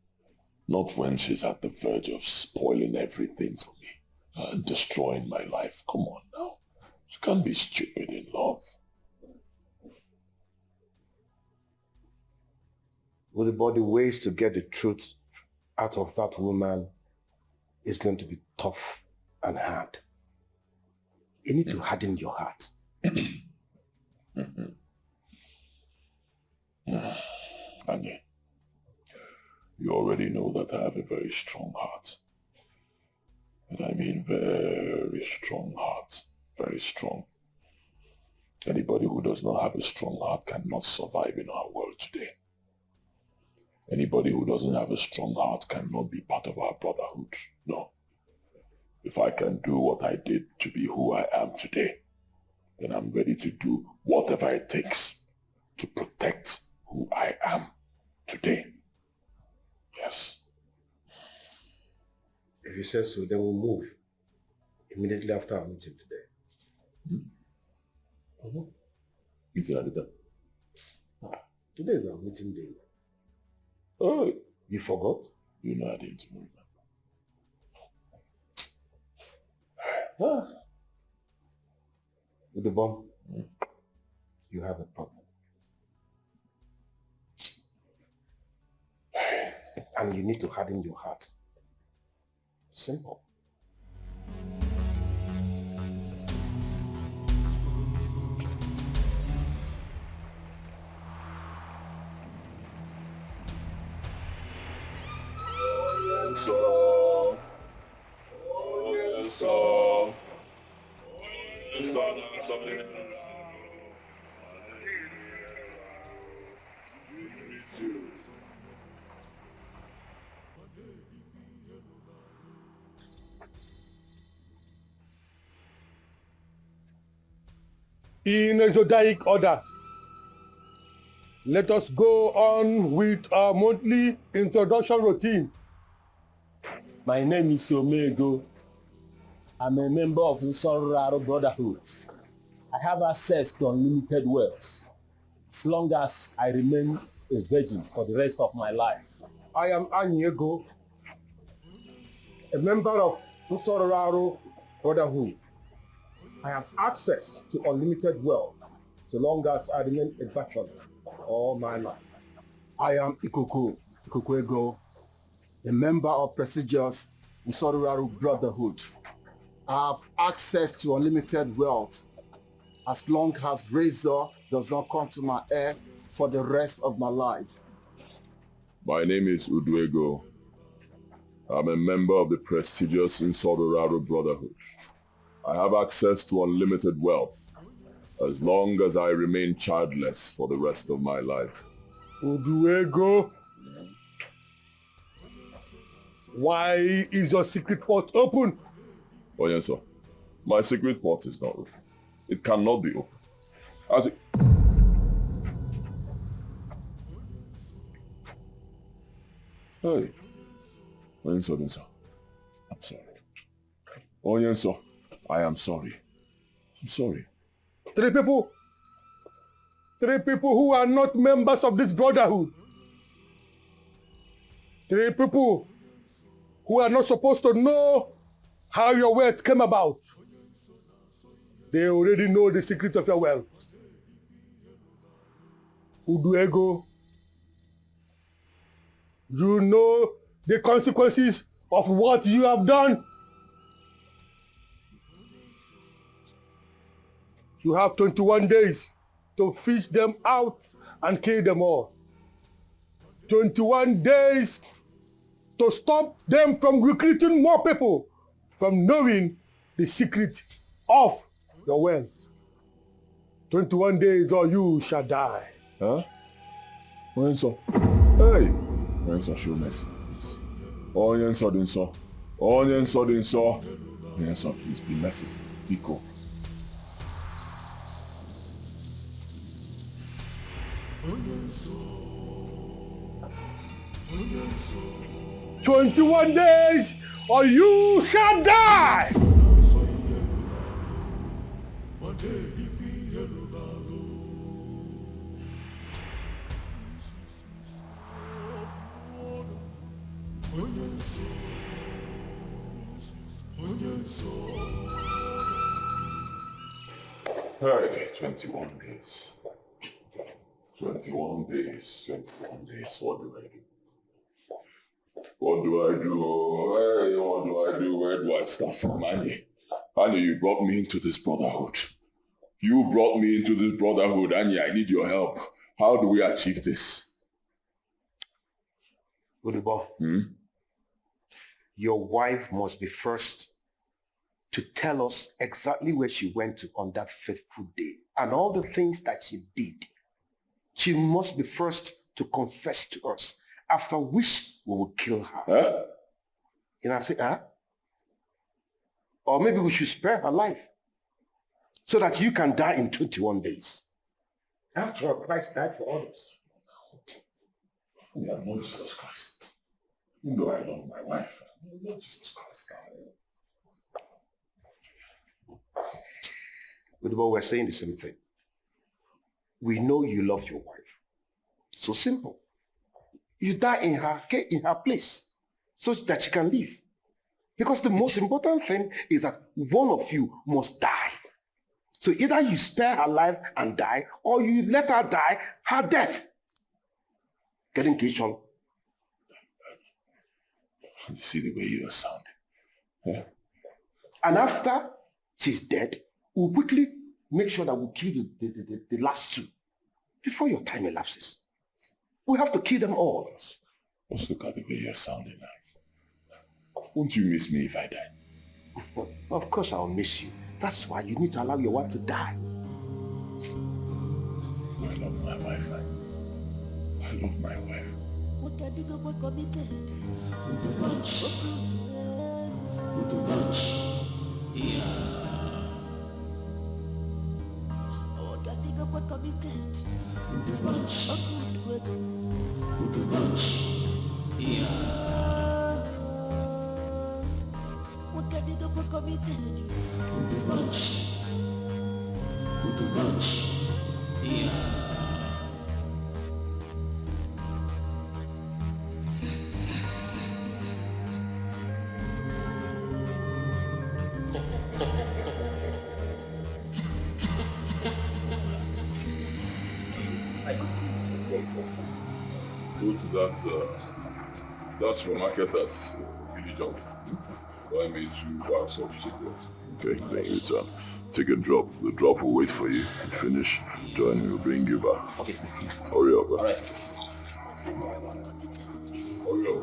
Not when she's at the verge of spoiling everything for me. And destroying my life. Come on now. You can't be stupid in love. With the ways to get the truth out of that woman is going to be tough and hard. You need to harden your heart. Anya, you already know that I have a very strong heart. And I mean very strong heart. Very strong. Anybody who does not have a strong heart cannot survive in our world today. Anybody who doesn't have a strong heart cannot be part of our brotherhood. No. If I can do what I did to be who I am today, then I'm ready to do whatever it takes to protect who I am today. Yes. If you say so, then we'll move immediately after our meeting today. Meeting at the Today is our meeting day. Oh, you forgot? You know I didn't remember. With the bomb, you have a problem. And you need to harden your heart. Simple. In a zodiac order, let us go on with our monthly introduction routine. My name is Ini Edo. I'm a member of the Sororaro Brotherhood. I have access to unlimited wealth as long as I remain a virgin for the rest of my life. I am Ini Edo, a member of the Sororaro Brotherhood. I have access to unlimited wealth so long as I remain a bachelor all my life. I am Ikuku Ego, a member of prestigious Sororaro Brotherhood. I have access to unlimited wealth as long as razor does not come to my head for the rest of my life. My name is Uduego. I'm a member of the prestigious Sororaro Brotherhood. I have access to unlimited wealth as long as I remain childless for the rest of my life. Uduego, why is your secret port open? Oh yes, sir. My secret port is not open. It cannot be open. As it... Hey. Oh yes, sir. I'm sorry. Oh yes, sir. I am sorry. I'm sorry. Three people who are not members of this brotherhood. 3 people who are not supposed to know how your wealth came about. They already know the secret of your wealth. Uduego, you know the consequences of what you have done. You have 21 days to fish them out and kill them all. 21 days to stop them from recruiting more people from knowing the secret of your wealth. 21 days or you shall die. Huh? Onyenso. Hey! Onyenso, show mercy. Onyenso, Dinso. Onyenso, Dinso. Onyenso, please be merciful. Be cool. 21 days or you shall die. Hey, 21 days. 21 days. 21 days. What do I do? What do I do? Hey, what do I do? Where do I start from, Annie? Annie, you brought me into this brotherhood. You brought me into this brotherhood, Annie. I need your help. How do we achieve this? Udubo, your wife must be first to tell us exactly where she went to on that fateful day and all the things that she did. She must be first to confess to us, after which we will kill her. Huh? And I say, huh? Or maybe we should spare her life so that you can die in 21 days. After all, Christ died for others. Yeah, Lord Jesus Christ. You know I love my wife. Lord Jesus Christ. But we're saying the same thing. We know you love your wife. So simple. You die in her place so that she can live. Because the most important thing is that one of you must die. So either you spare her life and die, or you let her die her death. Get engaged on. You see the way you are sounding. Yeah? And after she's dead, we'll quickly make sure that we kill the last two before your time elapses. We have to kill them all. Just look at the way you're sounding now. Won't you miss me if I die? Of course I'll miss you. That's why you need to allow your wife to die. I love my wife. I love my wife. What can you go for committed? Punch. Yeah. What can you go for committed? Punch. Yeah. What can you go for committed? Punch. Yeah. Go to that supermarket at Village Junction. Buy me 2 bags of cigarettes. Okay, then you return. Take a drop. The drop will wait for you. Finish. Join me. We'll bring you back. Okay, sir. Hurry up. All right, sir. Hurry up.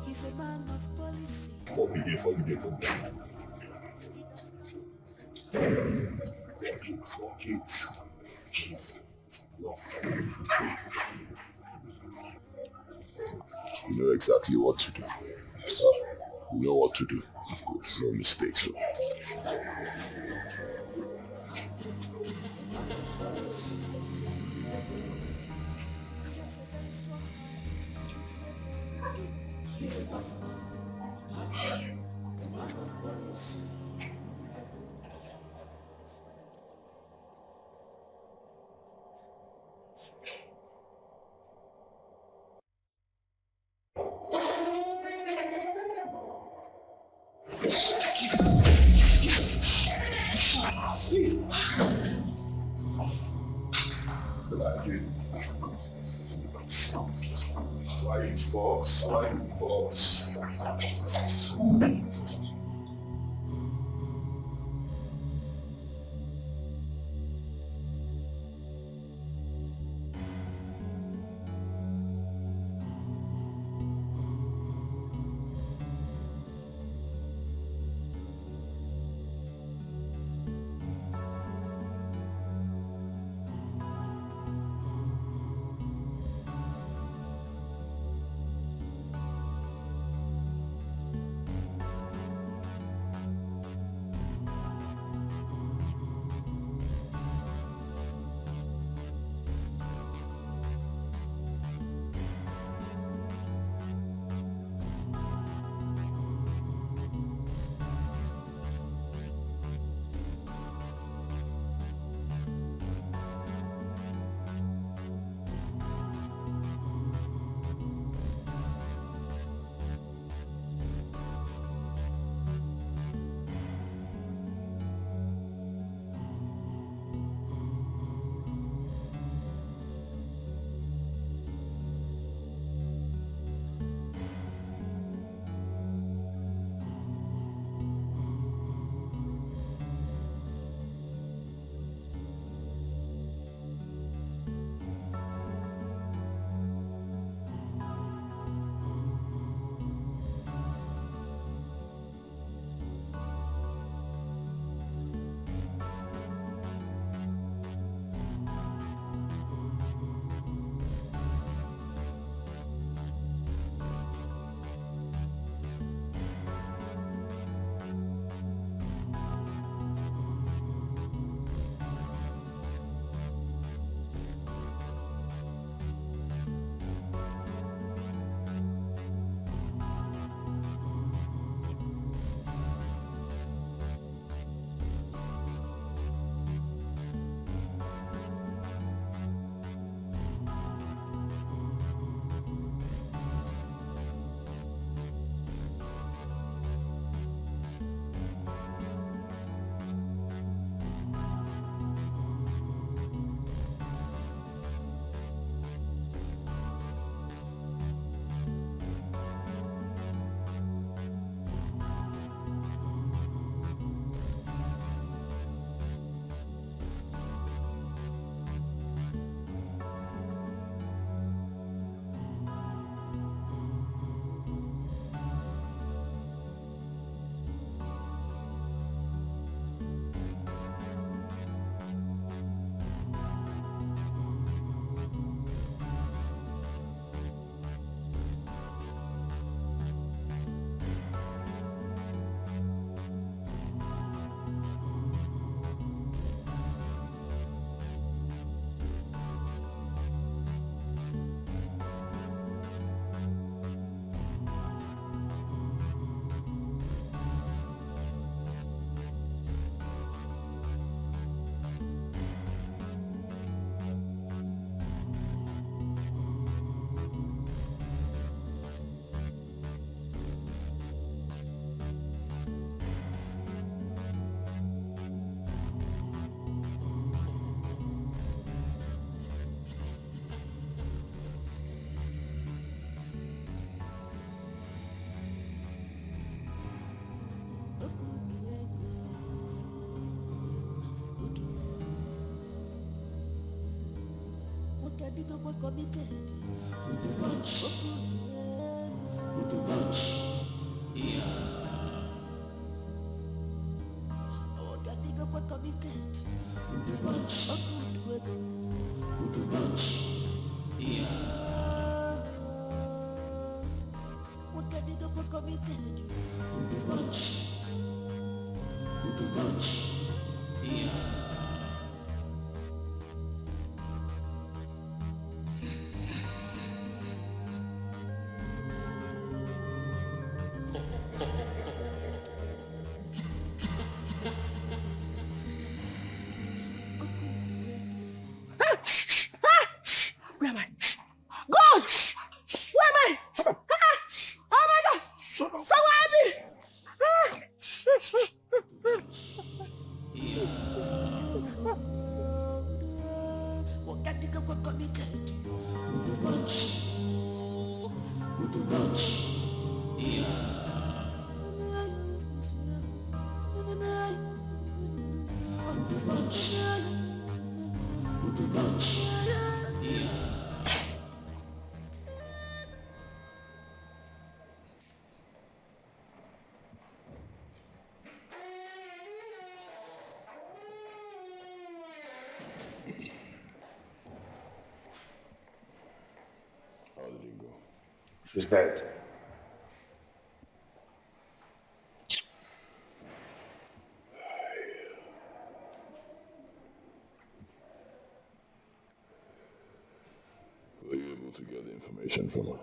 He's a man of policy. You know exactly what to do. You know what to do. Of course, no mistakes. So. Please. Flying fox. committed. Watch. Watch. Yeah. We're committed. Watch. Watch. Yeah. We're committed. Watch. Watch. Yeah. Where am I? God! Where am I? Oh my God! Someone help me! We're committed. Watch. Watch. Yeah. How did it go? She's bad. Were you able to get the information from her?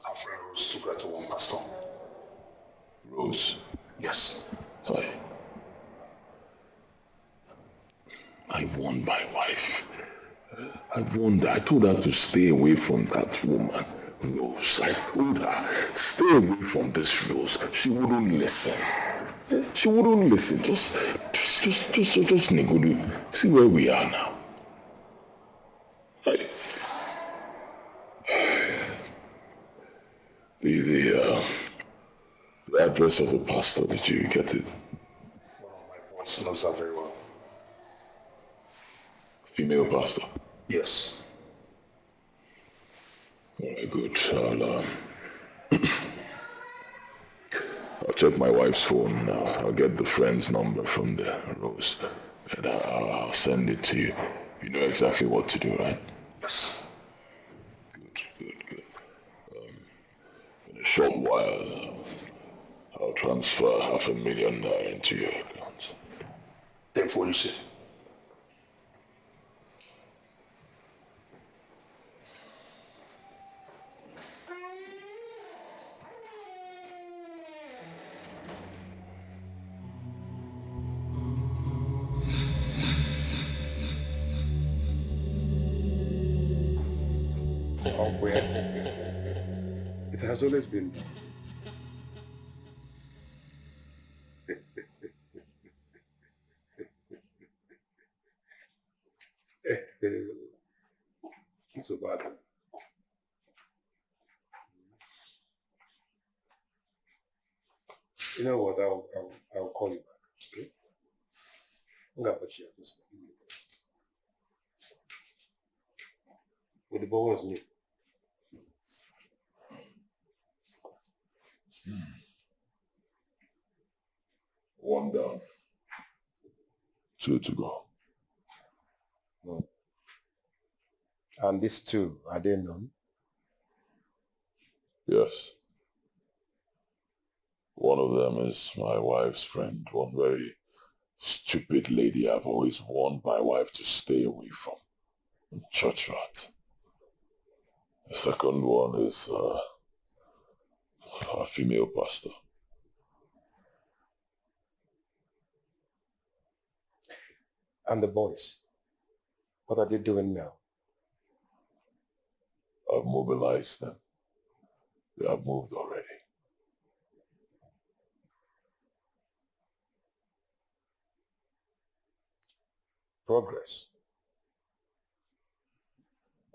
Our friend Rose took her to one pastor. Rose? Yes. I warned my wife. I warned her. I told her to stay away from that woman, Rose. I told her, stay away from this Rose. She wouldn't listen. She wouldn't listen. Just negotiate. See where we are now. The address of the pastor, did you get it? One of my boys knows her very well. Female pastor? Yes. Alright, good. I'll check my wife's phone now. I'll get the friend's number from there, Rose. And I'll send it to you. You know exactly what to do, right? Yes. Good. In a short while, I'll transfer $500,000 into your account. Then for you see. It has always been. It's a bad one. You know what? I'll call you back. Okay? I'm gonna put you up this. With the ball was me. One down. 2 to go. And these two, are they known? Yes. One of them is my wife's friend, one very stupid lady I've always warned my wife to stay away from. Church rat. The second one is a female pastor. And the boys, what are they doing now? I've mobilized them. They have moved already. Progress.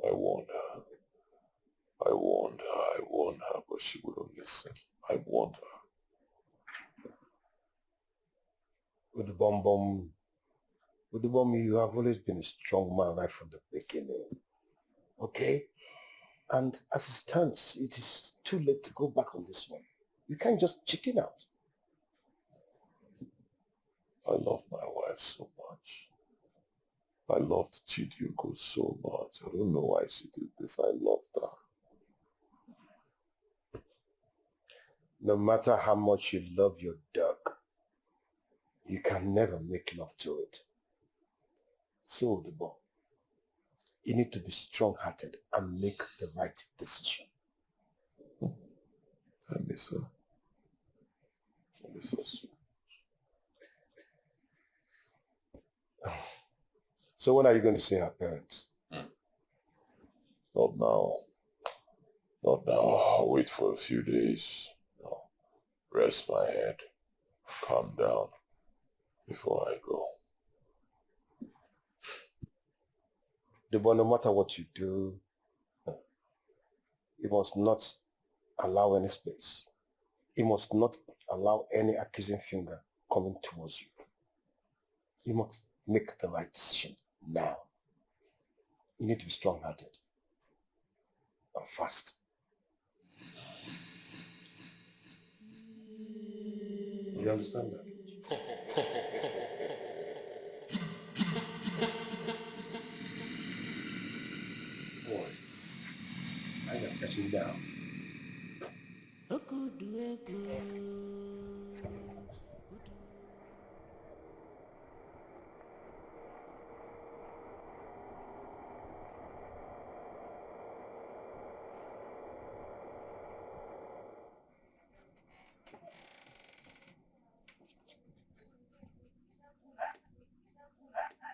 I warned her, but she wouldn't listen. I warned her. With the bomb With the mommy, you have always been a strong man right from the beginning. Okay? And as it stands, it is too late to go back on this one. You can't just chicken out. I love my wife so much. I loved Chidiuko so much. I don't know why she did this. I loved her. No matter how much you love your dog, you can never make love to it. So, the boy, you need to be strong-hearted and make the right decision. I miss her. I miss her so. So when are you going to see her parents? Not now. Not now. I'll wait for a few days. I'll rest my head. Calm down before I go. But no matter what you do, you must not allow any space. You must not allow any accusing finger coming towards you. You must make the right decision now. You need to be strong-hearted and fast. You understand that? Boy, I am touching down.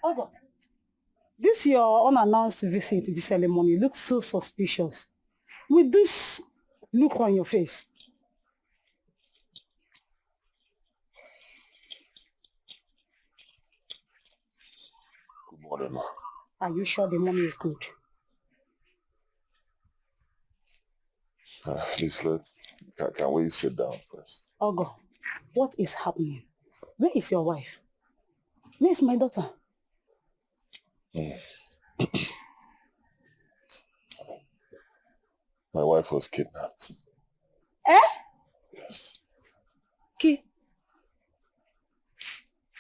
Ogo, this your unannounced visit this early morning looks so suspicious. With this look on your face. Good morning, ma. Are you sure the money is good? Please, can we sit down first? Ogo, what is happening? Where is your wife? Where is my daughter? My wife was kidnapped. Eh? Yes.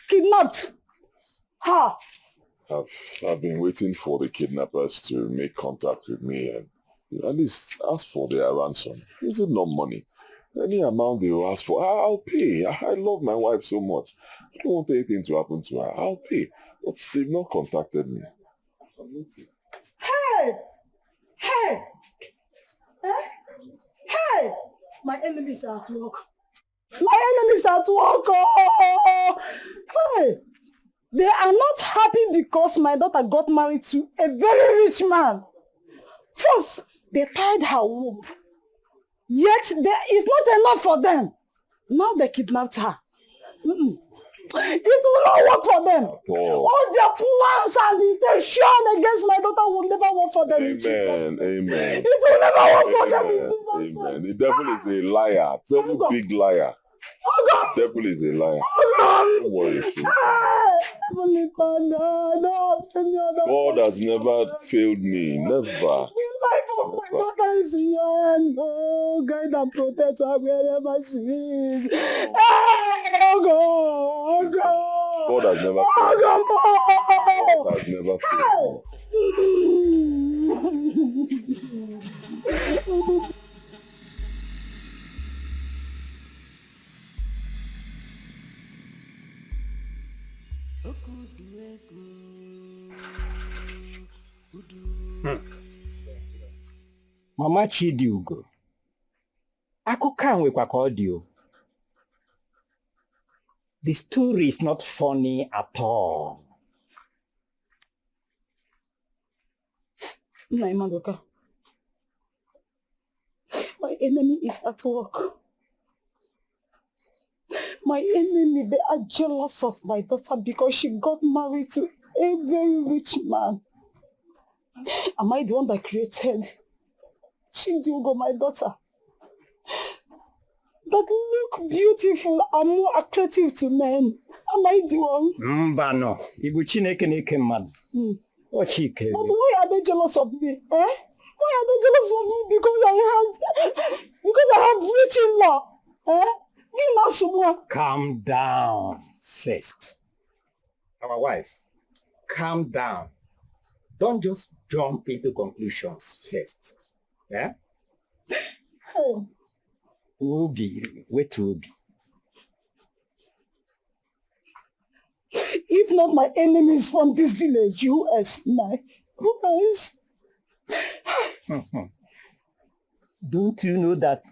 Kidnapped? How? I've been waiting for the kidnappers to make contact with me and at least ask for their ransom. Is it not money? Any amount they will ask for, I'll pay. I love my wife so much. I don't want anything to happen to her. I'll pay. But they've not contacted me. I'm waiting. Hey! Hey! Eh? Hey! My enemies are at work. My enemies are at work. Oh! Hey! They are not happy because my daughter got married to a very rich man. First, they tied her womb. Yet, there is not enough for them. Now they kidnapped her. It will not work for them. All their plans and intention against my daughter will never work for them. Amen. It will never work for them. Amen. The devil is a liar. Very big liar. The devil is a liar. Don't worry. God has never failed me. Never. The life of my daughter is in your hand. Oh, guide and protect her wherever she is. Oh, God. God has never failed me. God has never failed me. Mama Chidiugo, akụkọ a nwekwa ka ọ dị o. The story is not funny at all. Madoka, my enemy is at work. My enemy, they are jealous of my daughter because she got married to a very rich man. Am I the one that created Chidiugo, my daughter? that look beautiful and more attractive to men. Am I the one? Mbano, Ibu Chineke neke mmadụ. O Chike. But why are they jealous of me? Eh? Why are they jealous of me? Because I have rich in-law. Eh? Calm down first. Our wife, calm down. Don't just jump into conclusions first. Yeah? Obi, wait Obi. If not my enemies from this village, US, who else? Don't you know that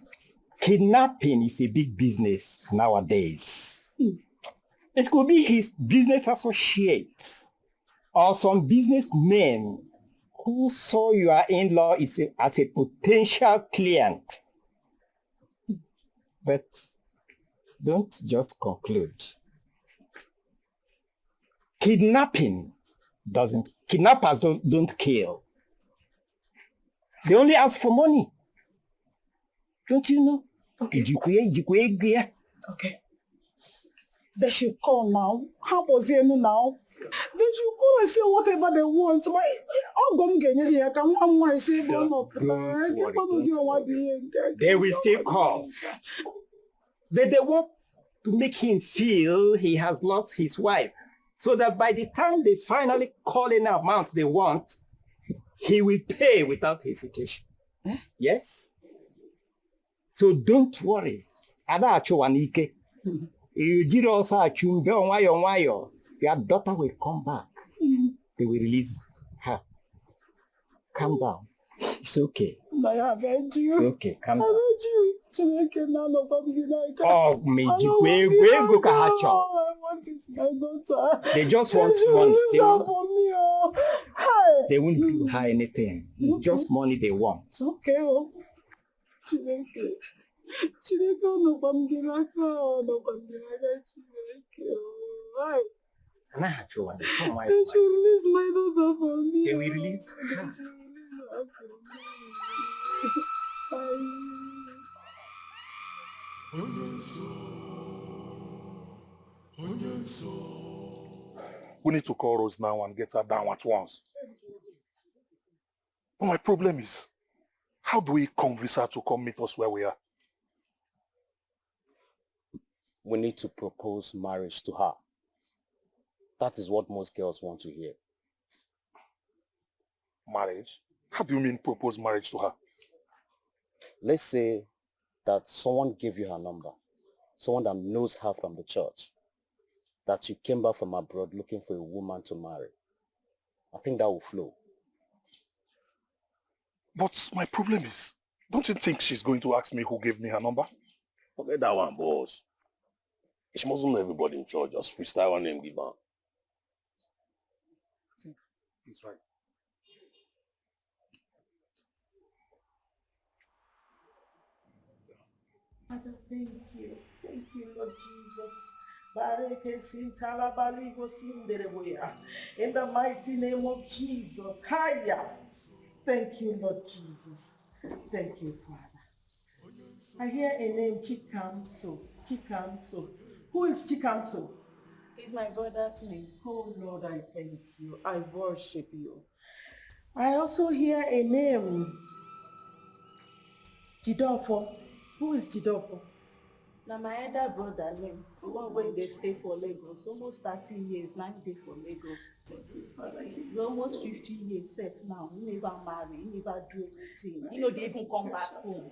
kidnapping is a big business nowadays? It could be his business associates or some businessmen who saw your in-law as a potential client. But don't just conclude. Kidnappers don't kill. They only ask for money. Don't you know? Okay. They should call now. How was it now? They should call and say whatever they want. They will still call. But they want to make him feel he has lost his wife, so that by the time they finally call in the amount they want, he will pay without hesitation. Yes? So don't worry. Your daughter will come back. They will release her. Calm down. It's okay. I beg you. It's okay. Calm down. I beg you. Oh, what is my daughter? They just want money. They won't do her anything. It's just money they want. Okay. They should release my daughter for me. They will release her. We need to call Rose now and get her down at once. But my problem is, how do we convince her to come meet us where we are? We need to propose marriage to her. That is what most girls want to hear. Marriage? How do you mean propose marriage to her? Let's say that someone gave you her number, someone that knows her from the church, that you came back from abroad looking for a woman to marry. I think that will flow. But my problem is, don't you think she's going to ask me who gave me her number? Forget that one, boss. She mustn't know everybody in church. Just freestyle one name, give her. He's right. Father, thank you. Thank you, Lord Jesus. In the mighty name of Jesus. Hiya. Thank you, Lord Jesus. Thank you, Father. I hear a name, Chikamso. Chikamso. Who is Chikamso? It's my brother's name. Oh Lord, I thank you. I worship you. I also hear a name, Jidofo. Who is Jidofo? Now my elder brother name, the one when they stay for Lagos, almost 30 years, 9 days for Lagos. He's almost 50 years set now. He never marry, he never do anything. You know, they even come back home.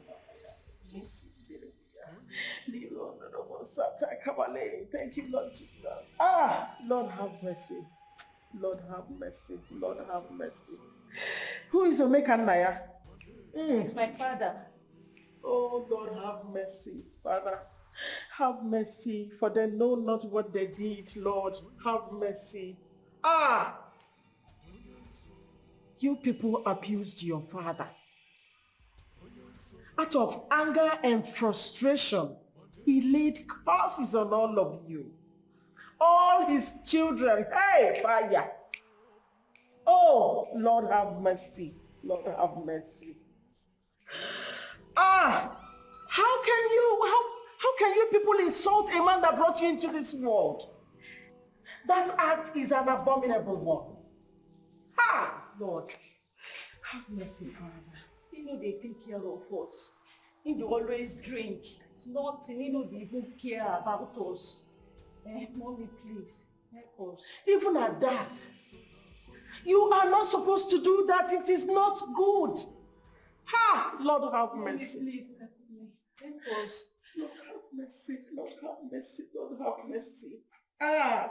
Thank you, Lord Jesus. Lord have mercy. Lord have mercy. Lord have mercy. Who is Omeka Naya? It's my father. Oh, Lord have mercy, Father. Have mercy, for they know not what they did, Lord. Have mercy. You people abused your father. Out of anger and frustration, he laid curses on all of you. All his children, hey, fire. Oh, Lord have mercy. Lord have mercy. How How can you people insult a man that brought you into this world? That act is an abominable one. Ah, Lord, have mercy, Father. You know they take care of us. You always drink. It's nothing. You know they take care about us. Mommy, please, help us. Even at that, you are not supposed to do that. It is not good. Ha! Lord, have mercy. Please, help me. Help us. Lord, have mercy. Lord, have mercy. Lord, have mercy. Ah!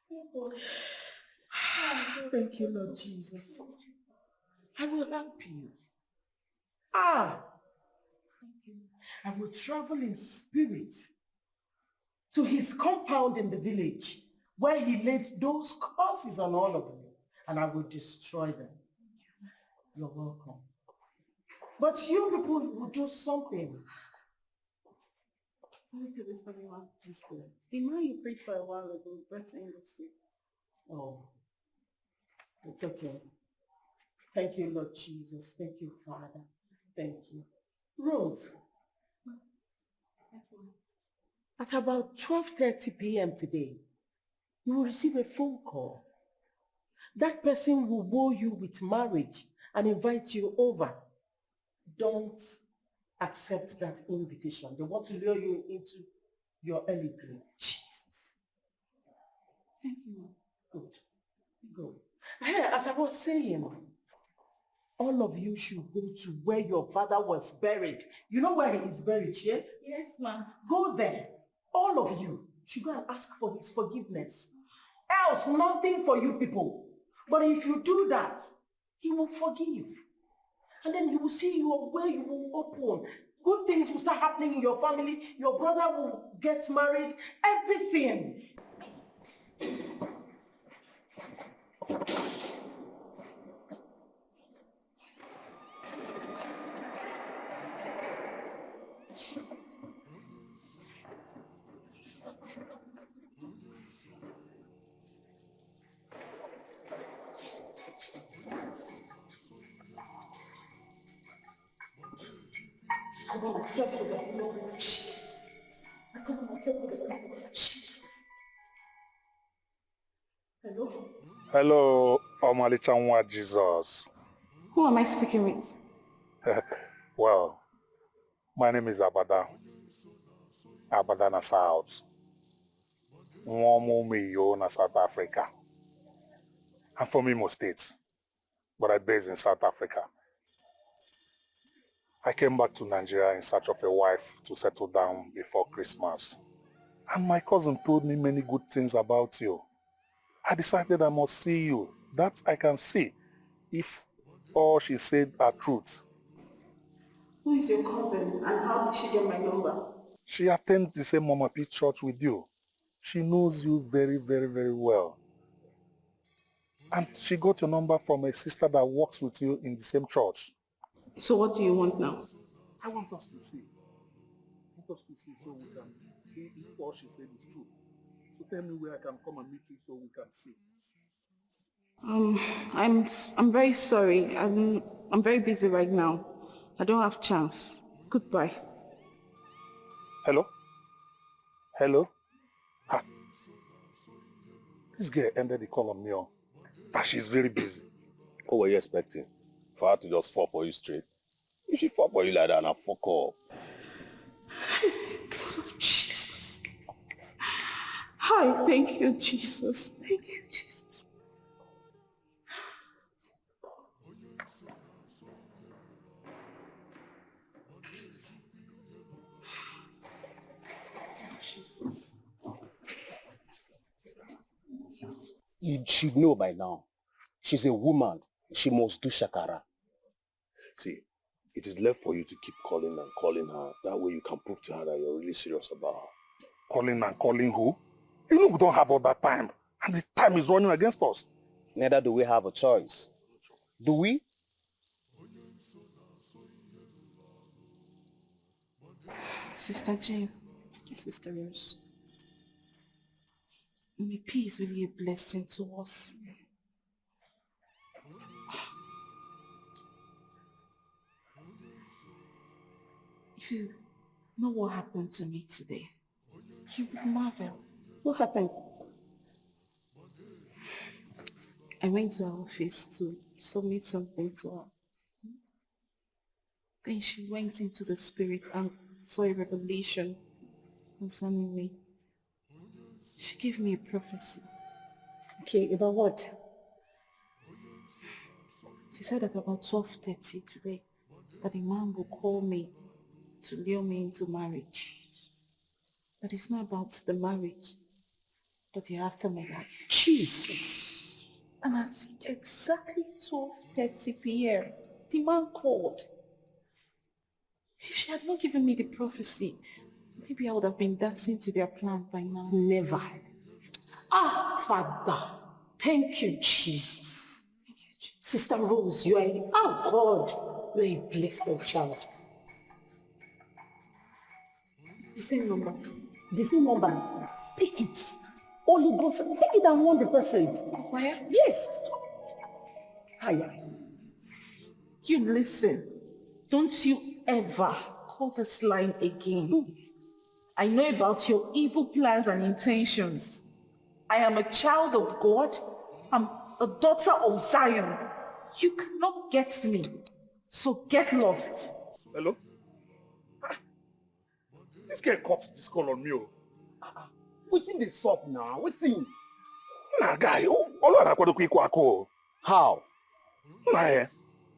Help us. Thank you, Lord Jesus. I will help you. Ah! I will travel in spirit to his compound in the village where he laid those curses on all of you, and I will destroy them. You're welcome. But you people will do something. Sorry to disturb you, ma'am. The man you prayed for a while ago brought in the sick. Oh, it's okay. Thank you, Lord Jesus. Thank you, Father. Thank you. Rose, Yes, ma'am. at about 12:30 p.m. today, you will receive a phone call. That person will woo you with marriage and invite you over. Don't accept that invitation. They want to lure you into your early grave. Jesus. Thank you, ma'am. Good. Good. As I was saying, all of you should go to where your father was buried. You know where he is buried, yeah? Yes, ma'am. Go there. All of you should go and ask for his forgiveness. Else, nothing for you people. But if you do that, he will forgive. And then you will see your way you will open. Good things will start happening in your family. Your brother will get married. Everything. Hello? Hello, Omali Jesus. Who am I speaking with? Well, my name is Abada. Abada na South. Nwomumiyo na South Africa. I'm from Imo State, but I'm based in South Africa. I came back to Nigeria in search of a wife to settle down before Christmas. And my cousin told me many good things about you. I decided I must see you. That I can see if all she said are truth. Who is your cousin and how did she get my number? She attends the same Mama P church with you. She knows you very, very, very well. And she got your number from a sister that works with you in the same church. So what do you want now? I want us to see. I want us to see so we can see if all she said is true. So tell me where I can come and meet you so we can see. I'm very sorry. I'm very busy right now. I don't have chance. Goodbye. Hello? Hello? Ah. This girl ended the call on me. That she's very busy. What were you expecting? For her to just fall for you straight? If she fall for you like that, now fuck up. Blood of Jesus. Hi, thank you, Jesus. Thank you, Jesus. Jesus. You should know by now. She's a woman. She must do shakara. See, it is left for you to keep calling and calling her. That way you can prove to her that you're really serious about her. Calling and calling who? You know we don't have all that time. And the time is running against us. Neither do we have a choice. Do we? Sister Jane, Sister Rose, may peace is really a blessing to us. If you know what happened to me today? You would marvel. What happened? I went to her office to submit something to her. Then she went into the spirit and saw a revelation concerning me. She gave me a prophecy. Okay, about what? She said that about 12:30 today, that a man will call me to lure me into marriage. That it's not about the marriage, but the aftermath. Jesus! And at exactly 12:30 p.m., the man called. If she had not given me the prophecy, maybe I would have been dancing to their plan by now. Never. Ah, Father, thank you, Jesus. Sister Rose, you are God, you are a blessed child. The same number. The same number. Pick it. Holy Ghost, pick it and 100%. Where? Yes. Higher. You listen. Don't you ever call this line again. I know about your evil plans and intentions. I am a child of God. I'm a daughter of Zion. You cannot get me. So get lost. Hello? This girl cut this call on me. Wetin dey sup now? Wetin? Nah, guy, how? Nah,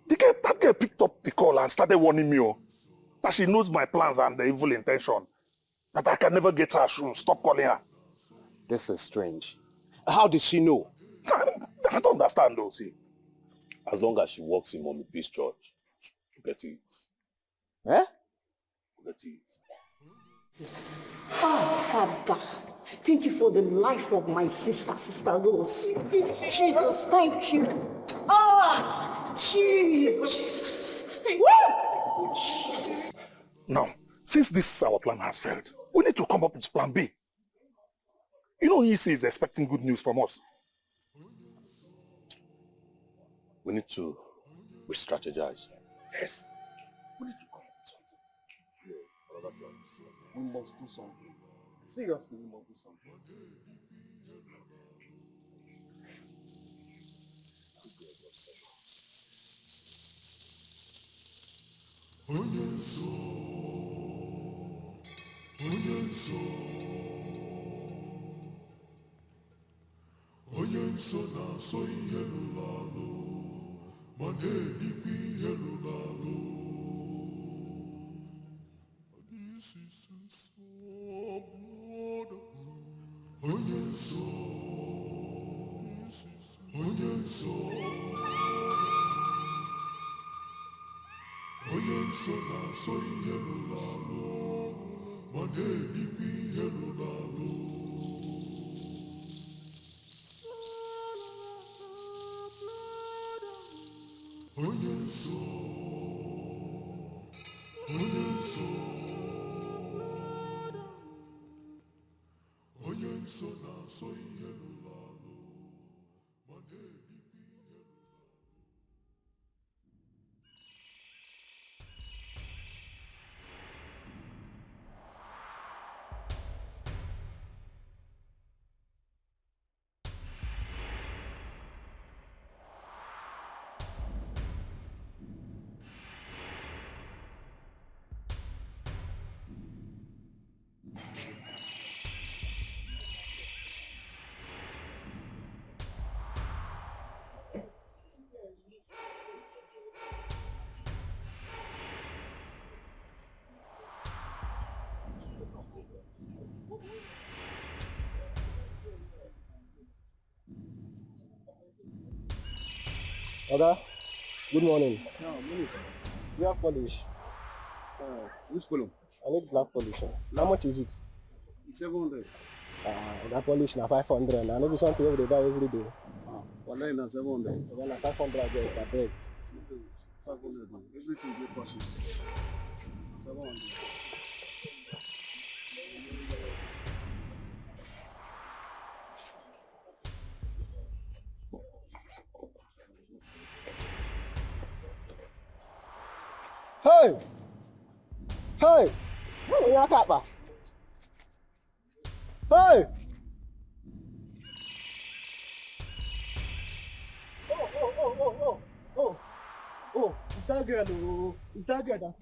that girl picked up the call and started warning me that she knows my plans and the evil intention. That I can never get her. Stop calling her. This is strange. How did she know? I don't understand though. See, as long as she works in Mommy Peace Church, get it. Eh? Get it. Ah, Father, thank you for the life of my sister, Sister Rose. Jesus, thank you. Ah, Jesus. Jesus. Now, since this our plan has failed, we need to come up with plan B. You know, he is expecting good news from us. We need to re-strategize. Yes. We need to come up with something. Yeah, another plan. We must do something. Seriously, we must do something. Onye nsọ na-asọ ihe lụrụ alụ ma na-edikwa ihe lụrụ alụ. This is nsọ blood. Onye nsọ, onye nsọ, onye nsọ na-asọ ihe lụrụ alụ ma na-edikwa ihe lụrụ alụ. Onye nsọ, onye nsọ, onye nsọ na-asọ ihe lụrụ alụ ma na-edikwa ihe lụrụ alụ. Oga, good morning. No, morning. You have polish. Which column? I need black polish. How much is it? It's 700. That polish na 500. I know be something wey we dey buy every day. Wallahi na 700. Well, na 500 I get, I beg. 500. Everything dey possible. 700. Hey! Hey! Oh, yeah, Papa. Hey! Oh, it's that girl, oh, it's that girl that...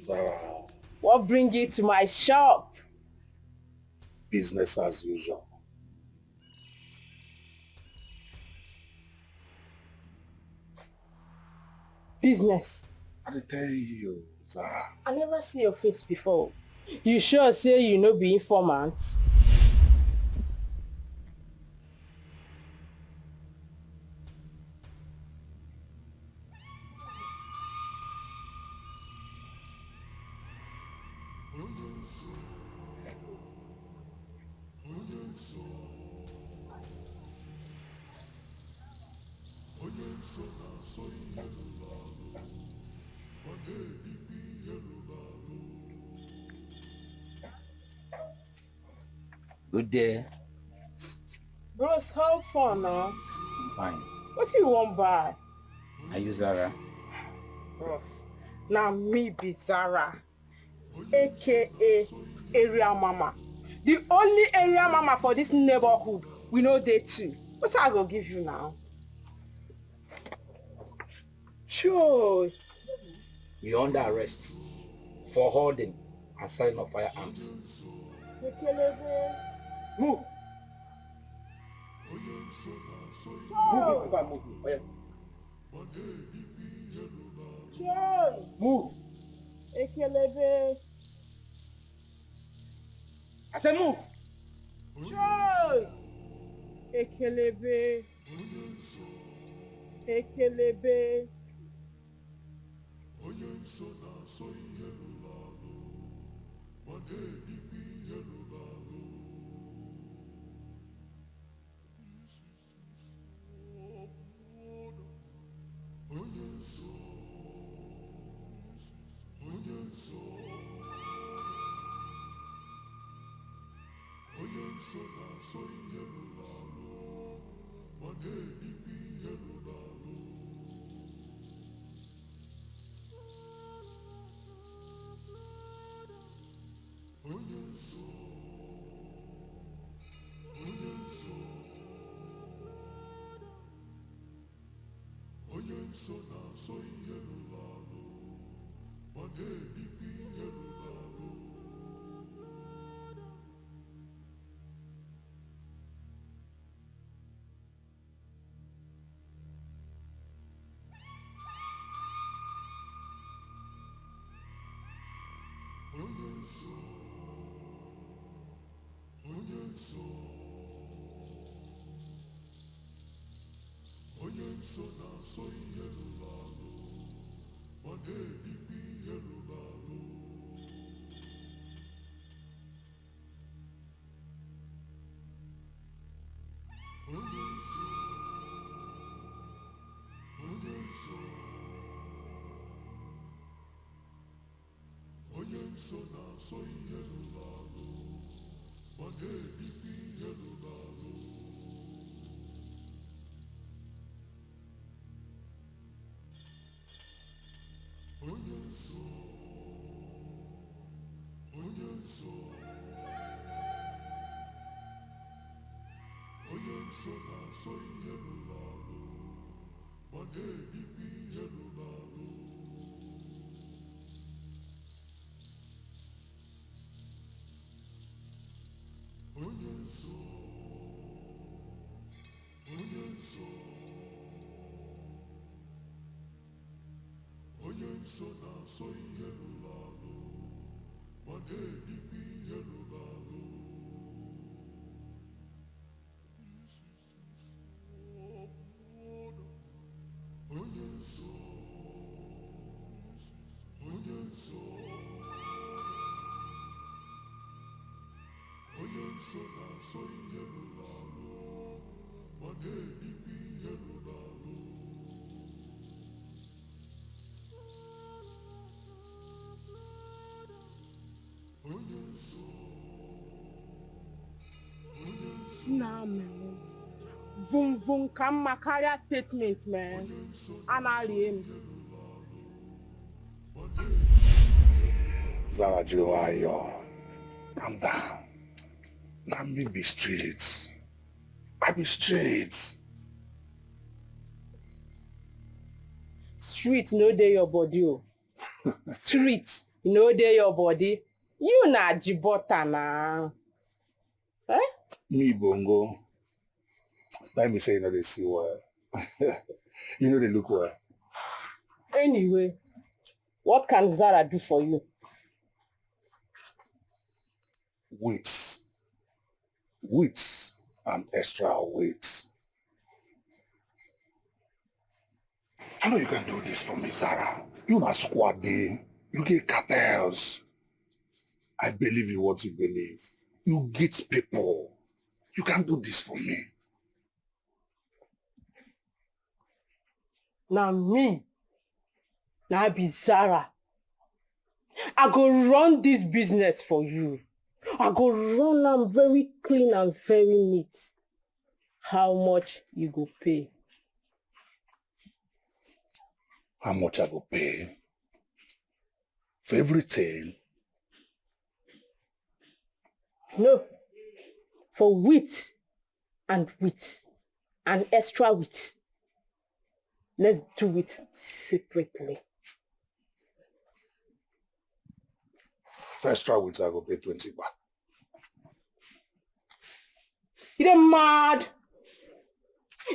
Zara. What bring you to my shop? Business as usual. Business. I tell you, Zara. I never see your face before. You sure say you no be informant? Good day. Bros, how far now? Fine. What do you want buy? Are you Zara? Bros, now me be Zara, aka Area Mama. The only area mama for this neighborhood. We know they too. What I go give you now? Sure. You're under arrest for holding and selling of firearms. Move. Move if I move. Oh, yeah. Sure. Move. Ekelebe. I said move. Sure. Ekelebe. Ekelebe. Nah, man. Vum vum kam makaria statement, man. Analiam. Zara Jiwayo, calm down. Now me be straight. I be straight. Street no dey your body, oh. Street no dey your body. You na jibota na. Eh? Me bongo. Let me say you know they see well. You know they look well. Anyway, what can Zara do for you? Wait, and extra weight. I know you can do this for me, Zara. You not squaddy. You get cartels. I believe in what you believe. You get people. You can do this for me. Now me, now be Zara. I go run this business for you. I go run am very clean and very neat. How much you go pay? How much I go pay? For everything? No. For wheat and extra wheat. Let's do it separately. For extra wheat, I go pay 20 baht. You dey mad?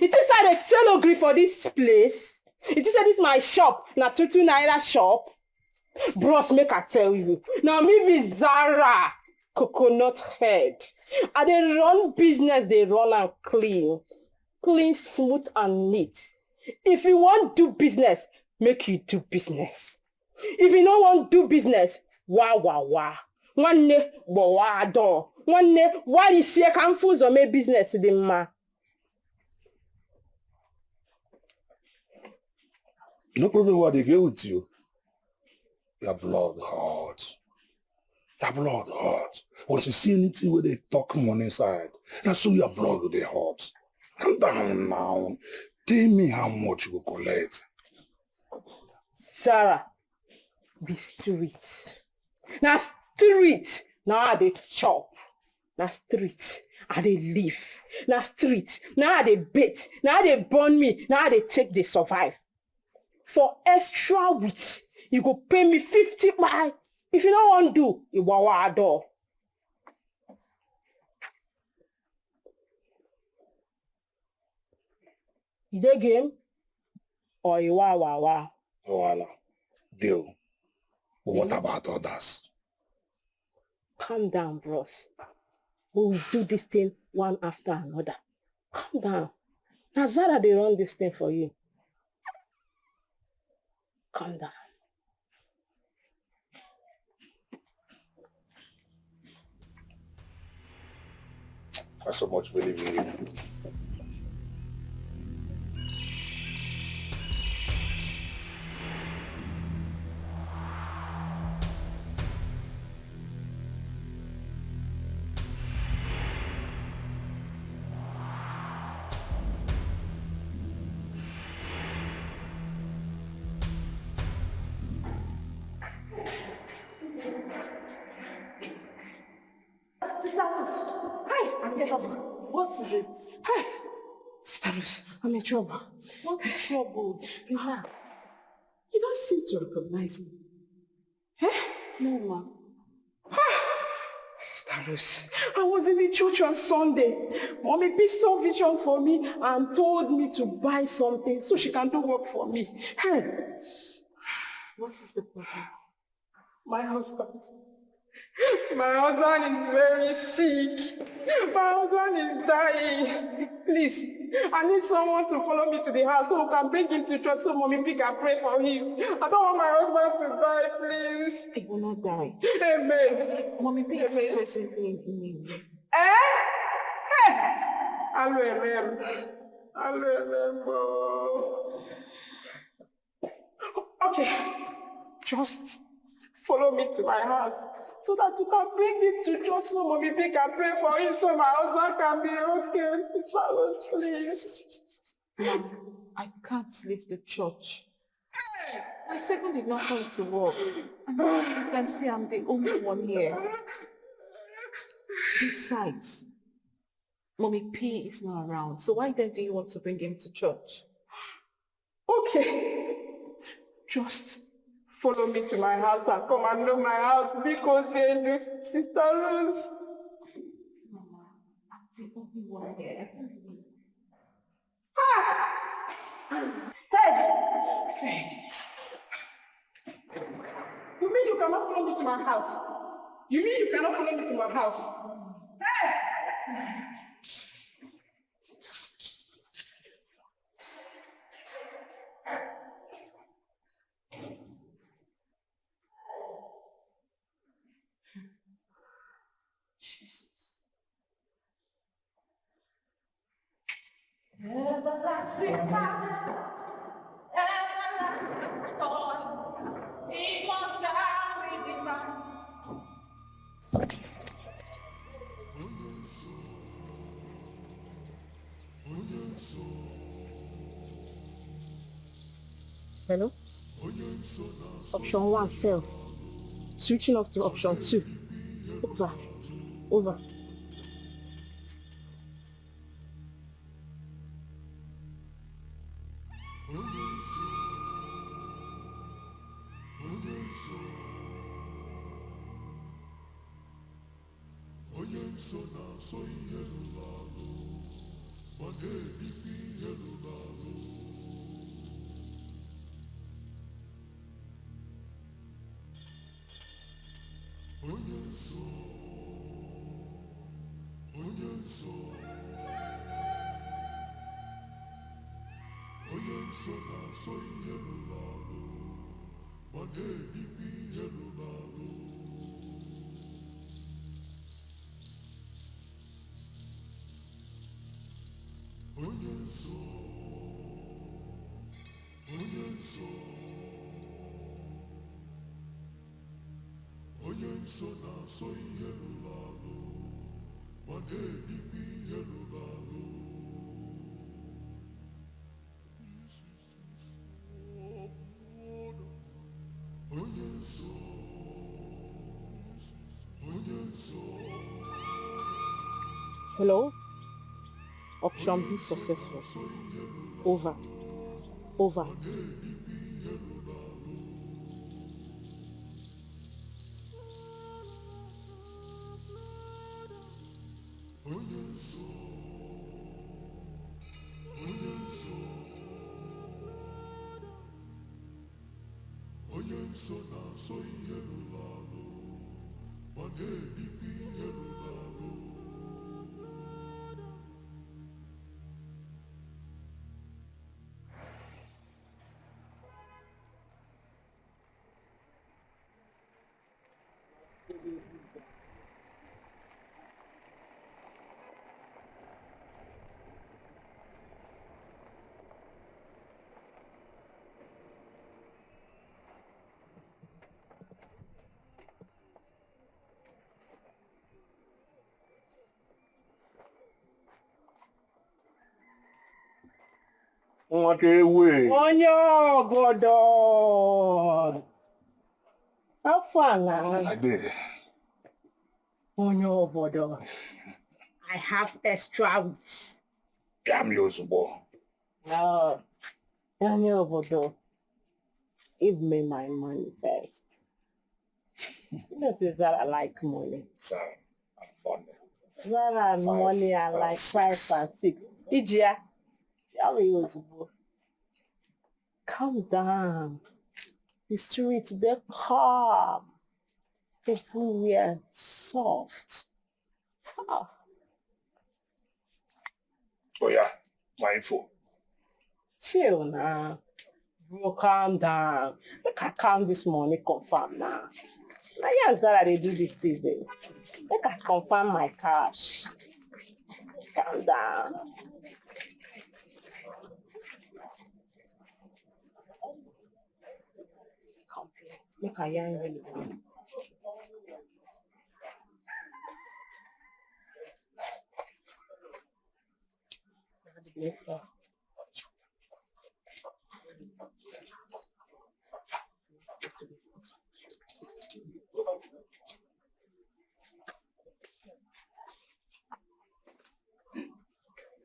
It is I dey sell ogiri for this place. It is this my shop, na 22 naira shop. Bros, make I tell you. Now me be Zara, coconut head. I dey run business, they run am clean. Clean, smooth and neat. If you want do business, make you do business. If you no want do business, wah. Nwanne gbawa door. Nwanne why you see confuse or make business the ma. No problem what they get with you. Your blood hot. Your blood hot. Once you see anything where they talk money inside, that's so your blood will be hot. Calm down now. Tell me how much you will collect. Sarah, be street. Now street, now I dey chop. Now street, I dey live. Now street, now I dey bait. Now they burn me. Now they take they survive. For extra wheat, you go pay me 50 baht. If you don't want to do, you wawa door. You dey game? Or you wawa? Voila. Deal. But what about others? Calm down, bros. We will do this thing one after another. Calm down. Now Zara, they run this thing for you. Calm down. I so much believe in you. Get up. What is it? Hey, Sister Rose, I'm in trouble. What's trouble? Relax. You don't seem to recognize me. Eh? No, ma. Sister Rose, I was in the church on Sunday. Mommy P saw vision for me and told me to buy something so she can do work for me. Hey. What is the problem? My husband. My husband is very sick. My husband is dying. Please, I need someone to follow me to the house so we can bring him to church so Mommy P can pray for him. I don't want my husband to die, please. He will not die. Amen. Mommy P is presently in need. Eh? Okay, just follow me to my house so that you can bring him to church so Mommy P can pray for him so my husband can be okay. Sister Rose, please. Mom, I can't leave the church. My second did not come to work. And as you can see, I'm the only one here. Besides, Mommy P is not around. So why then do you want to bring him to church? Okay. Just follow me to my house and come and know my house because Sister Rose. Mama, I'm the only one here. Hey! You mean you cannot follow me to my house? You mean you cannot follow me to my house? Hey! Everlasting Father, everlasting God, immortal divine. Hello? Option 1 failed. Switching off to option 2. Over. Over. Hello? Option B successful. Over. Over. Onye obodo. Afọ ala. I did. Onye obodo. I have extra weeks. Damn you, Zubo. No. Daniel Bodo, give me my money first. You know, since that I like money. Sir, I'm money. Zara and money are like 5 and 6. Ijia, calm down. The streets, they're calm. Everywhere soft. Ah. Oh yeah, my info. Chill now. Bro, calm down. Make I count this money confirm now. Now yeah, Zara they do this thing. Make I confirm my cash. Calm down. Make I yarn really well.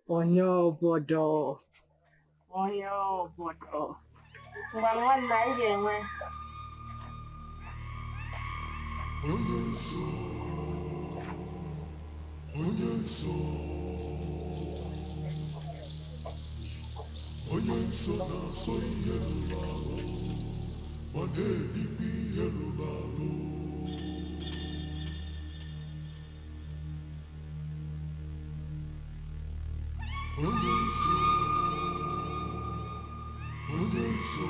Onye obodo. Onye obodo. Mgbe nwanne anyị ga-enwe. Onye nsọ na-asọ ihe rụrụ arụ, ma na-erikwa ihe rụrụ arụ. Onye nsọ, onye nsọ,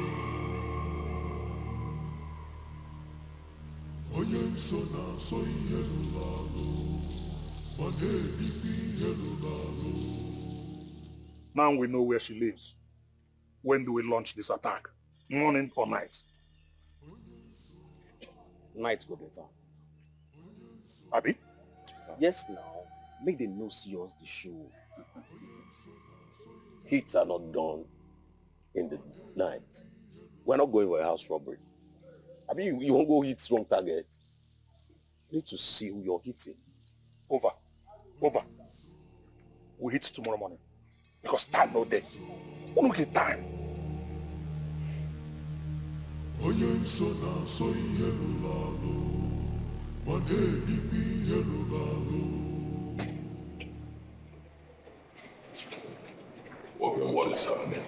onye nsọ na-asọ ihe rụrụ arụ, ma na-erikwa ihe rụrụ arụ. Now we know where she lives. When do we launch this attack? Morning or night? Night go better. Abi? Yes now, make them no see us the show. Hits are not done in the night. We're not going for a house robbery. I mean, you won't go hit wrong target. You need to see who you're hitting. Over. Over. We hit tomorrow morning. Because time no day. We don't get time. Onye nsọ na-asọ ihe rụrụ arụ, ma na-erikwa ihe rụrụ arụ. What is happening?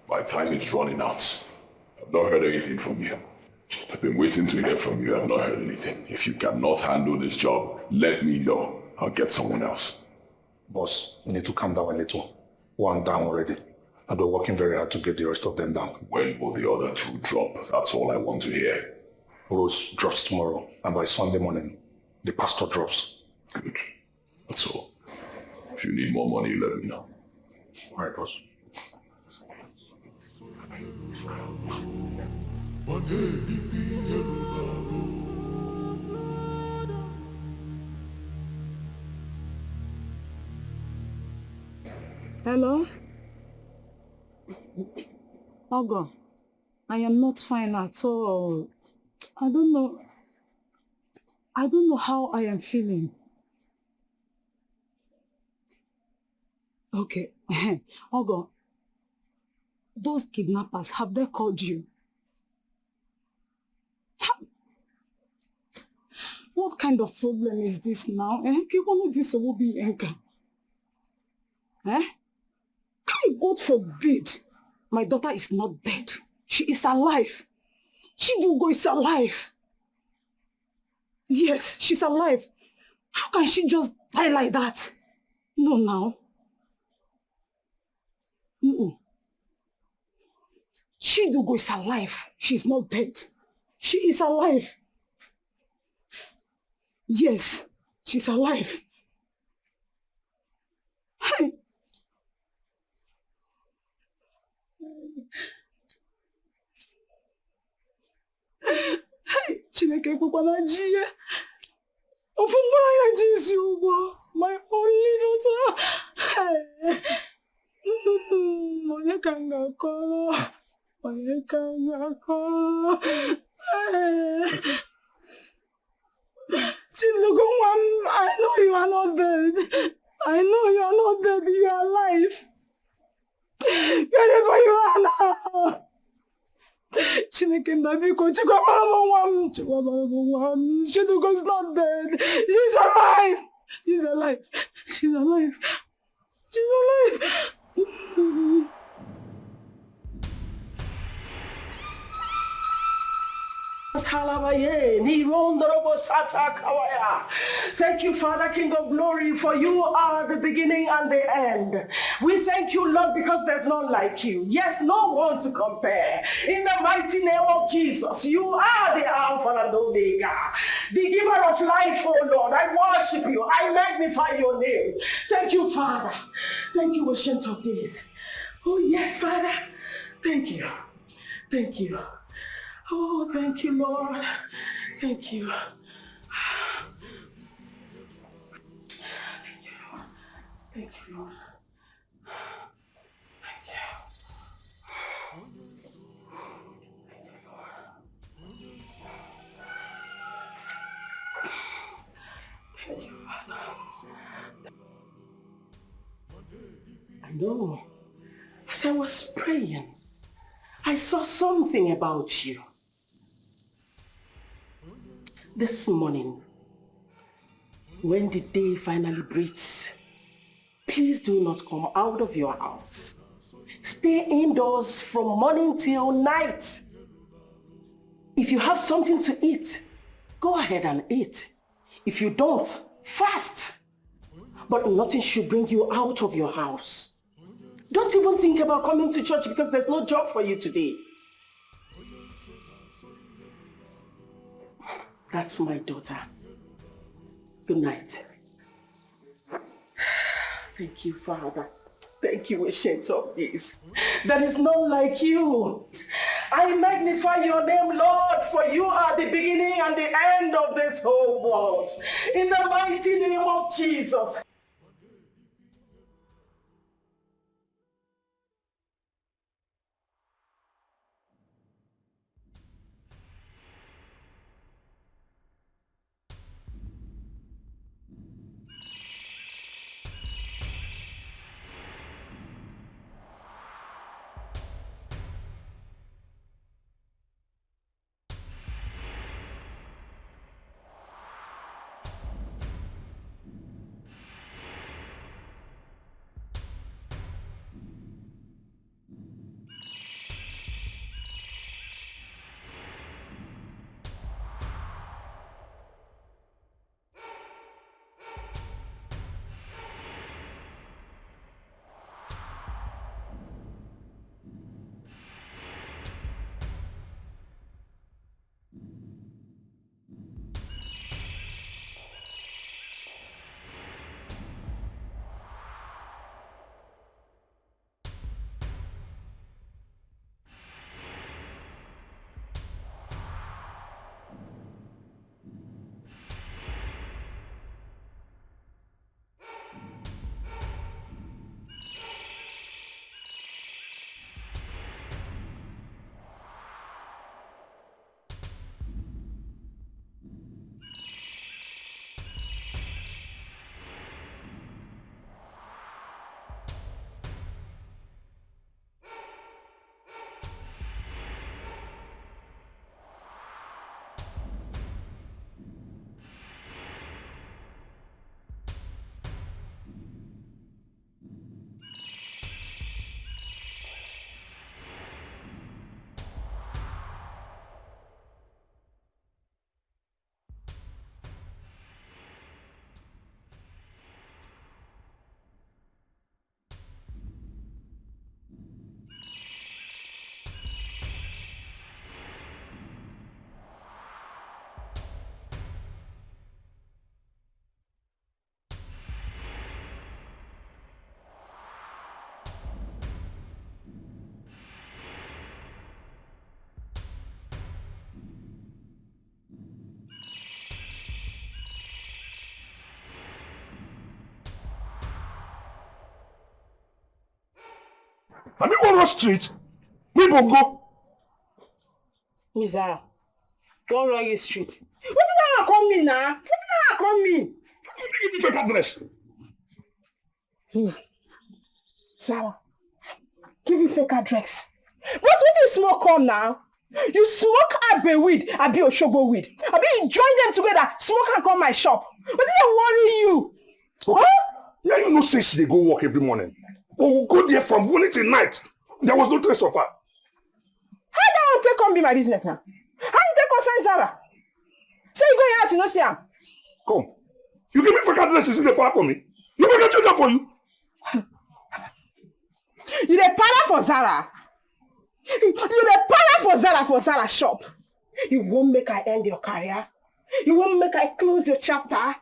My time is running out. I've not heard anything from you. I've been waiting to hear from you. I've not heard anything. If you cannot handle this job, let me know. I'll get someone else. Boss, we need to calm down a little. One down already. And we're working very hard to get the rest of them down. When will the other two drop? That's all I want to hear. Rose drops tomorrow, and by Sunday morning, the pastor drops. Good. That's all. If you need more money, let me know. All right, boss. Hello? Ogo, I am not fine at all. I don't know how I am feeling. Okay. Ogo, those kidnappers, have they called you? What kind of problem is this now? This will be anchor. God forbid, my daughter is not dead. She is alive. Chidugo is alive. Yes, she's alive. How can she just die like that? No, now. Chidugo is alive. She's not dead. She is alive. Yes, she's alive. Hey. Hey, Chineke kwukwana ji ya. Ofumbara ya Jisi ugbo. My only daughter. Hey. Onye ka m ga-akọrọ. Onye ka m ga-akọrọ. Hey. I know you are not dead. I know you are not dead. You are alive. Wherever you are now. Chineke's not dead. She's alive. She's alive. She's alive. She's alive. Thank you, Father, King of Glory, for you are the beginning and the end. We thank you, Lord, because there's none like you. Yes, no one to compare. In the mighty name of Jesus, you are the Alpha and Omega, the giver of life, oh Lord. I worship you. I magnify your name. Thank you, Father. Thank you, Ancient of Days. Oh, yes, Father. Thank you. Thank you. Oh, thank you, Lord. Thank you. Thank you, Lord. Thank you, Lord. Thank you. Thank you, Father. I know. As I was praying, I saw something about you. This morning, when the day finally breaks, please do not come out of your house. Stay indoors from morning till night. If you have something to eat, go ahead and eat. If you don't, fast. But nothing should bring you out of your house. Don't even think about coming to church because there's no job for you today. That's my daughter. Good night. Thank you, Father. Thank you, Ancient of Days. There is none like you. I magnify your name, Lord, for you are the beginning and the end of this whole world. In the mighty name of Jesus. I mean, on the street, people go. Miza, don't run your street. What did I come in now? What did I that come mean? Give me fake address. Sarah, give me fake address. But what you smoke come now? You smoke Abe weed, Abi Oshobo weed. Abi you join them together, smoke and come my shop. But did they worry you? Okay. Huh? Yeah, you know say she dey go work every morning. But we'll go there from morning till night. There was no trace of her. How that one take come be my business now? How you take concern Sarah? Say you go your house, you no see am. Come. You give me fake addresses in the park for me. You make a change for you. You dey para for Zara. You dey para for Zara shop. You won't make I end your career. You won't make I close your chapter.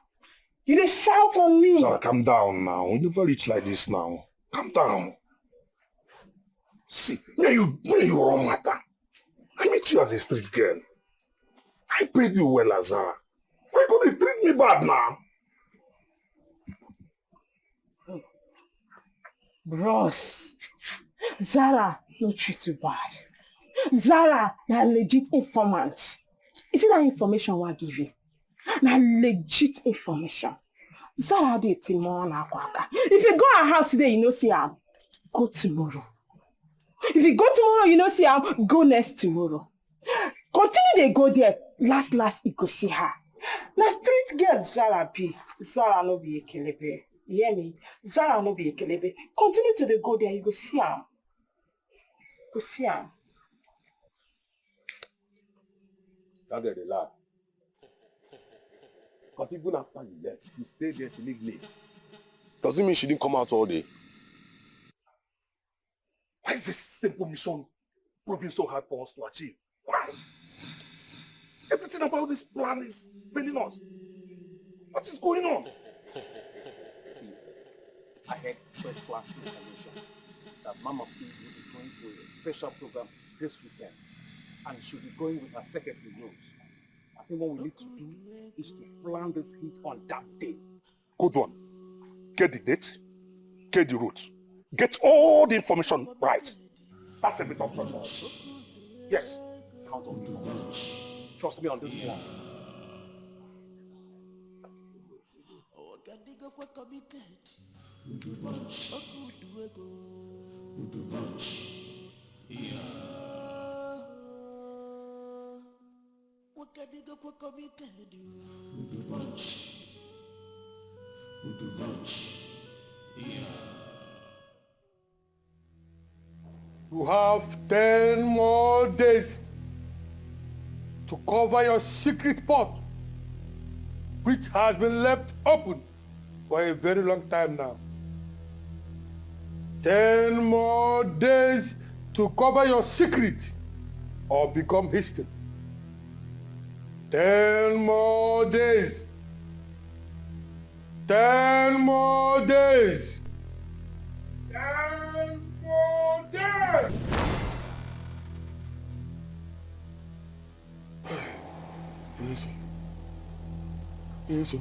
You dey shout on me. Zara, calm down now. You never reach like this now. Calm down. See, where you wrong matter. I meet you as a street girl. I paid you well, Zara. Why could they treat me bad now? Bros, Zara no treat you bad. Zara na legit informant. You see that information I give you? Na legit information. Zara dey tomorrow na kwaka. If you go her house today, you no see am. Go tomorrow. If you go tomorrow, you no see am. Go next tomorrow. Continue dey go there. Last you go see her. Na street girl Zara be. Zara no be ekelebe. You hear me? Zara no be ekelebe. Continue to dey go there, you go see am. Go see am. That girl dey laugh. But even after you left, you stayed there to leave late. Does it mean she didn't come out all day? Why is this simple mission proving so hard for us to achieve? Why? Everything about this plan is failing us. What is going on? See, I had first class information that Mama P will be going to a special program this weekend, and she'll be going with her secretary Rose. I think what we need to do is to plan this hit on that day. Good one. Get the date, get the route, get all the information right. That's a bit of trouble. Yes. Count on me, Mama. Trust me on this one. You have 10 more days to cover your secret pot, which has been left open for a very long time now. 10 more days to cover your secret or become history. 10 more days. 10 more days. 10 more days. Yes.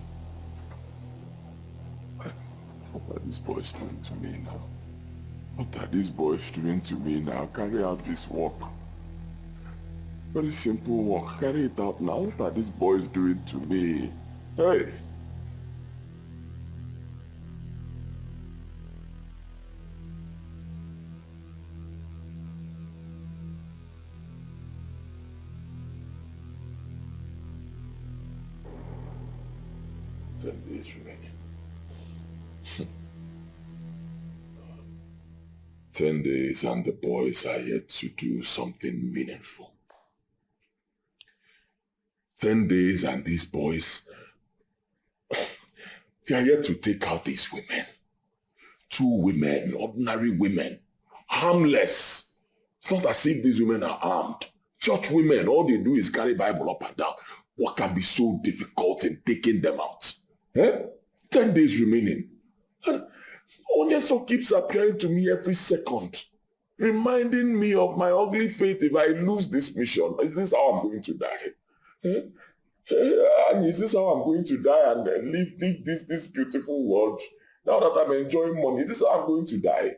What are these boys doing to me now? What are these boys doing to me now? Carry out this work. Very simple work. Carry it out now. What are these boys doing to me? Hey! Remaining. 10 days and the boys are yet to do something meaningful. 10 days and these boys, they are yet to take out these women. 2 women, ordinary women, harmless. It's not as if these women are armed. Church women, all they do is carry Bible up and down. What can be so difficult in taking them out? 10 days remaining. Onyeso keeps appearing to me every second, reminding me of my ugly fate if I lose this mission. Is this how I'm going to die? And is this how I'm going to die and leave this beautiful world? Now that I'm enjoying money, is this how I'm going to die?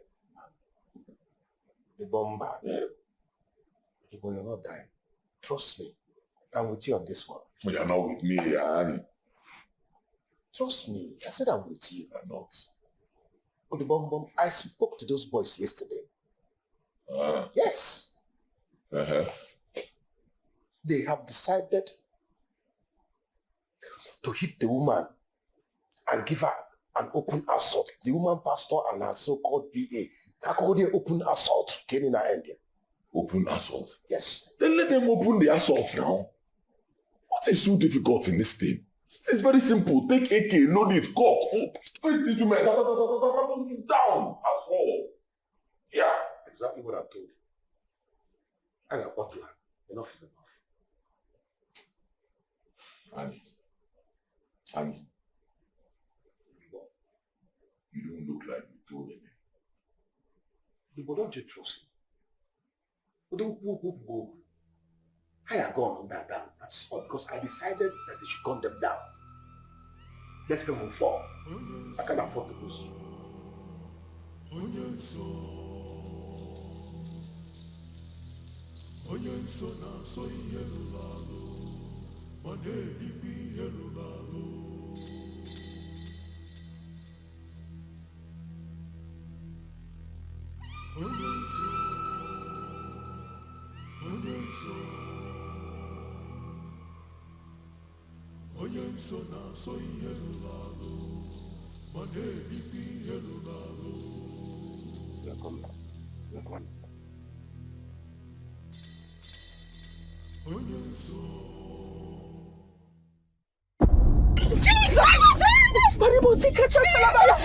The bomber. You're not dying. Trust me. I'm with you on this one. But you're not with me, Annie. Trust me, I said I'm with you. I'm not. But the bomb, I spoke to those boys yesterday. Yes. They have decided to hit the woman and give her an open assault. The woman pastor and her so-called BA. How could they open assault? Can in India? Open assault? Yes. Then let them open the assault now. What is so difficult in this thing? It's very simple. Take AK, load it, go. Face these women. Down. That's all. Yeah. Exactly what I told you. I got what to have. Enough is enough. Annie. You don't look like you told me. But don't you trust me? Don't go. I have gone on that down. That's all because I decided that they should gun them down. Let them move forward. I can't afford to lose. Jesus!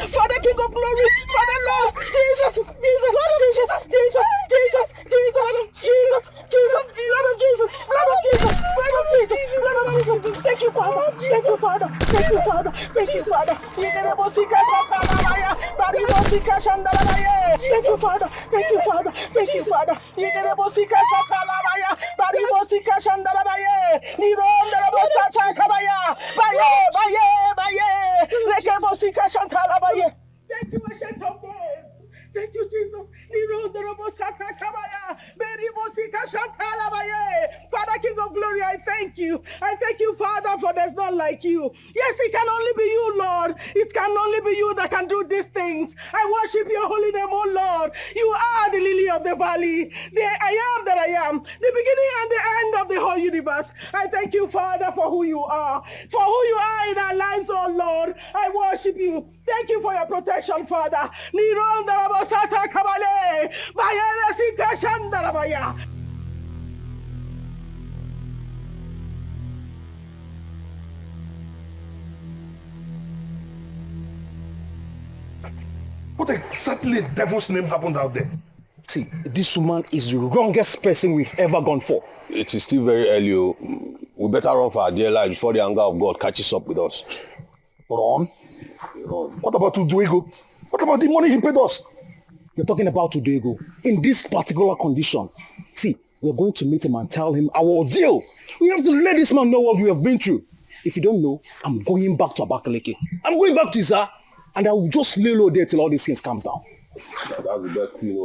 Father King of Glory, Father Lord, Jesus, Jesus, Jesus, Jesus, Jesus, Jesus, Jesus, blood of Jesus, blood of Jesus, blood of Jesus, blood of Jesus. Thank you, Father. Thank you, Father. Thank you, Father. Thank you, Father. Thank you, Father. Thank you, Father. Thank you, Father. Thank you, Ancient of Days. Thank you, Jesus. Father, King of Glory, I thank you. I thank you, Father, for there's none like you. Yes, it can only be you, Lord. It can only be you that can do these things. I worship your holy name, oh Lord. You are the lily of the valley. The I am that I am. The beginning and the end of the whole universe. I thank you, Father, for who you are. For who you are in our lives, oh Lord. I worship you. Thank you for your protection, Father. What exactly devil's name happened out there? See, this woman is the wrongest person we've ever gone for. It is still very early. We better run for our dear life before the anger of God catches up with us. Run? What about Uduego? What about the money he paid us? You're talking about Uduego. In this particular condition. See, we're going to meet him and tell him our ordeal. We have to let this man know what we have been through. If you don't know, I'm going back to Abakaleke. I'm going back to Isa. And I will just lay low there till all these things calms down. That's the best thing.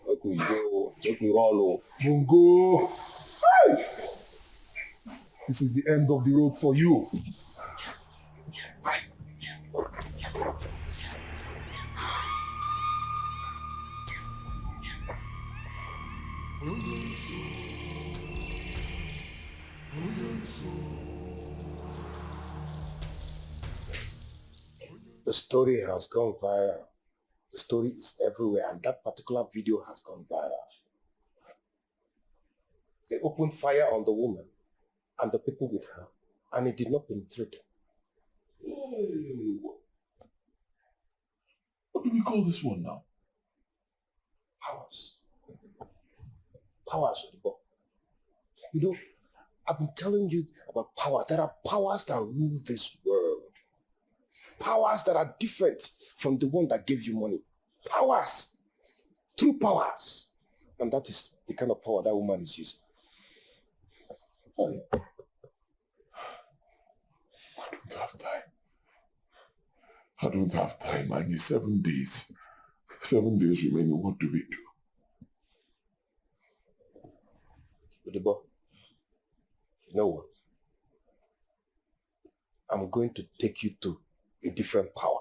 Let me go. Let me run. We'll go. Hey! This is the end of the road for you. The story has gone viral. The story is everywhere, and that particular video has gone viral. They opened fire on the woman and the people with her, and it did not penetrate. What do we call this one now? Powers. Powers. You know, I've been telling you about powers. There are powers that rule this world. Powers that are different from the one that gave you money. Powers. True powers. And that is the kind of power that woman is using. I don't have time. I don't have time. I need 7 days. 7 days remaining. What do we do? You know what? I'm going to take you to a different power.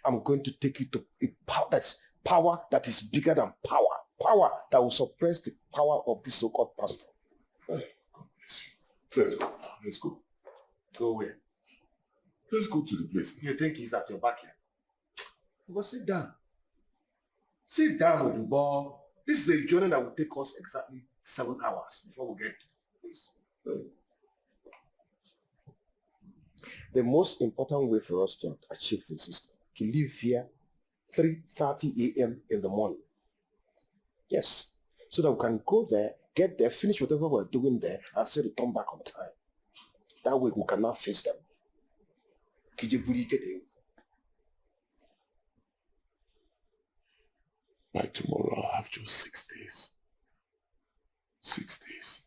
I'm going to take you to a power that is bigger than power. Power that will suppress the power of this so-called pastor. Let's go. Let's go. Go where? Let's go to the place. You think he's at your back here? But sit down. Sit down, Odubo. This is a journey that will take us exactly 7 hours before we get to the place. The most important way for us to achieve this is to leave here 3:30 a.m. in the morning. Yes. So that we can go there, get there, finish whatever we're doing there, and still return back on time. That way we can now face them. By tomorrow, I'll have just 6 days. 6 days.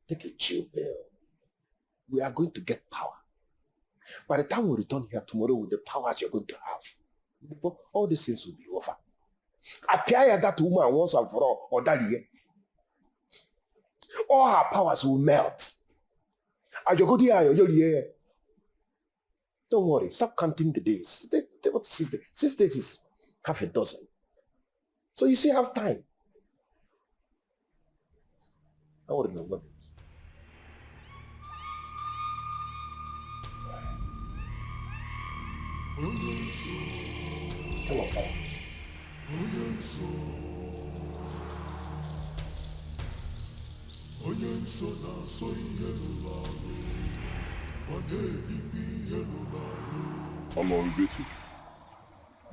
Take a chill pill. We are going to get power. By the time we return here tomorrow with the powers you're going to have, all these things will be over. Appear that woman once and for all, or that year. All her powers will melt. Don't worry, stop counting the days. 6 days. 6 days is half a dozen. So you still have time. I want to know what. Come on, Papa. I'm on duty.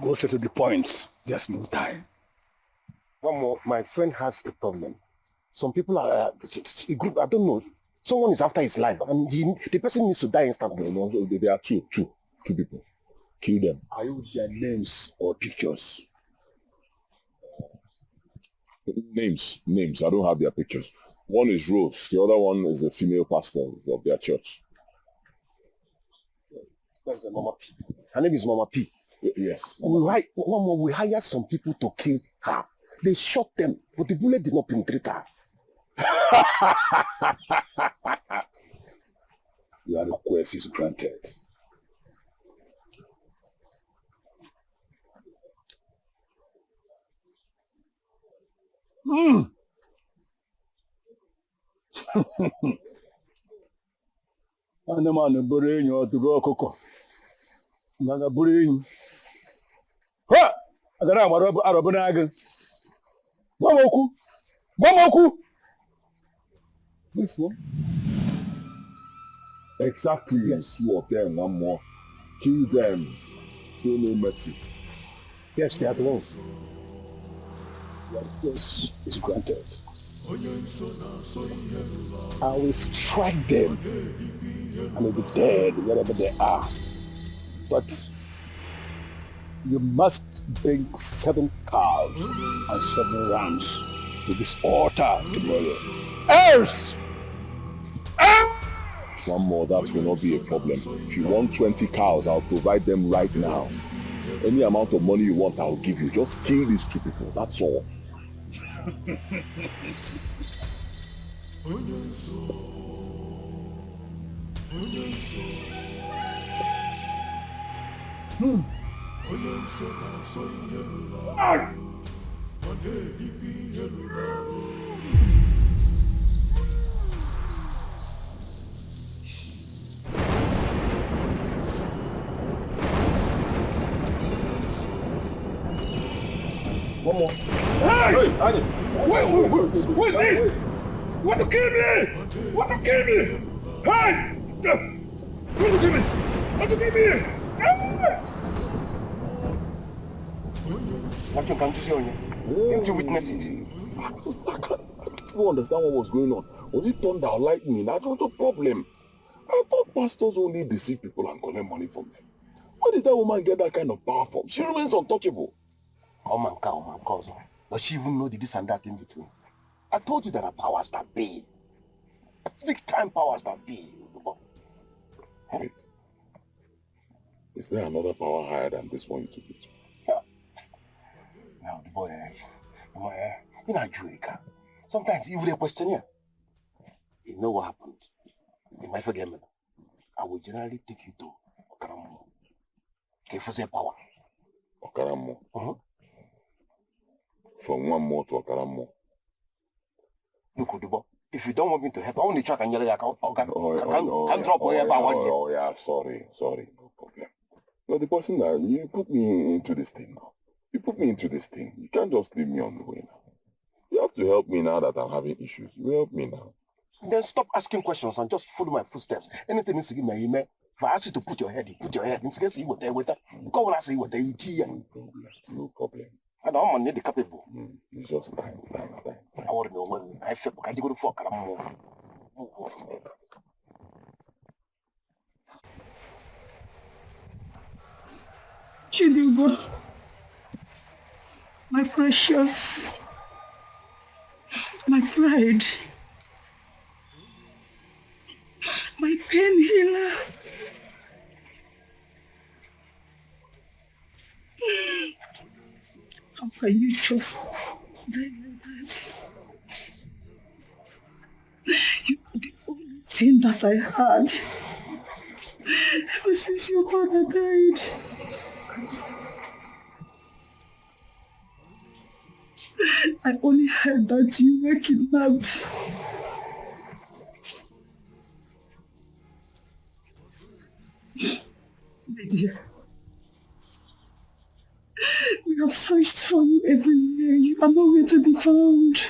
Go straight to the point. There's no time. One more, my friend has a problem. Some people are a group, I don't know. Someone is after his life and the person needs to die instantly. No, there are two people. Kill them. Are you with their names or pictures? Names. I don't have their pictures. One is Rose. The other one is a female pastor of their church. That's the Mama P. Her name is Mama P. Yes. We hired some people to kill her. They shot them, but the bullet did not penetrate her. Your request is granted. Anụmanụ bụrụ enyi ọtụrụ ọkụkọ mana bụrụ enyi ha agara amara arọbụ n'agụ gwa m okwu This one? Exactly. Yes. Two of them, one more. Kill them. Show no mercy. Yes, they are the ones. Your request is granted. I will strike them. I may be dead wherever they are. But you must bring 7 cows and 7 rams to this altar tomorrow. Else! One more, that will not be a problem. If you want 20 cows, I'll provide them right now. Any amount of money you want, I'll give you. Just kill these 2 people, that's all. One more. Hey! Wait! What's this? Want to kill me? Want to kill me? Hey! Want to kill me? Want to kill me? Captain, can't you see on you? Can't you witness it? I don't understand what was going on. Was it thunder or lightning? That's not a problem. I thought pastors only deceive people and collect money from them. Where did that woman get that kind of power from? She remains untouchable. Oh man, cousin. Does she even know the this and that in between? I told you there are powers that be. Big time powers that be. Wait. Is there another power higher than this one you took it to? Yeah. Now the boy, in Nigeria, sometimes even a questionnaire. know what happened? In my forgetment, I will generally take you to Okaramo. Okay, for the power. Okaramo? From one more to Okaramo. You could do. If you don't want me to help, I only check and yell at you. Can drop wherever I want you. Oh, yeah, sorry, no problem. You're the person that you put me into this thing now. You put me into this thing. You can't just leave me on the way now. You have to help me now that I'm having issues. You help me now. Then stop asking questions and just follow my footsteps. Anything is in my email. If I ask you to put your head in, put your head in. See what they with that. Go and see what they eat here. No problem. I don't need the capable. It's just time. I want to know when I feel I go to fuck. Chidingo, my precious, my pride, my pain healer. How can you just die like that? You were the only thing that I had ever since your father died. I only heard that you were kidnapped. My dear, we have searched for you everywhere. You are nowhere to be found.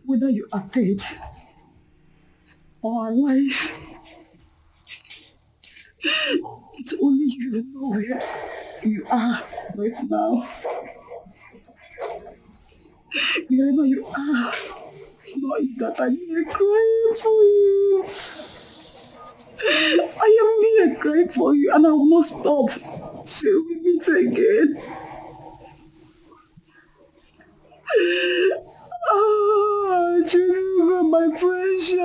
Whether you are dead or alive, it's only you know where you are right now. Wherever you are, know that I'm here crying for you. I am here crying for you and I will not stop till we meet again. Ah, Jennifer, my precious.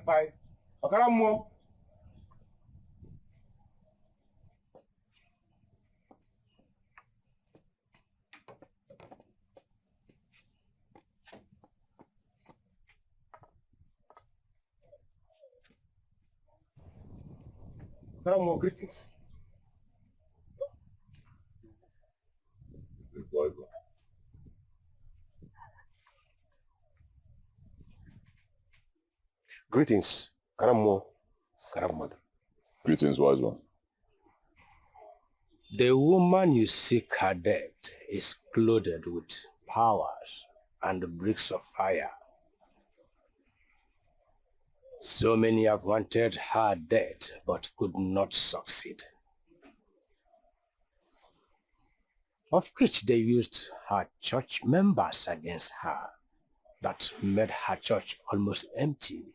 Bye. Okaramo. Okaramo, greetings. Greetings, Karamo. Greetings, wise one. The woman you seek her death is clothed with powers and bricks of fire. So many have wanted her death but could not succeed. Of which they used her church members against her. That made her church almost empty.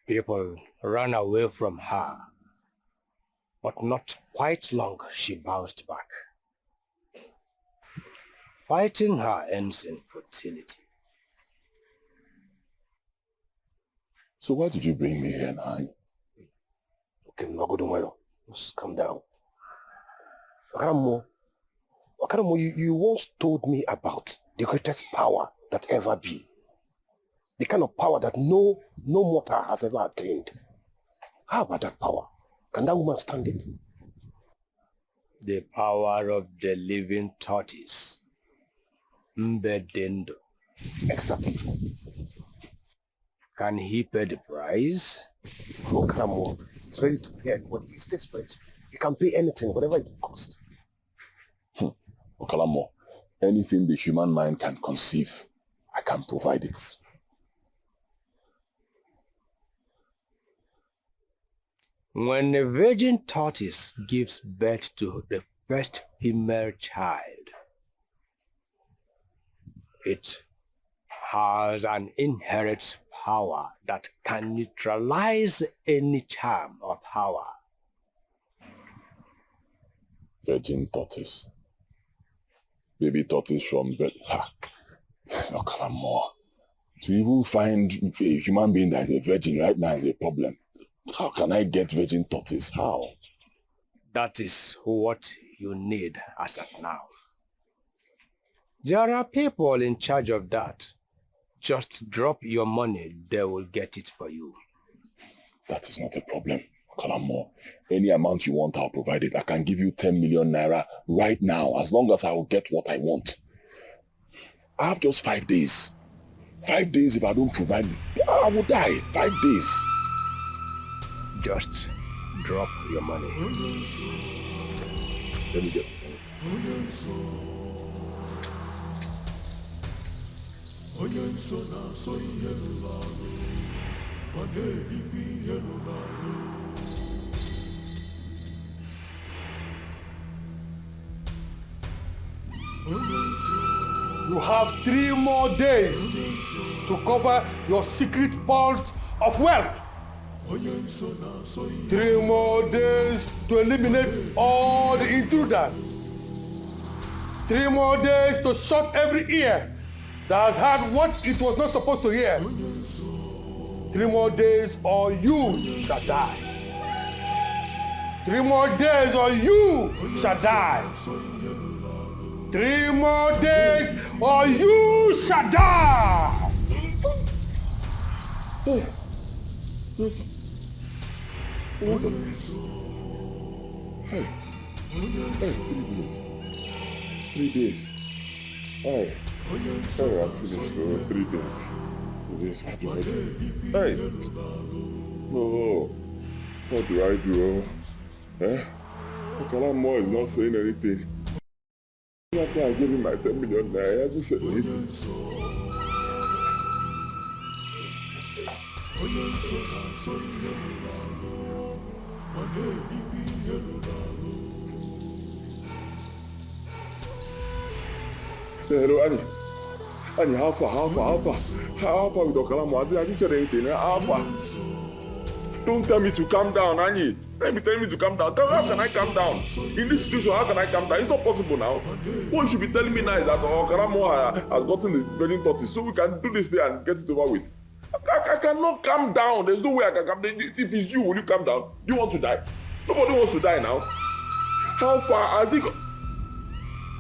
People ran away from her, but not quite long she bounced back. Fighting her ends in futility. So why did you bring me here now? Okay, no good tomorrow. Just calm down. Okaramo, you once told me about the greatest power that ever be. The kind of power that no mortal has ever attained. How about that power? Can that woman stand it? The power of the living tortoise. Mbedendo. Exactly. Can he pay the price? Okaramo, he's ready to pay anybody. He's desperate. He can pay anything, whatever it costs. Okaramo, anything the human mind can conceive, I can provide it. When a virgin tortoise gives birth to the first female child, it has an inherent power that can neutralize any charm or power. Virgin tortoise. Baby tortoise from Okalamore. To even find a human being that is a virgin right now is a problem. How can I get virgin tortoise? How? That is what you need as of now. There are people in charge of that. Just drop your money, they will get it for you. That is not a problem, Okalamore. Any amount you want, I'll provide it. I can give you 10 million naira right now, as long as I will get what I want. I have just 5 days. 5 days, if I don't provide it, I will die. 5 days. Just drop your money. Let me get. You have 3 more days to cover your secret vault of wealth. 3 more days to eliminate all the intruders. 3 more days to shut every ear that has heard what it was not supposed to hear. 3 more days or you shall die. 3 more days or you shall die. 3 more days or you shall die. Hey, 3 days. Hey, sorry, I'm finished for 3 days. 2 days, what do I do? Hey, no, what do I do? Okalamore is not saying anything. After I gave him my 10 million naira, he hasn't said anything. Hello, Annie. Annie, how far with Okalamore? Has he said anything? How far? Don't tell me to calm down, Annie. Let me tell me to calm down. How can I calm down? In this situation, how can I calm down? It's not possible now. What you should be telling me now is that Okalamore has gotten the virgin tortoise, so we can do this day and get it over with. I cannot calm down. There's no way I can calm down. If it's you, will you calm down? You want to die? Nobody wants to die now. How far has he gone?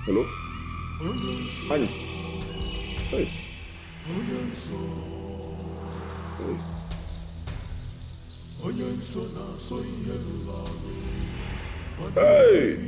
Hello? Annie? Hey. Hey. Hey!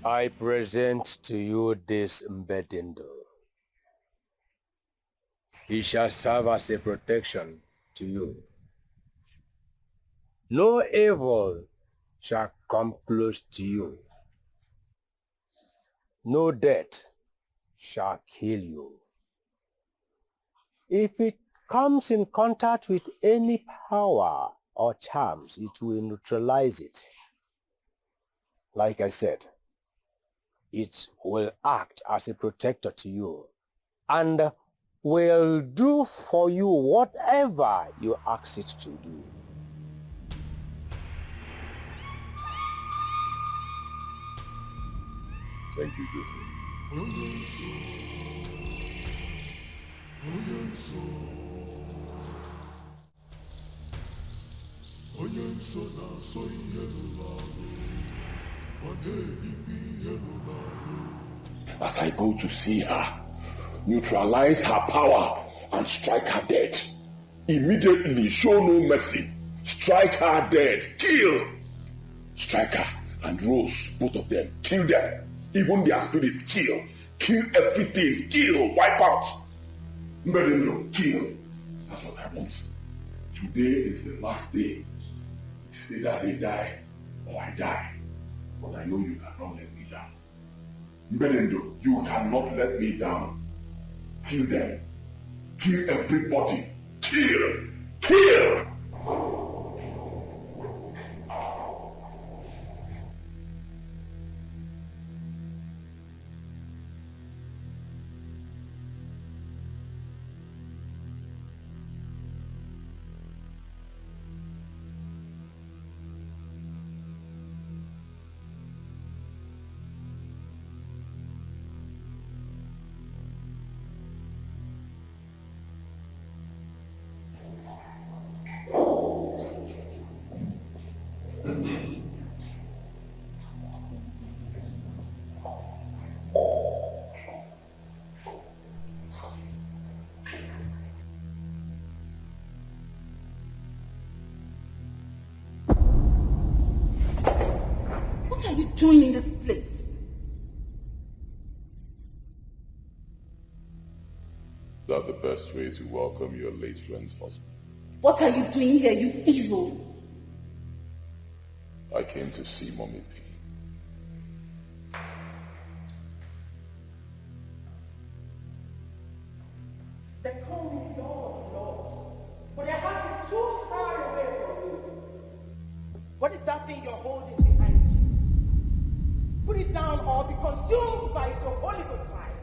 I present to you this Mbedindo. He shall serve as a protection to you. No evil shall come close to you. No death shall kill you. If it comes in contact with any power or charms, it will neutralize it. Like I said, it will act as a protector to you and will do for you whatever you ask it to do. Thank you, As I go to see her, neutralize her power and strike her dead. Immediately, show no mercy. Strike her dead. Kill. Strike her and Rose, both of them. Kill them. Even their spirits, kill. Kill everything, kill, wipe out. Mbedendo, kill. That's what I want. Today is the last day. It's either they die or I die. But I know you cannot let me down. Mbedendo, you cannot let me down. Kill them. Kill everybody. Kill! Kill! What are you doing in this place? Is that the best way to welcome your late friend's husband? What are you doing here, you evil? I came to see Mommy P. They call me Lord, Lord, but their heart is too far away from you. What is that thing you're holding behind you? Put it down or be consumed by the Holy Ghost fire.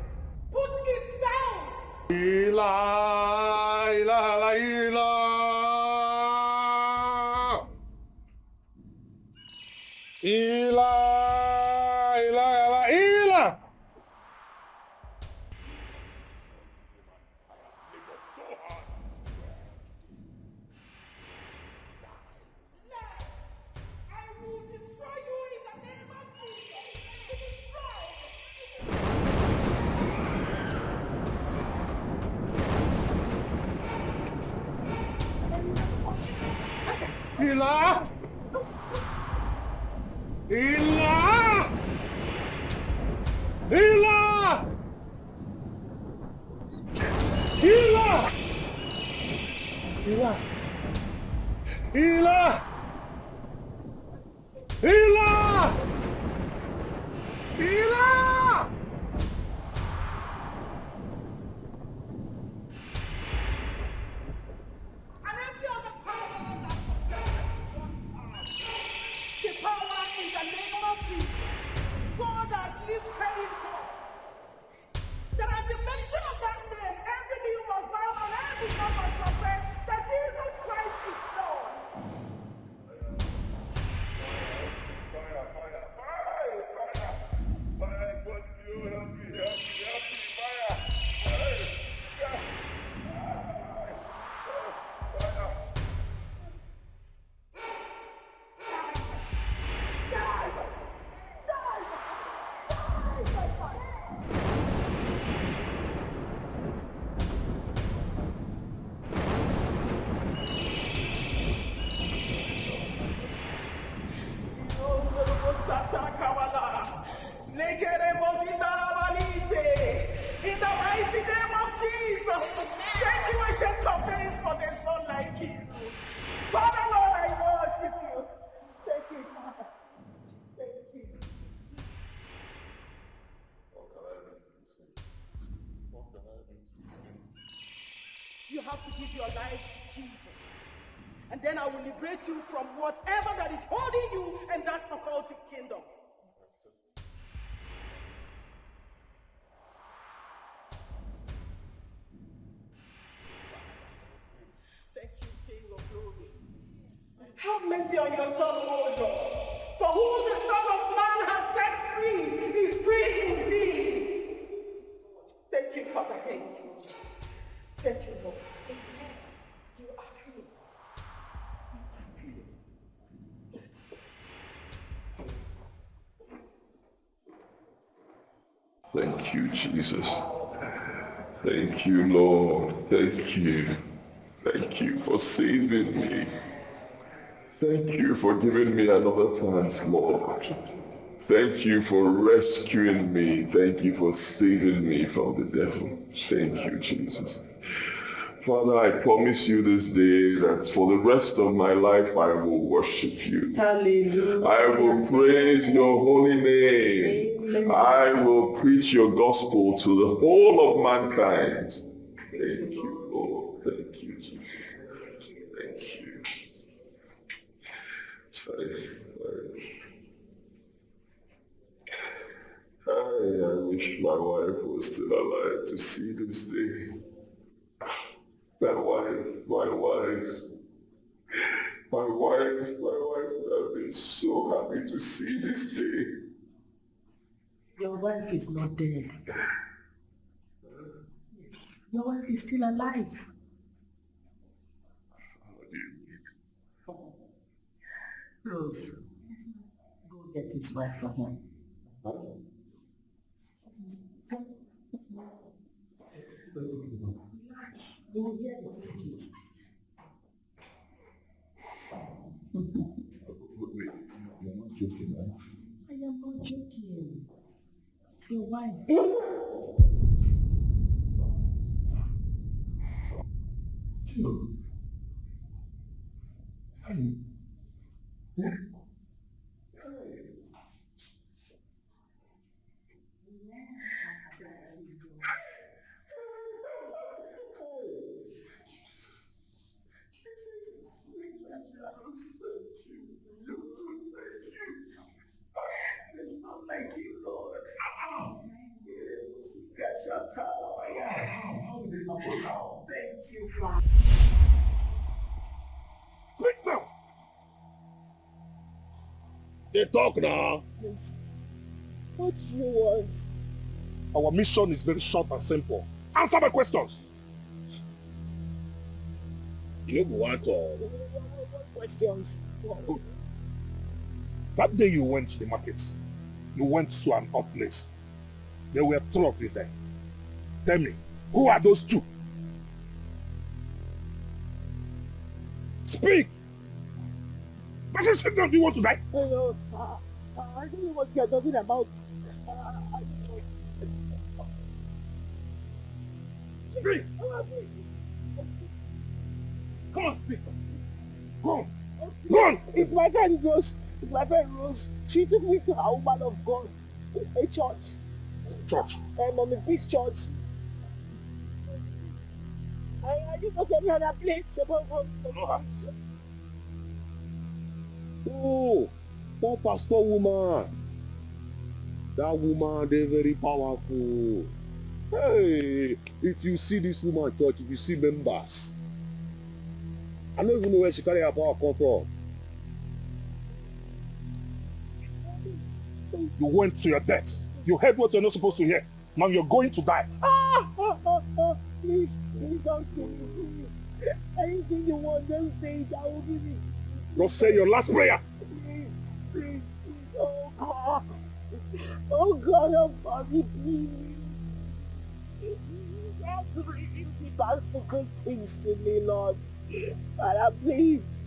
Put it down! Ila, ila, ila, ila, ila, ila, ila. Ila! Ila! Ila! Ila! Ila! Ila! Ila! Ila! The power in the name of Jesus. God has lived praying for. That at the mention of that name, every knee must bow and every tongue must confess that Jesus Christ is Lord. In the mighty name of Jesus, thank you, ancient of days, for there's none like you. Father, Lord, I worship you. Thank you, Father. Thank you. You have to give your life to Jesus. And then I will liberate you from whatever that is holding you and that occultic kingdom. Thank you, King of Glory. Have mercy on your son, O Lord. For who the Son of Man has set free is free indeed. Thank you, Father. Thank you. Thank you, Lord. Amen. You are free. Thank you, Jesus. Thank you, Lord. Thank you. Thank you for saving me. Thank you for giving me another chance, Lord. Thank you for rescuing me. Thank you for saving me from the devil. Thank you, Jesus. Father, I promise you this day that for the rest of my life I will worship you. Hallelujah. I will praise your holy name. Amen. I will preach your gospel to the whole of mankind. Thank you, Lord. Thank you, Jesus. Thank you. I wish my wife was still alive to see this day. My wife would have been so happy to see this day. Your wife is not dead. Yes, your wife is still alive. Rose, go get his wife for him. Relax, you will hear the messages. Wait, you're not joking, right? I am not joking. It's your wife. It's not like you, Lord. Thank you, Father. Speak now. They talk now. Yes. What do you want? Our mission is very short and simple. Answer my questions. You don't want to. What questions? Good. That day you went to the market, you went to an odd place. There were 3 of you there. Tell me, who are those 2? Speak! My friend said, do you want to die? No, I don't know what you're talking about. Speak! Come on, speak! Go on! Go on! It's my friend Rose. It's my friend Rose. She took me to a woman of God, a church. Church? Mommy Peace Church. I didn't go to any other place. Oh, that pastor woman. That woman, they're very powerful. Hey, if you see this woman church, if you see members, I don't even know where she carry her power come from. You went to your death. You heard what you're not supposed to hear. Now you're going to die. Please don't kill me. Anything you want, just say it. I will give it. Just say your last prayer. Please. Oh God. Oh God, help me, please. You have to reveal the bad secret things to me, Lord. Father, please.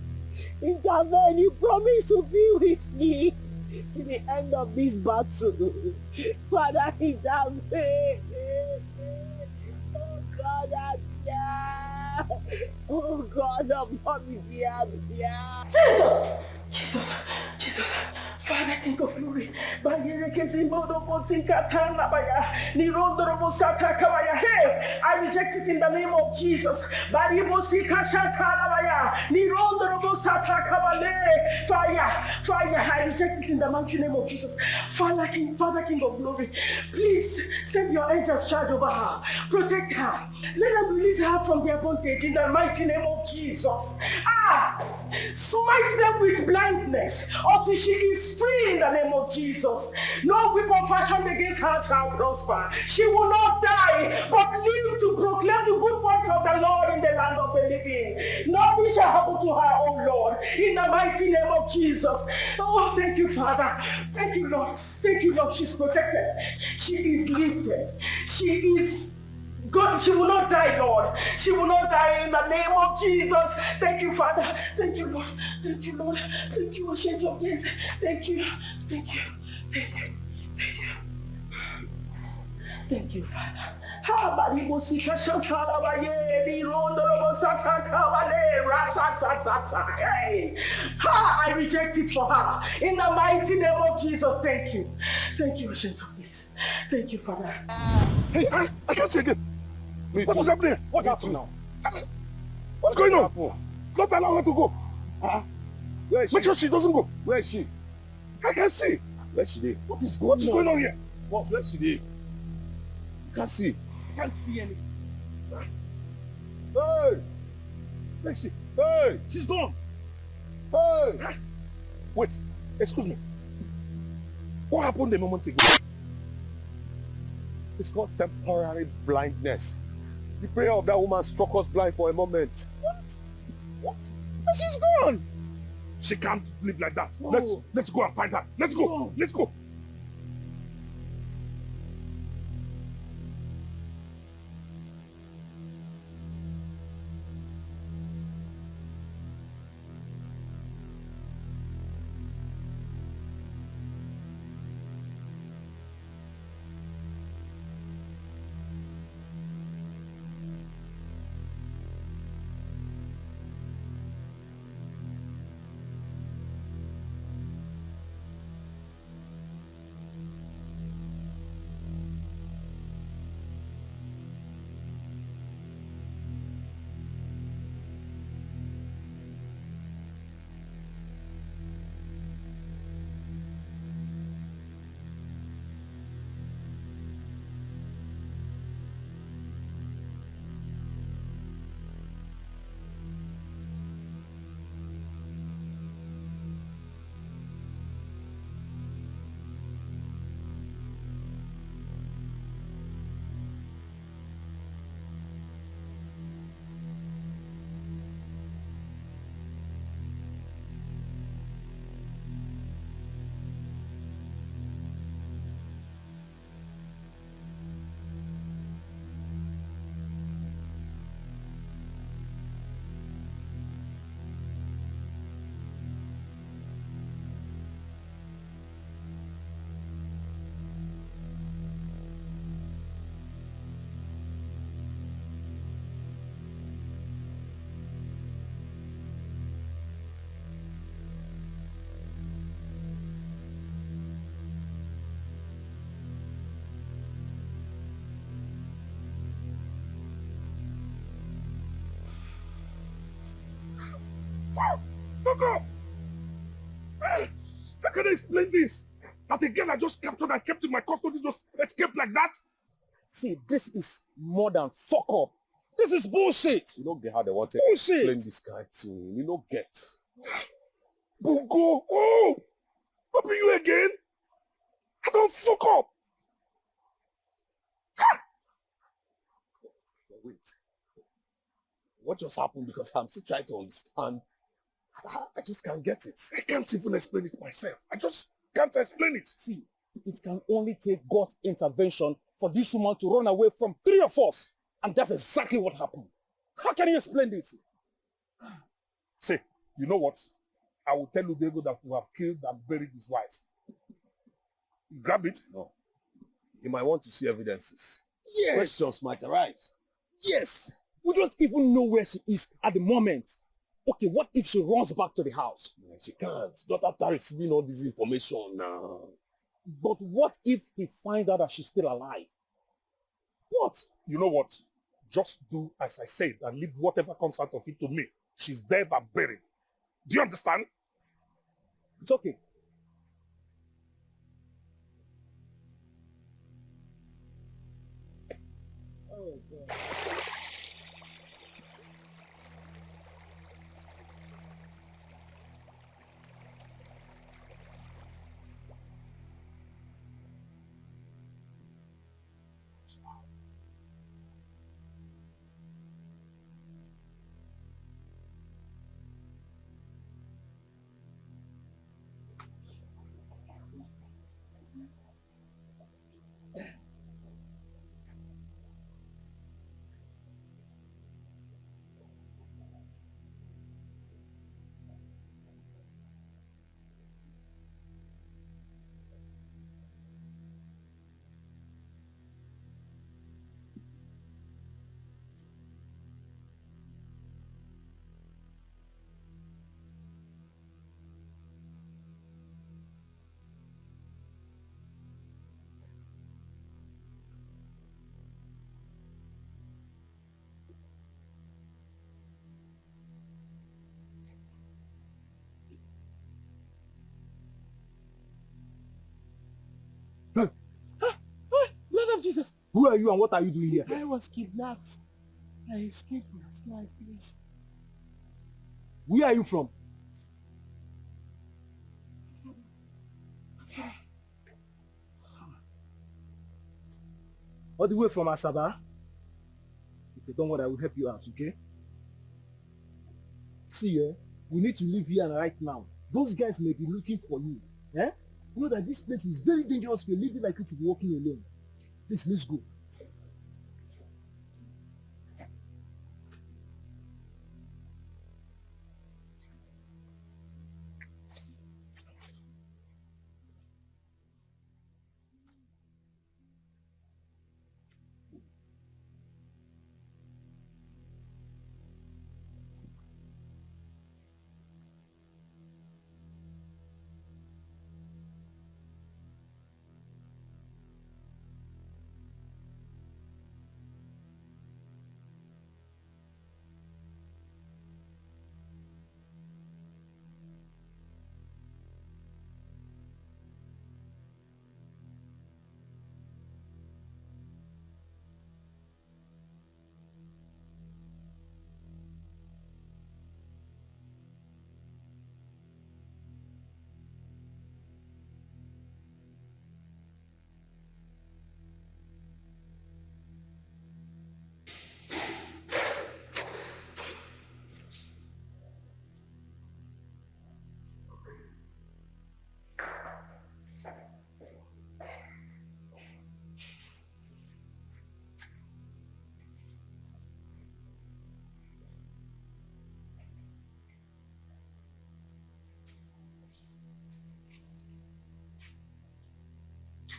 Intervene. You promise to be with me to the end of this battle. Father, intervene. Oh God, oh God, help me, Jesus, Father, King of Glory. Hey, I reject it in the name of Jesus. Fire, I reject it in the mighty name of Jesus. Father, King of Glory, please send your angels charge over her. Protect her. Let them release her from their bondage in the mighty name of Jesus. Smite them with blindness until she is free in the name of Jesus. No weapon fashioned against her shall prosper. She will not die, but live to proclaim the good works of the Lord in the land of the living. Nothing shall happen to her, oh Lord, in the mighty name of Jesus. Oh, thank you, Father. Thank you, Lord. Thank you, Lord. She's protected. She is lifted. She is God, she will not die, Lord. She will not die in the name of Jesus. Thank you, Father. Thank you, Lord. Thank you, Lord. Thank you, Ancient of Days. Thank you. Thank you. Thank you, Father. Ha, I reject it for her. In the mighty name of Jesus, thank you. Thank you, Ancient of Days. Thank you, Father. Hey, I can't see again. What is happening? What happened now? What's going on? Don't allow her to go. Where is she? Make sure she doesn't go. Where is she? I can see. Where is she there? What is going on here? Boss, where is she there? Can't see. Can't see any. Hey! Where is she? Hey! She's gone. Hey! Wait, excuse me. What happened a moment ago? It's called temporary blindness. The prayer of that woman struck us blind for a moment. What? And she's gone. She can't live like that. No. Let's go and find her. Let's go. No. Let's go. Fuck off! Hey, how can I explain this? That the girl I just captured and kept in my custody just escaped like that? See, this is more than fuck up. This is bullshit. You don't get how they want to Bullshit. explain this kind of thing. You don't get. Bungo! Oh! What be you again? I don't fuck up! Wait. What just happened? Because I'm still trying to understand. I just can't get it. I can't even explain it myself. I just can't explain it. See, it can only take God's intervention for this woman to run away from 3 of us. And that's exactly what happened. How can you explain this? Say, you know what? I will tell Diego that we have killed and buried his wife. Grab it. No. He might want to see evidences. Yes. Questions might arise. Yes. We don't even know where she is at the moment. Okay, what if she runs back to the house? Yeah, she can't. Not after receiving all this information now. But what if he finds out that she's still alive? What? You know what? Just do as I said and leave whatever comes out of it to me. She's dead and buried. Do you understand? It's okay. Oh, God. Jesus. Who are you and what are you doing here? I was kidnapped. I escaped last night, please. Where are you from? All the way from Asaba? Okay, don't worry, I will help you out, okay? See, we need to leave here right now. Those guys may be looking for you. Eh? You know that this place is very dangerous for a lady like you to be walking alone. Please, let's go.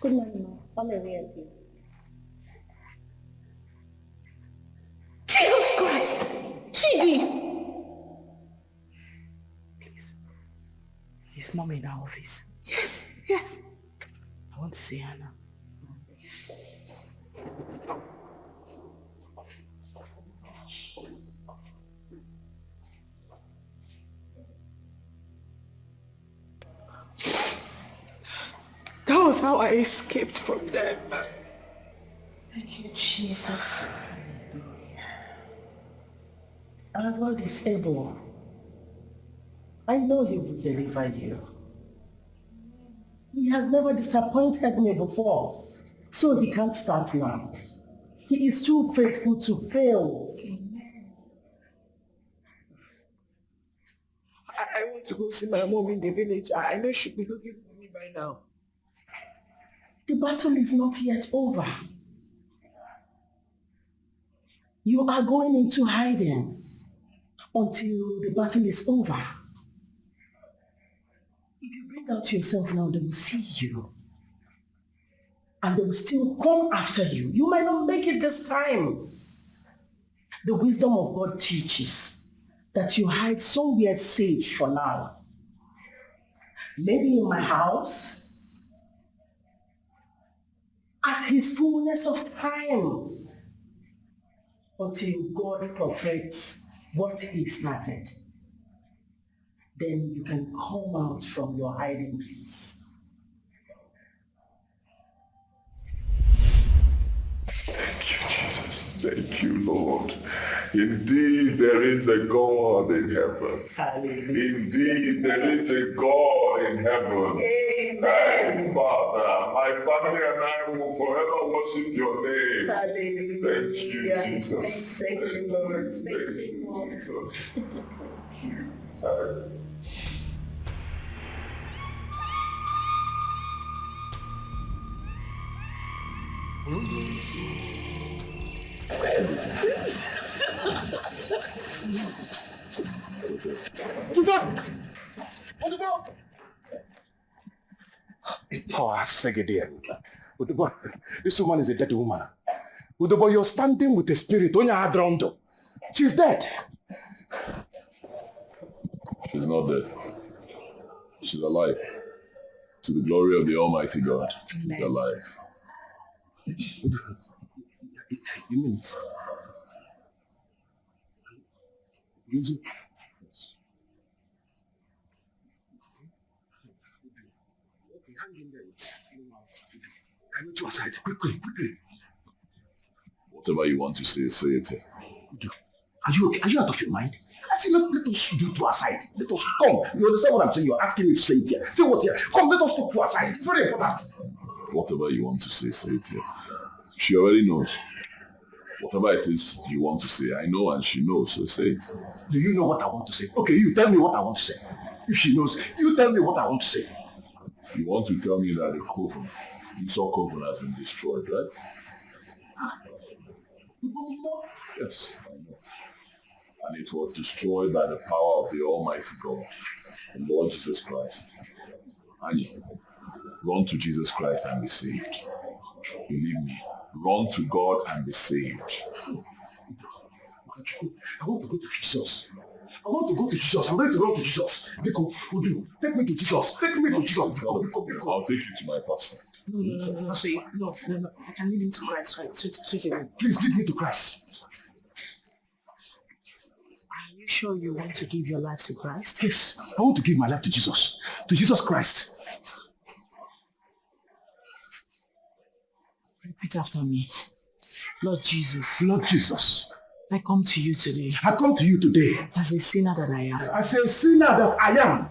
Good morning, ma'am. How may we help you? Jesus Christ! Chidi! Is mommy in our office? Yes, yes. I want to see her now. That was how I escaped from them. Thank you, Jesus. Our God is able. I know He will deliver you. He has never disappointed me before, so He can't start now. He is too faithful to fail. I want to go see my mom in the village. I know she'll be looking for me by now. The battle is not yet over. You are going into hiding until the battle is over. If you bring out yourself now, they will see you. And they will still come after you. You might not make it this time. The wisdom of God teaches that you hide somewhere safe for now. Maybe in my house, at His fullness of time, until God perfects what He started. Then you can come out from your hiding place. Thank you, Jesus. Thank you, Lord. Indeed, there is a God in heaven. Hallelujah. Indeed, there is a God in heaven. Amen. Father, my family and I will forever worship your name. Hallelujah. Thank you, Jesus. Thank you, Lord. Thank you, Jesus. Oh, I say again. Udobo, this woman is a dead woman. Udobo, you're standing with a spirit. She's dead. She's not dead. She's alive. To the glory of the Almighty God. She's alive. You mean it? You- Okay, hang in there. Can you two aside? Quickly. Whatever you want to say it. Are you okay? Are you out of your mind? I say, let us do two aside. Let us come. You understand what I'm saying? You're asking me to say it here. Say what here? Come, let us talk two aside. It's very important. Whatever you want to say it here. She already knows. Whatever it is you want to say, I know and she knows, so say it. Do you know what I want to say? Okay, you tell me what I want to say. If she knows, you tell me what I want to say. You want to tell me that the coven, Esau coven, has been destroyed, right? Yes, I know. And it was destroyed by the power of the Almighty God, the Lord Jesus Christ. Annie, run to Jesus Christ and be saved. Believe me, run to God and be saved. I want to go to Jesus. I want to go to Jesus. I'm ready to run to Jesus. Biko, Udu, take me to Jesus. Take me to Jesus. Biko. I'll take you to my pastor. No. I can lead him to Christ, right? Please lead me to Christ. Are you sure you want to give your life to Christ? Yes, I want to give my life to Jesus. To Jesus Christ. Repeat after me. Lord Jesus. Lord Jesus. I come to you today. I come to you today. As a sinner that I am. As a sinner that I am.